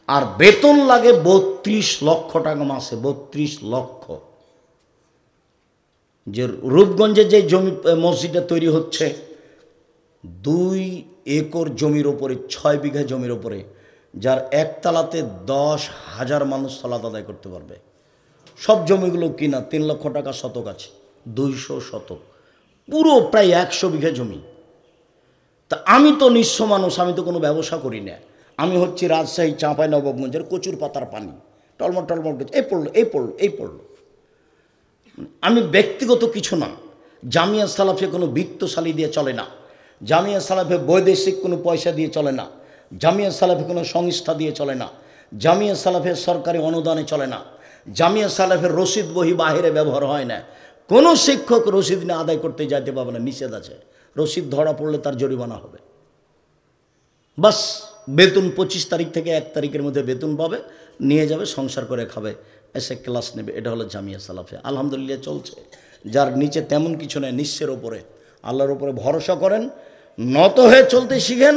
আর বেতন লাগে 32 লক্ষ টাকা মাসে, 32 লক্ষ। যে রূপগঞ্জে যে জমি মসজিদটা তৈরি হচ্ছে, 2 একর জমির ওপরে, 6 বিঘা জমির ওপরে, যার একতলাতে 10,000 মানুষ সালাত আদায় করতে পারবে। সব জমিগুলো কিনা, 3 লক্ষ টাকা শতক আছে, 200 শতক, পুরো প্রায় 100 বিঘা জমি। তা আমি তো নিঃস্ব মানুষ, আমি তো কোনো ব্যবসা করি না। আমি হচ্ছি রাজশাহী চাঁপাইনবাবগঞ্জের কচুর পাতার পানি, টলমল টলমল এই পড়লো এই পড়লো এই পড়লো। আমি ব্যক্তিগত কিছু না। জামিয়া সালাফে কোনো বিত্তশালী দিয়ে চলে না, জামিয়া সালাফে বৈদেশিক কোনো পয়সা দিয়ে চলে না, জামিয়া সালাফে কোনো সংস্থা দিয়ে চলে না, জামিয়া সালাফের সরকারি অনুদানে চলে না, জামিয়া সালাফের রসিদ বহি বাহিরে ব্যবহার হয় না। কোনো শিক্ষক রসিদ না আদায় করতে যাইতে পারবে না, নিষেধ আছে। রসিদ ধরা পড়লে তার জরিমানা হবে। বাস বেতন 25 তারিখ থেকে 1 তারিখের মধ্যে বেতন পাবে, নিয়ে যাবে, সংসার করে খাবে, এসে ক্লাস নেবে। এটা হলো জামিয়া সালাফে। আলহামদুলিল্লাহ চলছে। যার নিচে তেমন কিছু নেই, নিঃস্বের ওপরে, আল্লাহর ওপরে ভরসা করেন, নত হয়ে চলতে শিখেন,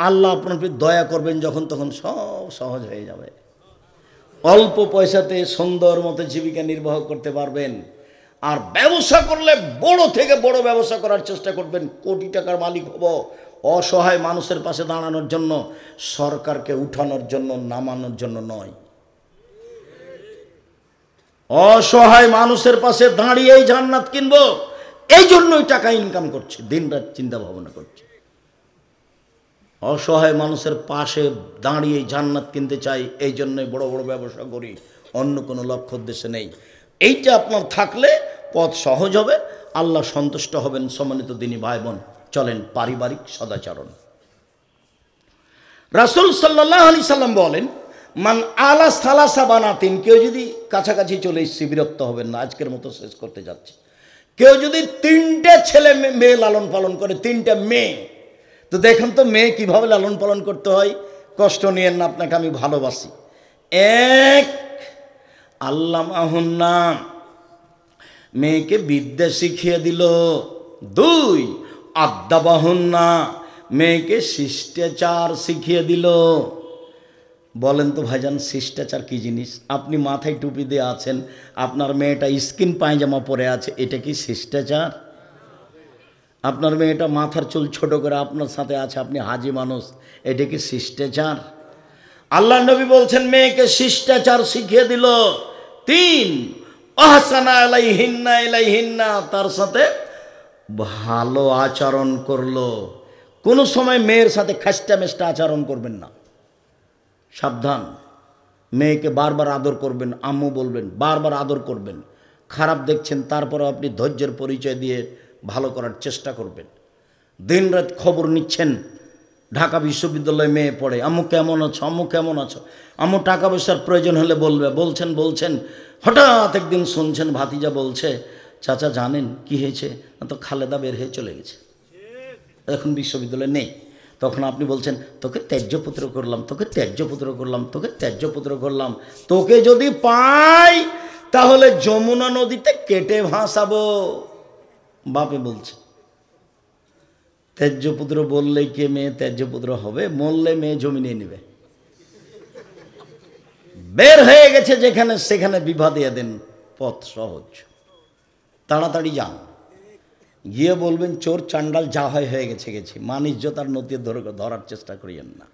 আল্লাহ আপনার প্রতি দয়া করবেন যখন, তখন সব সহজ হয়ে যাবে। অল্প পয়সাতে সুন্দর মতো জীবিকা নির্বাহ করতে পারবেন। আর ব্যবসা করলে বড় থেকে বড় ব্যবসা করার চেষ্টা করবেন, কোটি টাকার মালিক হব। অসহায় মানুষের পাশে দাঁড়ানোর জন্য, সরকারকে উঠানোর জন্য, নামানোর জন্য নয়। অসহায় মানুষের পাশে দাঁড়িয়েই জান্নাত কিনবো, এই জন্যই টাকা ইনকাম করছে, দিনরাত চিন্তা ভাবনা করছে। অসহায় মানুষের পাশে দাঁড়িয়ে জান্নাত কিনতে চাই, এই জন্যই বড় বড় ব্যবসা করি, অন্য কোনো লক্ষ্য উদ্দেশ্যে নেই। এইটা আপনার থাকলে পথ সহজ হবে, আল্লাহ সন্তুষ্ট হবেন। সম্মানিত দিনী ভাই বোন, চলেন পারিবারিক সদাচরণ। রাসূল সাল্লাল্লাহু আলাইহি সাল্লাম বলেন, মান আলা সালাসা বানাতিন, কেউ যদি কাছাকাছি চলে এসেছি, বিরক্ত হবেন না, আজকের মতো শেষ করতে যাচ্ছে। কেউ যদি 3টে ছেলে মেয়ে লালন পালন করে, 3টে মেয়ে, তো দেখেন তো মেয়ে কিভাবে লালন পালন করতে হয়। কষ্ট নিয়েন না, আপনাকে আমি ভালোবাসি। 1, আল্লামাহুন্না, মেয়েকে বিদ্যা শিখিয়ে দিল। 2, আদ্দাবাহুন্না, মেয়েকে শিষ্টাচার শিখিয়ে দিল। বলেন তো ভাইজান, শিষ্টাচার কি জিনিস? আপনি মাথায় টুপি দিয়ে আছেন, আপনার মেয়েটা স্কিন পায়জামা পরে আছে, এটা কি শিষ্টাচার? আপনার মেয়েটা মাথার চুল ছোট করে আপনার সাথে আছে, আপনি হাজি মানুষ, এটা কি শিষ্টাচার? আল্লাহ নবী বলছেন মেয়েকে শিষ্টাচার শিখিয়ে দিল। 3 আহসানা আলাইহিন্না ইলাইহিন্না, তার সাথে ভালো আচরণ করলো। কোনো সময় মেয়ের সাথে খাস্টা মেস্টা আচরণ করবেন না, সাবধান। মেয়েকে বারবার আদর করবেন, আম্মু বলবেন, বারবার আদর করবেন। খারাপ দেখছেন তারপরে আপনি ধৈর্যের পরিচয় দিয়ে ভালো করার চেষ্টা করবেন। দিনরাত খবর নিচ্ছেন। ঢাকা বিশ্ববিদ্যালয়ে মেয়ে পড়ে, আম্মু কেমন আছো, আম্মু কেমন আছো, আম্মু টাকা পয়সার প্রয়োজন হলে বলবে, বলছেন। হঠাৎ একদিন শুনছেন ভাতিজা বলছে, চাচা জানেন কি হয়েছে? না তো খালেদা বের হয়ে চলে গেছে, এখন বিশ্ববিদ্যালয়ে নেই। তখন আপনি বলছেন, তোকে ত্যায্যপুত্র করলাম, তোকে ত্যায্যপুত্র করলাম, তোকে ত্যায্যপুত্র করলাম। তোকে যদি পাই তাহলে যমুনা নদীতে কেটে ভাসাবো, বাপে বলছে। ত্যায্যপুত্র বললে কে মেয়ে ত্যায্যপুত্র হবে? মরলে মেয়ে জমি নিয়ে নেবে। বের হয়ে গেছে যেখানে সেখানে বিবাহ দিয়ে দেন, পথ সহজ, তাড়াতাড়ি যান। গিয়ে বলবেন, চোর চান্ডাল যা হয়ে গেছে গেছি, মান ইজ্জত আর নদী ধরার চেষ্টা করিয়েন না।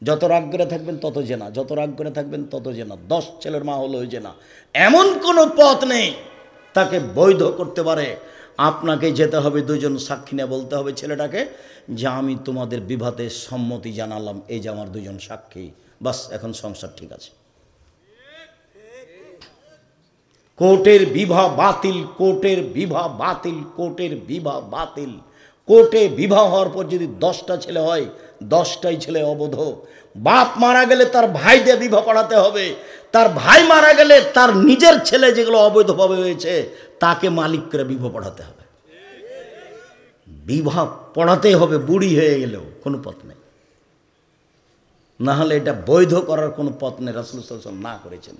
যত রাগ করে থাকবেন তত জেনা, যত রাগ করে থাকবেন তত জেনা। 10 ছেলের মা হলো ওই জেনা। এমন কোনো পথ নেই তাকে বৈধ করতে পারে। আপনাকে যেতে হবে, 2 জন সাক্ষী নিয়ে বলতে হবে ছেলেটাকে যে আমি তোমাদের বিবাহে সম্মতি জানালাম, এই যে আমার 2 জন সাক্ষী, বাস এখন সংসার ঠিক আছে। কোর্টের বিবাহ বাতিল, কোর্টের বিবাহ বাতিল, কোর্টের বিবাহ বাতিল। কোর্টে বিবাহ হওয়ার পর যদি 10টা ছেলে হয়, 10টাই ছেলে অবৈধ। বাপ মারা গেলে তার ভাই দিয়ে বিবাহ পড়াতে হবে। তার ভাই মারা গেলে তার নিজের ছেলে যেগুলো অবৈধভাবে হয়েছে তাকে মালিক করে বিবাহ পড়াতে হবে। বিবাহ পড়াতেই হবে, বুড়ি হয়ে গেলেও কোনো পথ নেই। না হলে এটা বৈধ করার কোনো পথ নেই, রাসূল সাল্লাল্লাহু আলাইহি ওয়াসাল্লাম না করেছেন।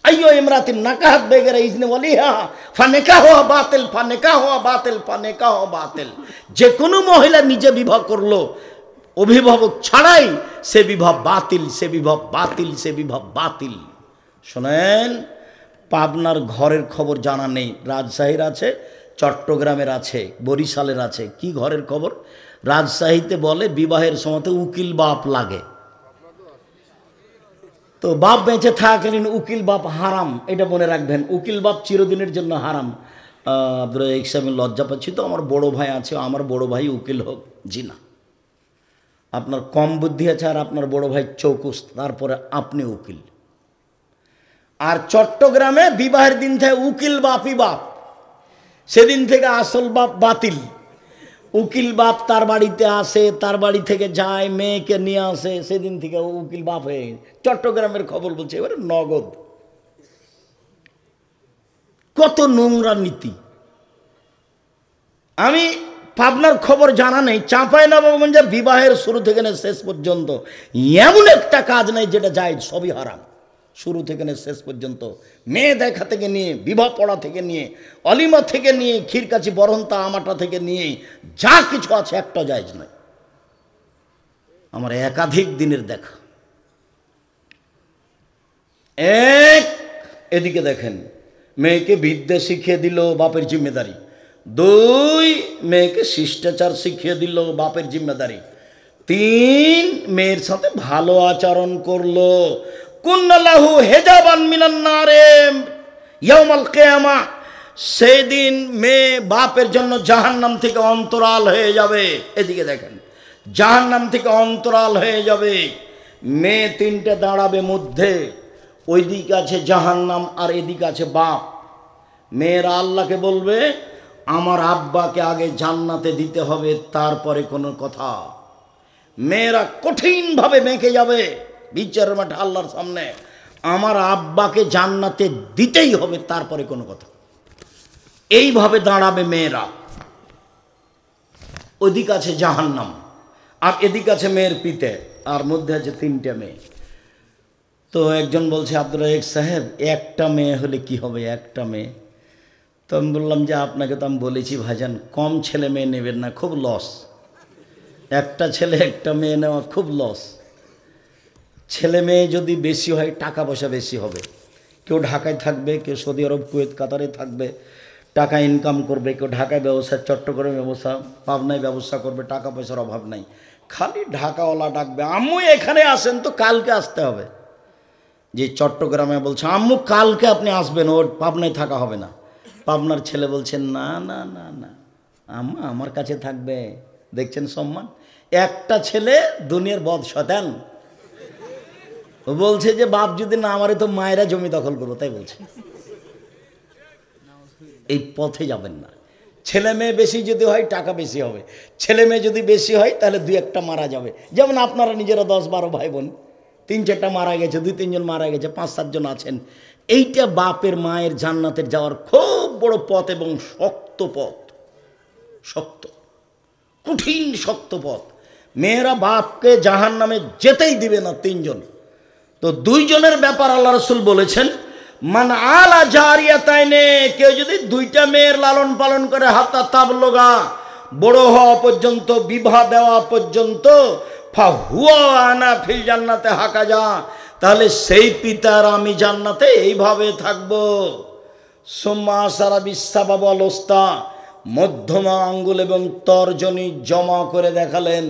আইয়ো ইমরাতিন নাকাহাত বেগেরে ইজনে ওয়ালিহা ফানিকাহুহা বাতিল, ফানিকাহুহা বাতিল, ফানিকাহুহা বাতিল। যে কোনো মহিলা নিজে বিবাহ করলো অভিভাবক ছাড়াই, সে বিবাহ বাতিল, সে বিবাহ বাতিল, সে বিবাহ বাতিল। শোনেন, পাবনার ঘরের খবর জানা নেই, রাজশাহীর আছে, চট্টগ্রামের আছে, বরিশালের আছে। কি ঘরের খবর? রাজশাহীতে বলে বিবাহের সময়তে উকিল বাপ লাগে। তো বাপ বেঁচে থাকলেন, উকিল বাপ হারাম, এটা মনে রাখবেন। উকিল বাপ চিরদিনের জন্য হারাম। আপনারা এক সময় লজ্জা পাচ্ছি তো, আমার বড় ভাই আছে, আমার বড় ভাই উকিল হোক, জি না। আপনার কম বুদ্ধি আছে আর আপনার বড় ভাই চৌকুস, তারপরে আপনি উকিল। আর চট্টগ্রামে বিবাহের দিন থেকে উকিল বাপই বাপ, সেদিন থেকে আসল বাপ বাতিল। উকিল বাপ তার বাড়িতে আসে, তার বাড়ি থেকে যায়, মেয়েকে নিয়ে আসে, সেদিন থেকে উকিল বাপ হয়ে চট্টগ্রামের খবর বলছে। এবারে নগদ, কত নোংরা নীতি। আমি পাবনার খবর জানা নেই, চাঁপাইনবাবগঞ্জে বিবাহের শুরু থেকে শেষ পর্যন্ত এমন একটা কাজ নেই যেটা যায়, সবই হারাম। শুরু থেকে শেষ পর্যন্ত মেয়ে দেখা থেকে নিয়ে, বিবাহ পড়া থেকে নিয়ে, অলিমা থেকে নিয়ে, ক্ষীরকাচি বরহন্তা আমাটা থেকে নিয়ে যা কিছু আছে একটা জায়েজ নয়। আমার একাধিক দিনের দেখা। এদিকে দেখেন, মেয়েকে বিদ্যা শিখিয়ে দিল, বাপের জিম্মেদারি। 2, মেয়েকে শিষ্টাচার শিখিয়ে দিল, বাপের জিম্মেদারি। 3, মেয়ের সাথে ভালো আচরণ করলো। কুন্নালাহু হেজাবান মিনান নারে ইয়াউমাল কিয়ামা, সেই দিন মেয়ে বাপের জন্য জাহান্নাম থেকে অন্তরাল হয়ে যাবে। এদিকে দেখেন, জাহান্নাম থেকে অন্তরাল হয়ে যাবে। মেয়ে 3টে দাঁড়াবে মধ্যে, ওই দিকে আছে জাহান্নাম আর এদিকে আছে বাপ। মেয়েরা আল্লাহকে বলবে, আমার আব্বাকে আগে জান্নাতে দিতে হবে, তারপরে কোনো কথা। মেয়েরা কঠিনভাবে বেঁকে যাবে বিচারের মাঠে আল্লাহর সামনে, আমার আব্বাকে জান্নাতে দিতেই হবে, তারপরে কোনো কথা। এইভাবে দাঁড়াবে মেয়েরা। ওদিকে আছে জাহান্নাম আর এদিকে আছে মেয়ের পিতে, আর মধ্যে আছে 3টে মেয়ে। তো একজন বলছে, আব্দুর রাজ্জাক সাহেব, একটা মেয়ে হলে কি হবে, একটা মেয়ে? তো আমি বললাম যে আপনাকে তো আমি বলেছি ভাইজান, কম ছেলে মেয়ে নেবেন না, খুব লস। একটা ছেলে একটা মেয়ে নেওয়া খুব লস। ছেলে মেয়ে যদি বেশি হয় টাকা পয়সা বেশি হবে। কেউ ঢাকায় থাকবে, কেউ সৌদি আরব, কুয়েত, কাতারে থাকবে, টাকা ইনকাম করবে, কেউ ঢাকায় ব্যবসা, চট্টগ্রামে ব্যবসা, পাবনায় ব্যবসা করবে, টাকা পয়সার অভাব নাই, খালি ঢাকাওয়ালা ডাকবে, আম্মু এখানে আসেন তো, কালকে আসতে হবে। যে চট্টগ্রামে বলছে আম্মু কালকে আপনি আসবেন, ওর পাবনায় থাকা হবে না। পাবনার ছেলে বলছেন না না না না, আম্মা আমার কাছে থাকবে। দেখছেন সম্মান। একটা ছেলে দুনিয়ার বদ শয়তান, ও বলছে যে বাপ যদি না আমারে তো মায়েরা জমি দখল করবো, তাই বলছে। এই পথে যাবেন না। ছেলে মেয়ে বেশি যদি হয় টাকা বেশি হবে, ছেলে মেয়ে যদি বেশি হয় তাহলে দুই একটা মারা যাবে। যেমন আপনারা নিজেরা 10-12 ভাই বোন, 3-4টা মারা গেছে, 2-3 জন মারা গেছে, 5-7 জন আছেন। এইটা বাপের মায়ের জান্নাতের যাওয়ার খুব বড় পথ এবং শক্ত পথ, শক্ত, কঠিন শক্ত পথ। মেয়েরা বাপকে জাহান্নামে যেতেই দিবে না 3 জন। তো 2 জনের ব্যাপার আল্লাহ রাসূল বলেছেন, মান আলা জারিয়াতাইনে, কেউ যদি 2টা মেয়ের লালন পালন করে, হাত্তা তাবলুগা, বড় হওয়া পর্যন্ত, বিবাহ দেওয়া পর্যন্ত, ফাহুয়া আনা ফিল জান্নাতে হাকাজা, তাহলে সেই পিতার আমি জান্নাতে এইভাবে থাকবো। সুম্মা সারা বিসাবাব ওয়াল উস্তা, মধ্যমা আঙ্গুল এবং তর্জনী জমা করে দেখালেন।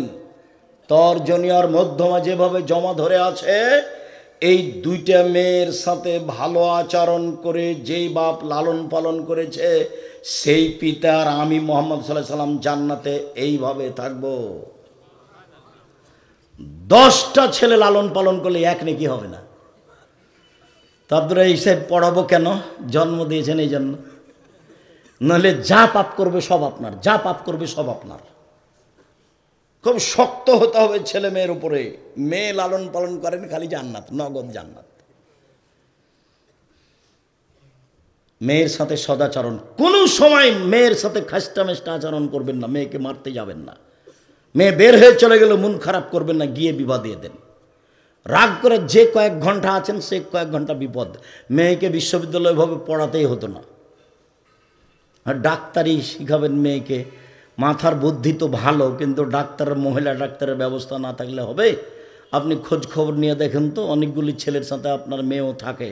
তর্জনী আর মধ্যমা যেভাবে জমা ধরে আছে, এই 2টা মেয়ের সাথে ভালো আচরণ করে যেই বাপ লালন পালন করেছে, সেই পিতার আমি মুহাম্মদ সাল্লাল্লাহু আলাইহি সাল্লাম জান্নাতে এইভাবে থাকবো। 10টা ছেলে লালন পালন করলে 1 নেকি হবে না। তো আপনারা এই সাহেব পড়াবো কেন? জন্ম দিয়েছেন এই জন্য, নাহলে যা পাপ করবে সব আপনার, যা পাপ করবে সব আপনার। খুব শক্ত হতে হবে ছেলে মেয়ের উপরে। মেয়ে লালন পালন করেন, খালি জান্নাত, নগদ জান্নাত। মেয়ের সাথে সদাচরণ, কোনো সময় মেয়ের সাথে খাস্টা মেস্টা আচরণ করবেন না, মেয়েকে মারতে যাবেন না। মেয়ে বের হয়ে চলে গেলে মন খারাপ করবেন না, গিয়ে বিবাহ দিয়ে দেন। রাগ করে যে কয়েক ঘন্টা আছেন সে কয়েক ঘন্টা বিপদ। মেয়েকে বিশ্ববিদ্যালয়ভাবে পড়াতেই হতো না, আর ডাক্তারি শিখাবেন মেয়েকে। মাথার বুদ্ধি তো ভালো, কিন্তু ডাক্তারের, মহিলা ডাক্তারের ব্যবস্থা না থাকলে হবে? আপনি খোঁজ খবর নিয়ে দেখেন তো, অনেকগুলি ছেলের সাথে আপনার মেয়েও থাকে।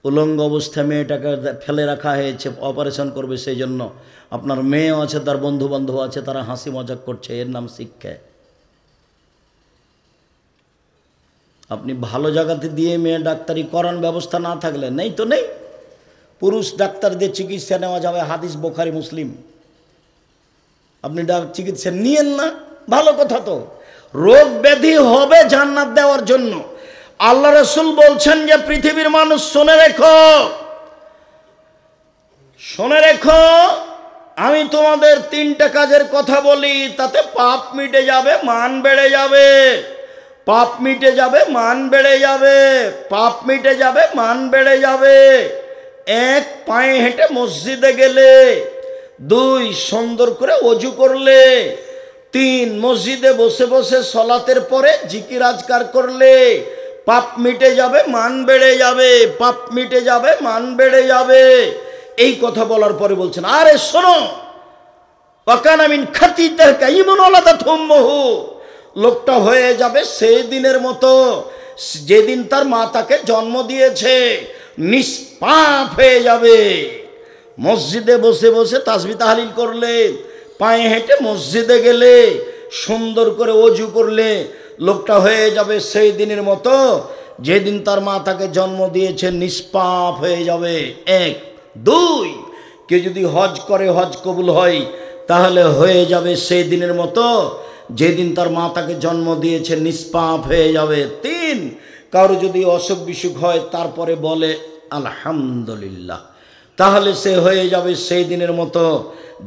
উলঙ্গ অবস্থায় মেয়েটাকে ফেলে রাখা হয়েছে, অপারেশন করবে, সেই জন্য আপনার মেয়েও আছে, তার বন্ধু বান্ধব আছে, তারা হাসি মজাক করছে, এর নাম শিক্ষা। আপনি ভালো জায়গাতে দিয়ে মেয়ে ডাক্তারি করান, ব্যবস্থা না থাকলে নেই তো নেই। পুরুষ ডাক্তার দিয়ে চিকিৎসা নেওয়া যাবে, হাদিস বুখারী মুসলিম। আপনি চিকিৎসা নিয়েন না, ভালো কথা তো। রোগ ব্যাধি হবে জান্নাত দেওয়ার জন্য। আল্লাহ রাসূল বলছেন যে পৃথিবীর মানুষ শুনে রেখো, শুনে রেখো, আমি তোমাদের 3টা কাজের কথা বলি, তাতে পাপ মিটে যাবে, মান বেড়ে যাবে। পাপ মিটে যাবে, মান বেড়ে যাবে। পাপ মিটে যাবে, মান বেড়ে যাবে। 1, পায়ে হেঁটে মসজিদে গেলে। 2, সুন্দর করে ওযু করলে। 3, মসজিদে বসে বসে সলাতের পরে জিকির আজকার করলে। পাপ মিটে যাবে, মান বেড়ে যাবে। পাপ মিটে যাবে, মান বেড়ে যাবে। এই কথা বলার পরে বলছেন, আরে শোনো, ওয়াকানা মিন খাতিতাকা ইমনুলাদা থুম্মহু, লোকটা হয়ে যাবে সেই দিনের মতো যেদিন তার মা তাকে জন্ম দিয়েছে, নিষ্পাপ হয়ে যাবে। মসজিদে বসে বসে তাসবিহ তাহলিল করলে, পায়ে হেঁটে মসজিদে গেলে, সুন্দর করে ওযু করলে, লোকটা হয়ে যাবে সেই দিনের মতো যেদিন তার মা তাকে জন্ম দিয়েছে, নিষ্পাপ হয়ে যাবে। 1, 2, কেউ যদি হজ করে, হজ কবুল হয়, তাহলে হয়ে যাবে সেই দিনের মতো যেদিন তার মা তাকে জন্ম দিয়েছে, নিষ্পাপ হয়ে যাবে। 3, কারো যদি অসুখ বিসুখ হয়, তারপরে বলে আলহামদুলিল্লাহ, তাহলে সে হয়ে যাবে সেই দিনের মতো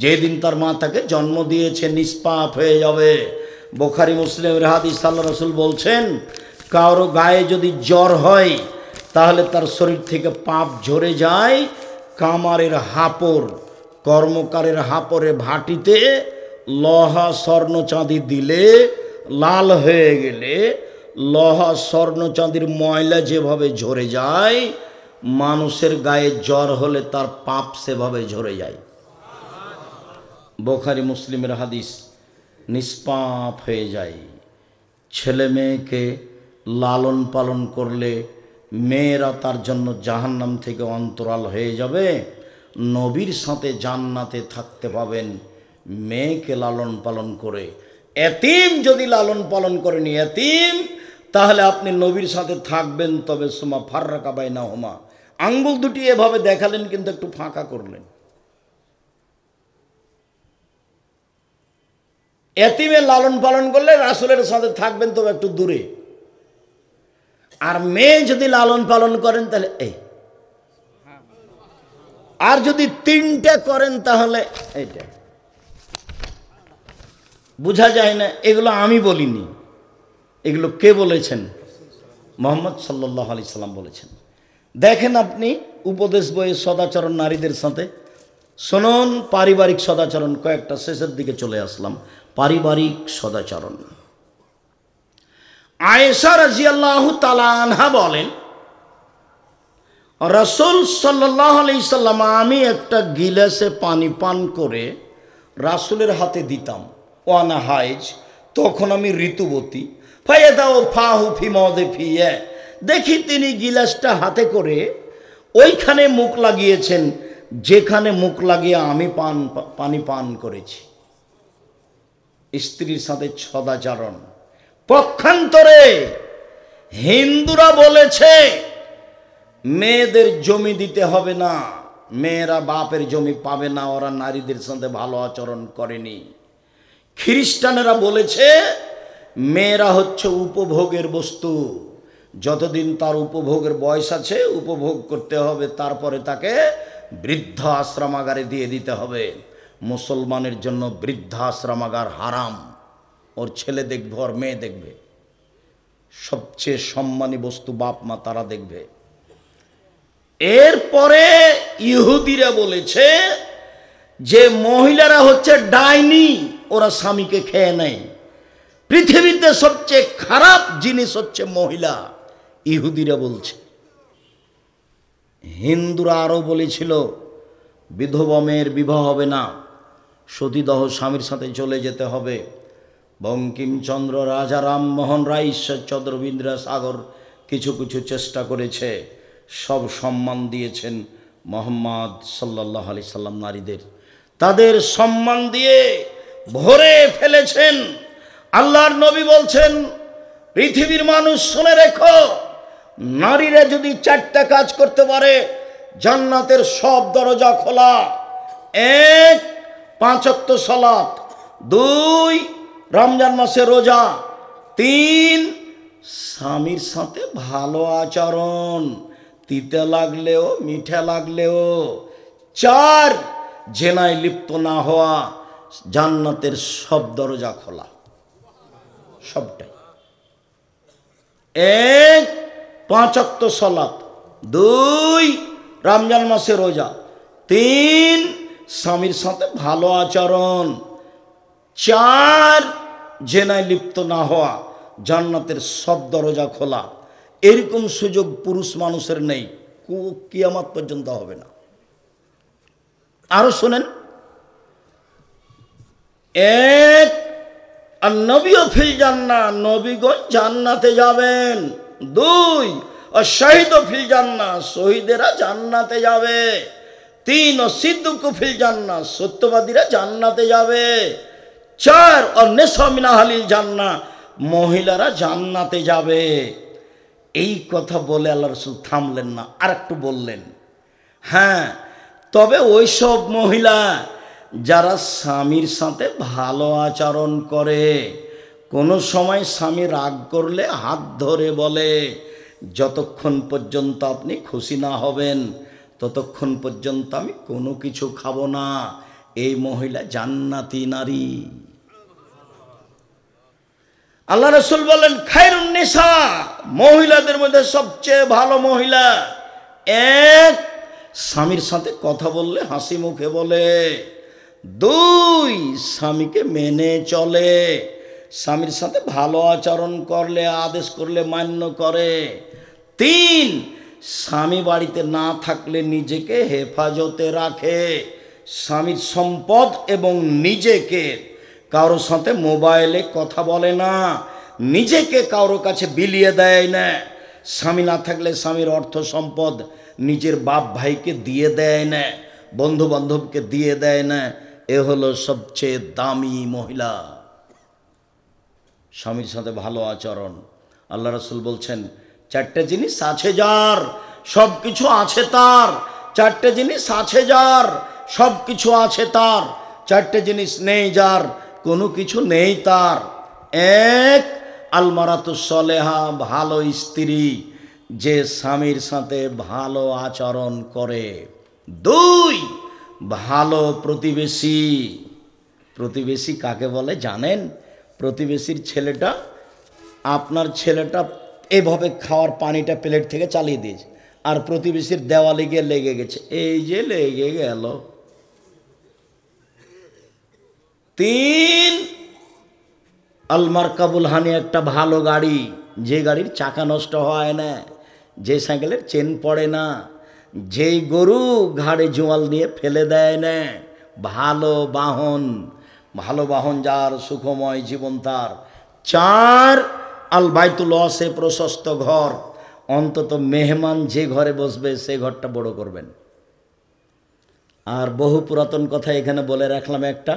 যেদিন তার মা তাকে জন্ম দিয়েছে, নিষ্পাপ হয়ে যাবে। বুখারী মুসলিমের হাদিস, আল্লাহ রাসূল বলছেন, কারো গায়ে যদি জ্বর হয়, তাহলে তার শরীর থেকে পাপ ঝরে যায়। কামারের হাপড়, কর্মকারের হাপড়ে ভাটিতে লোহা স্বর্ণ চাঁদি দিলে, লাল হয়ে গেলে লোহা স্বর্ণ চাঁদির ময়লা যেভাবে ঝরে যায়, মানুষের গায়ে জ্বর হলে তার পাপ সেভাবে ঝরে যায়। বুখারী মুসলিমের হাদিস। নিষ্পাপ হয়ে যায়। ছেলে মেয়েকে লালন পালন করলে মেয়েরা তার জন্য জাহান্নাম থেকে অন্তরাল হয়ে যাবে। নবীর সাথে জান্নাতে থাকতে পাবেন মেয়েকে লালন পালন করে। এতিম যদি লালন পালন করেন এতিম, তাহলে আপনি নবীর সাথে থাকবেন। তবে সুমা ফাররাকা বাইনাহুমা, আঙ্গুল দুটি এভাবে দেখালেন কিন্তু একটু ফাঁকা করলেন। এতিমের লালন পালন করলে রাসূলের সাথে থাকবেন, তবে একটু দূরে। আর মেয়ে যদি লালন পালন করেন তাহলে এই, আর যদি তিনটা করেন তাহলে এইটা। বোঝা যায় না? এগুলো আমি বলিনি, এগুলো কে বলেছেন? মুহাম্মদ সাল্লাল্লাহু আলাইহি সাল্লাম বলেছেন। দেখেন আপনি উপদেশ বইয়ে সদাচরণ নারীদের সাথে শুনুন, পারিবারিক সদাচরণ কয়েকটা, শেষের দিকে চলে আসলাম। পারিবারিক সদাচরণ। আয়েশা রাদিয়াল্লাহু তাআলা আনহা বলেন, রাসূল সাল্লাল্লাহু আলাইহি সাল্লাম, আমি একটা গিলাসে পানি পান করে রাসূলের হাতে দিতাম, ওয়ানা হাইজ, তখন আমি ঋতুবতী। ফায়াদাও ফাহু ফি মাওদিফিয়া, দেখি তিনি গিলাসটা হাতে করে ওইখানে মুখ লাগিয়েছেন যেখানে মুখ লাগিয়ে আমি পানি পান করেছি। স্ত্রীর সাথে সদাচরণ। পক্ষান্তরে হিন্দুরা বলেছে মেয়েদের জমি দিতে হবে না, মেয়েরা বাপের জমি পাবে না, ওরা নারীদের সাথে ভালো আচরণ করেনি। খ্রিস্টানেরা বলেছে মেয়েরা হচ্ছে উপভোগের বস্তু, যতদিন তার উপভোগের বয়স আছে উপভোগ করতে হবে, তারপরে তাকে বৃদ্ধ আশ্রমাগারে দিয়ে দিতে হবে। মুসলমানের জন্য বৃদ্ধাশ্রমাগার হারাম। ওর ছেলে দেখবে, ওর মেয়ে দেখবে, সবচেয়ে সম্মানী বস্তু বাপ মা, তারা দেখবে। এরপরে ইহুদিরা বলেছে যে মহিলারা হচ্ছে ডাইনি, ওরা স্বামীকে খেয়ে নেয়। পৃথিবীতে সবচেয়ে খারাপ জিনিস হচ্ছে মহিলা, ইহুদিরা বলছে। হিন্দুরা আরও বলেছিল বিধবা মেয়ের বিবাহ হবে না, সতীদাহ স্বামীর সাথে চলে যেতে হবে। বঙ্কিমচন্দ্র, রাজা রামমোহন রায়, ঈশ্বরচন্দ্র বিদ্যাসাগর কিছু কিছু চেষ্টা করেছে, সব সম্মান দিয়েছেন মুহাম্মদ সাল্লাল্লাহু আলাইহি সাল্লাম নারীদের, তাদের সম্মান দিয়ে ভরে ফেলেছেন। আল্লাহর নবী বলছেন, পৃথিবীর মানুষ শুনে রেখো, নারীরা যদি 4টা কাজ করতে পারে জান্নাতের সব দরজা খোলা। 1, 5 ওয়াক্ত সালাত, 2, রমজান মাসে রোজা, 3, স্বামীর সাথে ভালো আচরণ, তিতে লাগলেও মিঠা লাগলেও, 4, জেনায় লিপ্ত না হওয়া। জান্নাতের সব দরজা খোলা, সবটাই। 1, 5 ওয়াক্ত সালাত, 2, রমজান মাসে রোজা, 3, স্বামীর সাথে ভালো আচরণ, 4, জেনায় লিপ্ত না হওয়া। জান্নাতের সব দরজা খোলা। এরকম সুযোগ পুরুষ মানুষের নেই, কিয়ামত পর্যন্ত হবে না। আরো শোনেন, 1, আর নবীও ফিল জান্নাহ, নবীগণ জান্নাতে যাবেন। 2, আর শহীদ ফিল জান্নাহ, শহীদেরা জান্নাতে যাবে। 3, ও সিদ্দিক ফিল জান্নাহ, সত্যবাদীরা জান্নাতে যাবে। 4, আর নিসা মিন আহলিল জান্নাহ, মহিলারা জান্নাতে যাবে। এই কথা বলে আল্লাহ রাসূল থামলেন না, আর একটু বললেন, হ্যাঁ, তবে ওইসব মহিলা যারা স্বামীর সাথে ভালো আচরণ করে, কোনো সময় স্বামী রাগ করলে হাত ধরে বলে, যতক্ষণ পর্যন্ত আপনি খুশি না হবেন ততক্ষণ পর্যন্ত আমি কোনো কিছু খাবো না, এই মহিলা জান্নাতি নারী। আল্লাহ রাসূল বলেন, খায়রুন নিসা, মহিলাদের মধ্যে সবচেয়ে ভালো মহিলা 1, স্বামীর সাথে কথা বললে হাসি মুখে বলে। 2, স্বামীকে মেনে চলে, স্বামীর সাথে ভালো আচরণ করলে, আদেশ করলে মান্য করে। 3, স্বামী বাড়িতে না থাকলে নিজেকে হেফাজতে রাখে, স্বামীর সম্পদ এবং নিজেকে কারোর সাথে মোবাইলে কথা বলে না, নিজেকে কারোর কাছে বিলিয়ে দেয় না। স্বামী না থাকলে স্বামীর অর্থ সম্পদ নিজের বাপ ভাইকে দিয়ে দেয় না, বন্ধু বান্ধবকে দিয়ে দেয় না, এ হলো সবচেয়ে দামি মহিলা। স্বামীর সাথে ভালো আচরণ। আল্লাহ রাসূল বলছেন, চারটে জিনিস আছে যার, সব কিছু আছে তার। চারটে জিনিস আছে যার, সব কিছু আছে তার। চারটে জিনিস নেই যার, কোনো কিছু নেই তার। এক, আলমারাতুস সলেহা, ভালো স্ত্রী, যে স্বামীর সাথে ভালো আচরণ করে। দুই, ভালো প্রতিবেশী। প্রতিবেশী কাকে বলে জানেন? প্রতিবেশীর ছেলেটা, আপনার ছেলেটা এভাবে খাওয়ার পানিটা প্লেট থেকে চালিয়ে দিয়েছে, আর প্রতিবেশীর দেওয়ালে গিয়ে লেগে গেছে, এই যে লেগে গেল। তিন, আলমার কাবুল হানি, একটা ভালো গাড়ি, যে গাড়ির চাকা নষ্ট হয় না, যে সাইকেলের চেন পড়ে না, যেই গরু ঘাড়ে জোয়াল নিয়ে ফেলে দেয় না। ভালো বাহন, ভালো বাহন যার, সুখময় জীবন তার। চার, আল বাইতুল ওয়াসে, প্রশস্ত ঘর, অন্তত মেহমান যে ঘরে বসবে সে ঘরটা বড় করবেন। আর বহু পুরাতন কথা এখানে বলে রাখলাম একটা,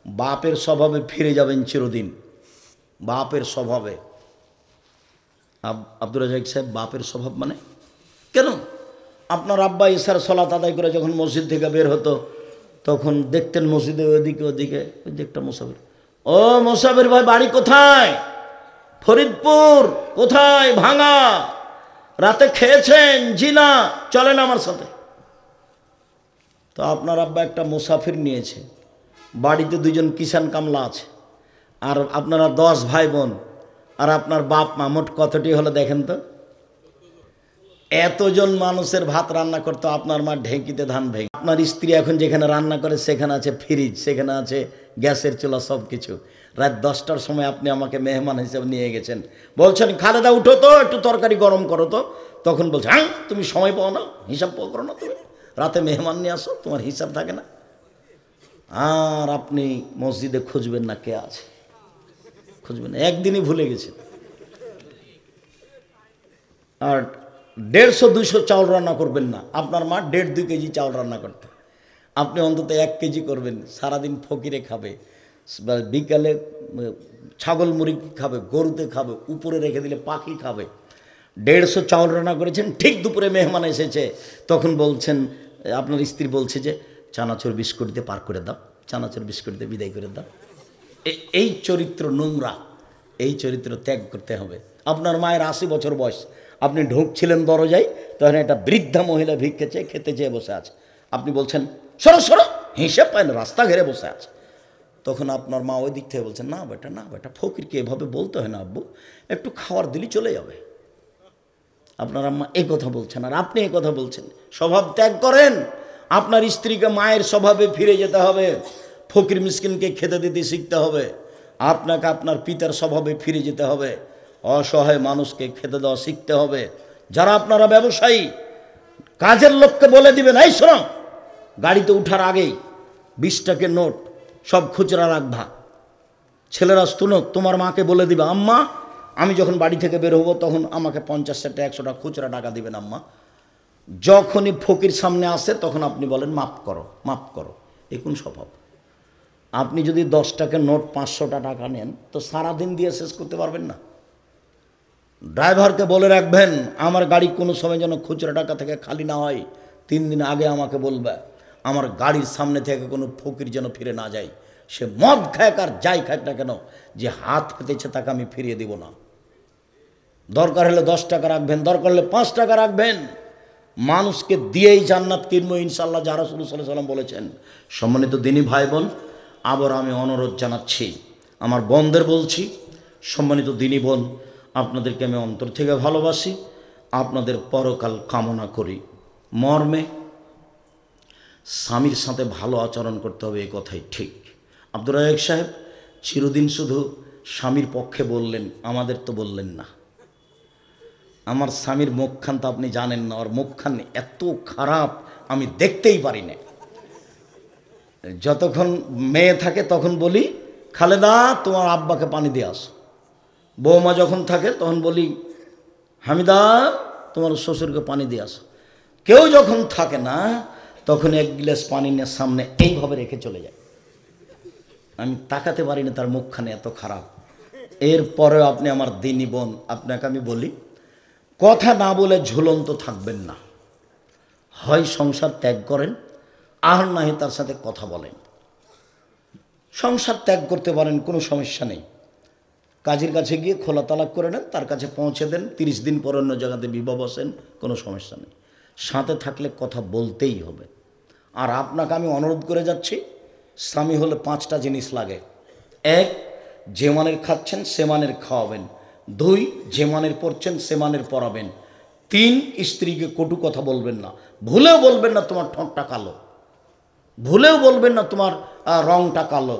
বাপের স্বভাবে ফিরে যাবেন চিরদিন। বাপের স্বভাবে। আব্দুর রাজ্জাক সাহেব, বাপের স্বভাব মানে কেন? আপনার আব্বা ইশার সলাত আদায় করে যখন মসজিদ থেকে বের হতো, তখন দেখতেন মসজিদে ওদিকে ওদিকে ওই যে একটা মুসাফির, ও মুসাফির ভাই বাড়ি কোথায়? ফরিদপুর। কোথায়? ভাঙা। রাতে খেয়েছেন? জি না। চলেন আমার সাথে। তো আপনার আব্বা একটা মুসাফির নিয়েছে, বাড়িতে দুজন কিষান কামলা আছে, আর আপনারা 10 ভাই বোন, আর আপনার বাপ মা, মোট কতটি হলো দেখেন তো? এতজন মানুষের ভাত রান্না করতো আপনার মা ঢেঁকিতে ধান ভেঙে। আপনার স্ত্রী এখন যেখানে রান্না করে সেখানে আছে ফ্রিজ, সেখানে আছে গ্যাসের চুলা, সব কিছু। রাত 10টার সময় আপনি আমাকে মেহমান হিসেবে নিয়ে গেছেন, বলছেন খালেদা উঠো তো, একটু তরকারি গরম করো তো। তখন বলছে, হ্যাঁ তুমি সময় পাও না, হিসাব করো না, তুমি রাতে মেহমান নিয়ে আসো, তোমার হিসাব থাকে না। আর আপনি মসজিদে খুঁজবেন না কে আছে, খুঁজবেন না, একদিনই ভুলে গেছেন। আর 150-200 চাউল রান্না করবেন না। আপনার মা 1.5-2 কেজি চাউল রান্না করতে, আপনি অন্তত 1 কেজি করবেন। সারাদিন ফকিরে খাবে, বিকালে ছাগল মুরগি খাবে, গরুতে খাবে, উপরে রেখে দিলে পাখি খাবে। 150 চাউল রান্না করেছেন, ঠিক দুপুরে মেহমান এসেছে, তখন বলছেন, আপনার স্ত্রী বলছে যে চানাচুর বিস্কুট দিয়ে পার করে দাও, চানাচুর বিস্কুট দিয়ে বিদায় করে দাও। এই চরিত্র নোংরা, এই চরিত্র ত্যাগ করতে হবে। আপনার মায়ের 80 বছর বয়স, আপনি ঢুকছিলেন দরজায়, তখন একটা বৃদ্ধা মহিলা ভিক্ষে চেয়ে খেতে চেয়ে বসে আছে, আপনি বলছেন সরো সরো, হিসেব পায় না, রাস্তা ঘেরে বসে আছে। তখন আপনার মা ওই দিক থেকে বলছেন, না বেটা না বেটা, ফকিরকে এভাবে বলতে হয় না আব্বু, একটু খাওয়ার দিলি চলে যাবে। আপনার আম্মা এই কথা বলছেন, আর আপনি এই কথা বলছেন। স্বভাব ত্যাগ করেন। আপনার স্ত্রীকে মায়ের স্বভাবে ফিরে যেতে হবে, ফকির মিসকিনকে খেতে দিতে শিখতে হবে। আপনাকে আপনার পিতার স্বভাবে ফিরে যেতে হবে, অসহায় মানুষকে খেতে দেওয়া শিখতে হবে। যারা আপনারা ব্যবসায়ী, কাজের লোককে বলে দিবেন, এই শোনো, গাড়িতে উঠার আগেই 20 টাকার নোট সব খুচরা রাখবা। ছেলেরা শুনো, তোমার মাকে বলে দিবে, আম্মা আমি যখন বাড়ি থেকে বের হবো তখন আমাকে 50 টাকা 100 টাকা খুচরা টাকা দিবেন আম্মা। যখনই ফকির সামনে আসে তখন আপনি বলেন মাফ করো মাফ করো। এই কোন স্বভাব? আপনি যদি 10 টাকার নোট 500 টাকা নেন তো সারাদিন দিয়ে শেষ করতে পারবেন না। ড্রাইভারকে বলে রাখবেন, আমার গাড়ি কোনো সময় যেন খুচরা টাকা থেকে খালি না হয়, 3 দিন আগে আমাকে বলবে। আমার গাড়ির সামনে থেকে কোনো ফকির যেন ফিরে না যায়, সে মদ খায় আর যাই খায় না কেন, যে হাত পেতেছে তাকে আমি ফিরিয়ে দেব না। দরকার হলে 10 টাকা রাখবেন, দরকার হলে 5 টাকা রাখবেন, মানুষকে দিয়েই জান্নাত কিনবো ইনশাল্লাহ, যা রাসূল সাল্লাল্লাহু আলাইহি ওয়াসাল্লাম বলেছেন। সম্মানিত দিনী ভাই বোন, আবার আমি অনুরোধ জানাচ্ছি, আমার বোনদের বলছি, সম্মানিত দিনী বোন, আপনাদেরকে আমি অন্তর থেকে ভালোবাসি, আপনাদের পরকাল কামনা করি। মর্মে স্বামীর সাথে ভালো আচরণ করতে হবে, এই কথাই ঠিক। আব্দুর রাজ্জাক সাহেব চিরদিন শুধু স্বামীর পক্ষে বললেন, আমাদের তো বললেন না। আমার স্বামীর মুখখান তো আপনি জানেন না, আর মুখখান এত খারাপ আমি দেখতেই পারি না। যতক্ষণ মেয়ে থাকে তখন বলি, খালেদা তোমার আব্বাকে পানি দিয়ে আসো। বৌমা যখন থাকে তখন বলি, হামিদা তোমার শ্বশুরকে পানি দিয়ে আসো। কেউ যখন থাকে না তখন এক গ্লাস পানি নিয়ে সামনে এইভাবে রেখে চলে যায়। আমি তাকাতে পারি না, তার মুখখানে এত খারাপ। এরপরেও আপনি আমার দিনী বোন, আপনাকে আমি বলি, কথা না বলে ঝুলন্ত থাকবেন না। হয় সংসার ত্যাগ করেন, আর না হয় তার সাথে কথা বলেন। সংসার ত্যাগ করতে পারেন, কোনো সমস্যা নেই। কাজের কাছে গিয়ে খোলা তালাক করে নেন, তার কাছে পৌঁছে দেন, 30 দিন পর অন্য জায়গাতে বিবাহ বসেন, কোনো সমস্যা নেই। সাথে থাকলে কথা বলতেই হবে। আর আপনাকে আমি অনুরোধ করে যাচ্ছি, স্বামী হলে 5টা জিনিস লাগে। 1, যে মানের খাচ্ছেন সে মানের খাওয়াবেন। 2, যে মানের পড়ছেন সে মানের পড়াবেন। 3, স্ত্রীকে কটু কথা বলবেন না। ভুলেও বলবেন না তোমার ঠোঁটটা কালো, ভুলেও বলবেন না তোমার রংটা কালো।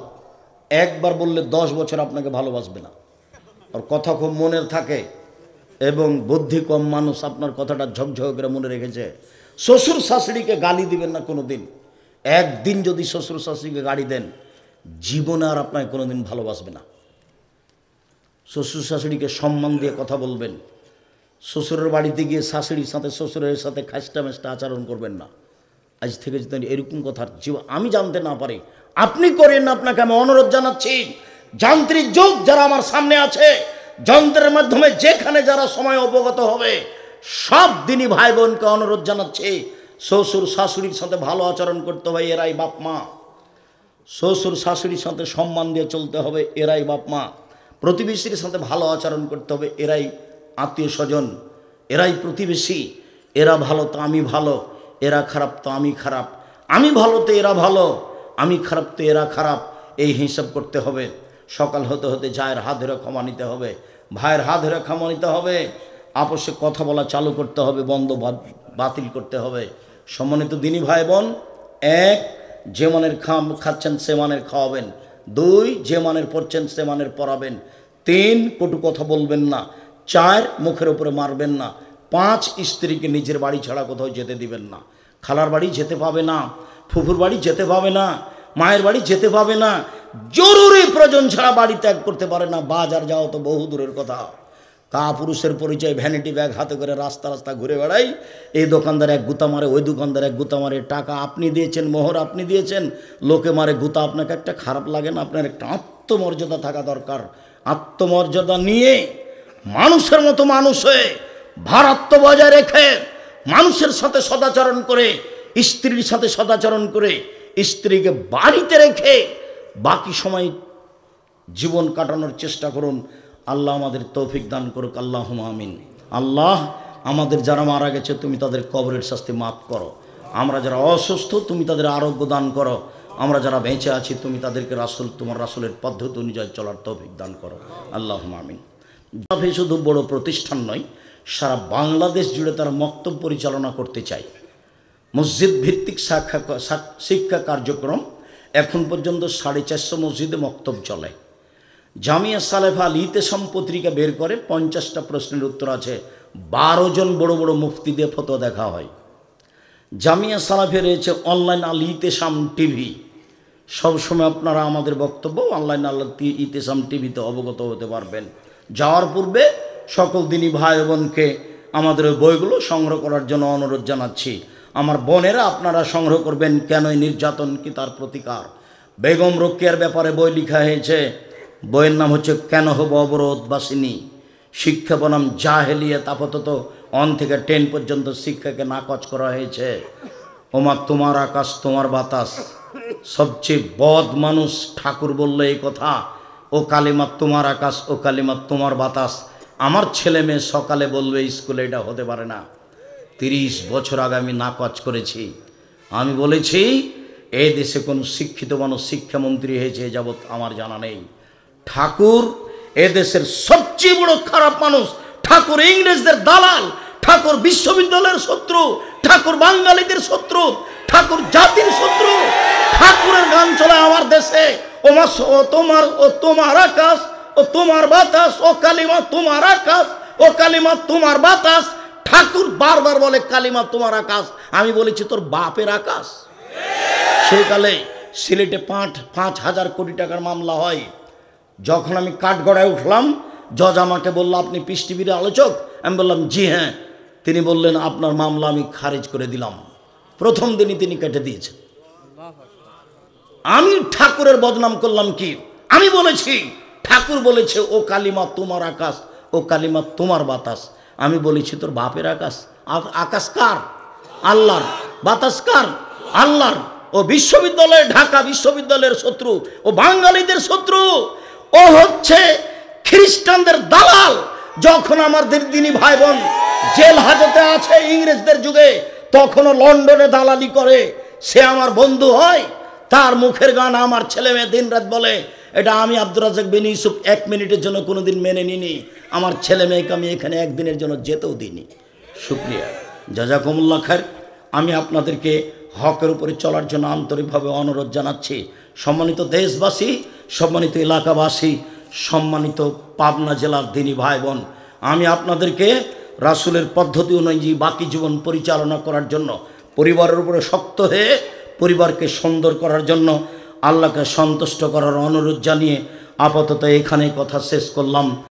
একবার বললে 10 বছর আপনাকে ভালোবাসবে না। আর কথা খুব মনের থাকে এবং বুদ্ধি কম মানুষ আপনার কথাটা ঝকঝক করে মনে রেখেছে। শ্বশুর শাশুড়িকে গালি দিবেন না কোনো দিন। একদিন যদি শ্বশুর শাশুড়িকে গালি দেন, জীবনে আর আপনাকে কোনো দিন ভালোবাসবে না। শ্বশুর শাশুড়িকে সম্মান দিয়ে কথা বলবেন। শ্বশুরের বাড়িতে গিয়ে শাশুড়ির সাথে শ্বশুরের সাথে খাস্টা মেস্টা আচরণ করবেন না। আজ থেকে যদি এরকম কথা আমি জানতে না পারি, আপনি করেন না। আপনাকে আমি অনুরোধ জানাচ্ছি, যান্ত্রিক যুগ যারা আমার সামনে আছে, যন্ত্রের মাধ্যমে যেখানে যারা সময় অবগত হবে, সব দিনই ভাই বোনকে অনুরোধ জানাচ্ছি, শ্বশুর শাশুড়ির সাথে ভালো আচরণ করতে হবে, এরাই বাপ মা। শ্বশুর শাশুড়ির সাথে সম্মান দিয়ে চলতে হবে, এরাই বাপ মা। প্রতিবেশীর সাথে ভালো আচরণ করতে হবে, এরাই আত্মীয় স্বজন, এরাই প্রতিবেশী। এরা ভালো তো আমি ভালো, এরা খারাপ তো আমি খারাপ, আমি ভালো তো এরা ভালো, আমি খারাপ তো এরা খারাপ, এই হিসাব করতে হবে। সকাল হতে হতে জায়ের হাত ধরে ক্ষমা নিতে হবে, ভাইয়ের হাত ধরে ক্ষমা নিতে হবে, আপসে কথা বলা চালু করতে হবে, বন্ধ বাতিল করতে হবে। সম্মানিত দিনী ভাই বোন, 1, যে মানের খাচ্ছেন সে মানের খাওয়াবেন। 2, যে মানের পড়ছেন সে মানের পড়াবেন। 3, কটু কথা বলবেন না। 4, মুখের উপরে মারবেন না। 5, স্ত্রীকে নিজের বাড়ি ছাড়া কোথাও যেতে দিবেন না। খালার বাড়ি যেতে পাবে না, ফুফুর বাড়ি যেতে পাবে না, মায়ের বাড়ি যেতে পাবে না। জরুরি প্রয়োজন ছাড়া বাড়ি ত্যাগ করতে পারে না। বাজার যাও তো বহু দূরের কথা। পুরুষের পরিচয় ভ্যানিটি ব্যাগ হাতে করে রাস্তা রাস্তা ঘুরে বেড়াই। এই দোকানদার এক গুতা মারে, ওই দোকানদার এক গুতা মারে। টাকা আপনি দিয়েছেন, মোহর আপনি দিয়েছেন, লোকে মারে গুতা। আপনাকে একটা খারাপ লাগে না? আপনার একটা আত্মমর্যাদা থাকা দরকার। আত্মমর্যাদা নিয়ে মানুষের মতো মানুষ হয়ে ভারাত্ম বজায় রেখে মানুষের সাথে সদাচরণ করে, স্ত্রীর সাথে সদাচরণ করে, স্ত্রীকে বাড়িতে রেখে বাকি সময় জীবন কাটানোর চেষ্টা করুন। আল্লাহ আমাদের তৌফিক দান করুক, আল্লাহুম্মা আমিন। আল্লাহ, আমাদের যারা মারা গেছে তুমি তাদের কবরের শাস্তি মাফ করো। আমরা যারা অসুস্থ তুমি তাদের আরোগ্য দান করো। আমরা যারা বেঁচে আছি তুমি তাদেরকে তোমার রাসূলের পদ্ধতি অনুযায়ী চলার তৌফিক দান করো, আল্লাহুম্মা আমিন। শুধু বড় প্রতিষ্ঠান নয়, সারা বাংলাদেশ জুড়ে তারা মক্তব পরিচালনা করতে চায়। মসজিদ ভিত্তিক শিক্ষা কার্যক্রম এখন পর্যন্ত 450 মসজিদে মক্তব চলে। জামিয়া সালেফা আল ইতেসাম পত্রিকা বের করে 50টা প্রশ্নের উত্তর আছে। 12 জন বড় বড় মুফতি দিয়ে ফতোয়া দেখা হয়। জামিয়া সালেফে রয়েছে অনলাইন আল ইতেসাম টিভি। সবসময় আপনারা আমাদের বক্তব্য অনলাইন আল ইতেসাম টিভিতে অবগত হতে পারবেন। যাওয়ার পূর্বে সকল দিনী ভাই বোনকে আমাদের ওই বইগুলো সংগ্রহ করার জন্য অনুরোধ জানাচ্ছি। আমার বোনেরা আপনারা সংগ্রহ করবেন, কেন নির্যাতন কি তার প্রতিকার। বেগম রোকেয়ার ব্যাপারে বই লেখা হয়েছে। বইয়ের নাম হচ্ছে কেন হব অবরোধবাসিনী, শিক্ষা বনাম জাহেলিয়াত। আপাতত 1 থেকে 10 পর্যন্ত শিক্ষাকে নাকচ করা হয়েছে। ওমা তোমার আকাশ তোমার বাতাস, সবচেয়ে বদ মানুষ ঠাকুর বললে এই কথা। ও কালিমা তোমার আকাশ, ও কালিমা তোমার বাতাস। আমার ছেলে মেয়ে সকালে বলবে স্কুলে, এটা হতে পারে না। 30 বছর আগে আমি নাকচ করেছি। আমি বলেছি এই দেশে কোন শিক্ষিত মানুষ শিক্ষামন্ত্রী হয়েছে যাবৎ আমার জানা নেই। ঠাকুর এদেশের সবচেয়ে বড় খারাপ মানুষ। ঠাকুর ইংরেজদের দালাল, ঠাকুর বিশ্ববিদ্যালয়ের শত্রু, ঠাকুর বাঙালিদের শত্রু, ঠাকুর জাতির শত্রু। ঠাকুরের গান চলে আমার দেশে। তোমার আকাশ ও তোমার বাতাস, ও কালিমা তোমার আকাশ, ও কালিমা তোমার বাতাস। ঠাকুর বারবার বলে কালিমা তোমার আকাশ। আমি বলেছি তোর বাপের আকাশ। সেকালে সিলেটে 5,000 কোটি টাকার মামলা হয়। যখন আমি কাঠগড়ায় উঠলাম, জজ আমাকে বলল আপনি পিস টিভির আলোচক। আমি বললাম জি হ্যাঁ। তিনি বললেন আপনার মামলা আমি খারিজ করে দিলাম। প্রথম দিনই তিনি কেটে দিয়েছেন। আমি ঠাকুরের বদনাম করলাম কি? আমি বলেছি ঠাকুর বলেছে ও কালিমা তোমার আকাশ, ও কালিমা তোমার বাতাস। আমি বলেছি তোর বাপের আকাশ। আকাশ কার? আল্লাহর। বাতাস কার? আল্লাহর। ও বিশ্ববিদ্যালয়, ঢাকা বিশ্ববিদ্যালয়ের শত্রু, ও বাঙালিদের শত্রু, ও হচ্ছে খ্রিস্টানদের দালাল। যখন আমাদের দিনী ভাই বোন জেল হাজতে আছে ইংরেজদের যুগে, তখনও লন্ডনে দালালি করে, সে আমার বন্ধু হয়? তার মুখের গান আমার ছেলে মেয়ে দিন রাত বলে। এটা আমি আব্দুর রাজ্জাক বিন ইউসুফ 1 মিনিটের জন্য কোনোদিন মেনে নিনি। আমার ছেলে মেয়েকে আমি এখানে একদিনের জন্য যেতেও দিইনি। শুক্রিয়া, জাযাকুমুল্লাহ খায়র। আমি আপনাদেরকে হকের উপরে চলার জন্য আন্তরিকভাবে অনুরোধ জানাচ্ছি। সম্মানিত দেশবাসী, সম্মানিত এলাকাবাসী, সম্মানিত পাবনা জেলার দিনী ভাই বোন, আমি আপনাদেরকে রাসূলের পদ্ধতি অনুযায়ী বাকি জীবন পরিচালনা করার জন্য, পরিবারের উপরে শক্ত হয়ে পরিবারকে সুন্দর করার জন্য, আল্লাহকে সন্তুষ্ট করার অনুরোধ জানিয়ে আপাতত এখানে কথা শেষ করলাম।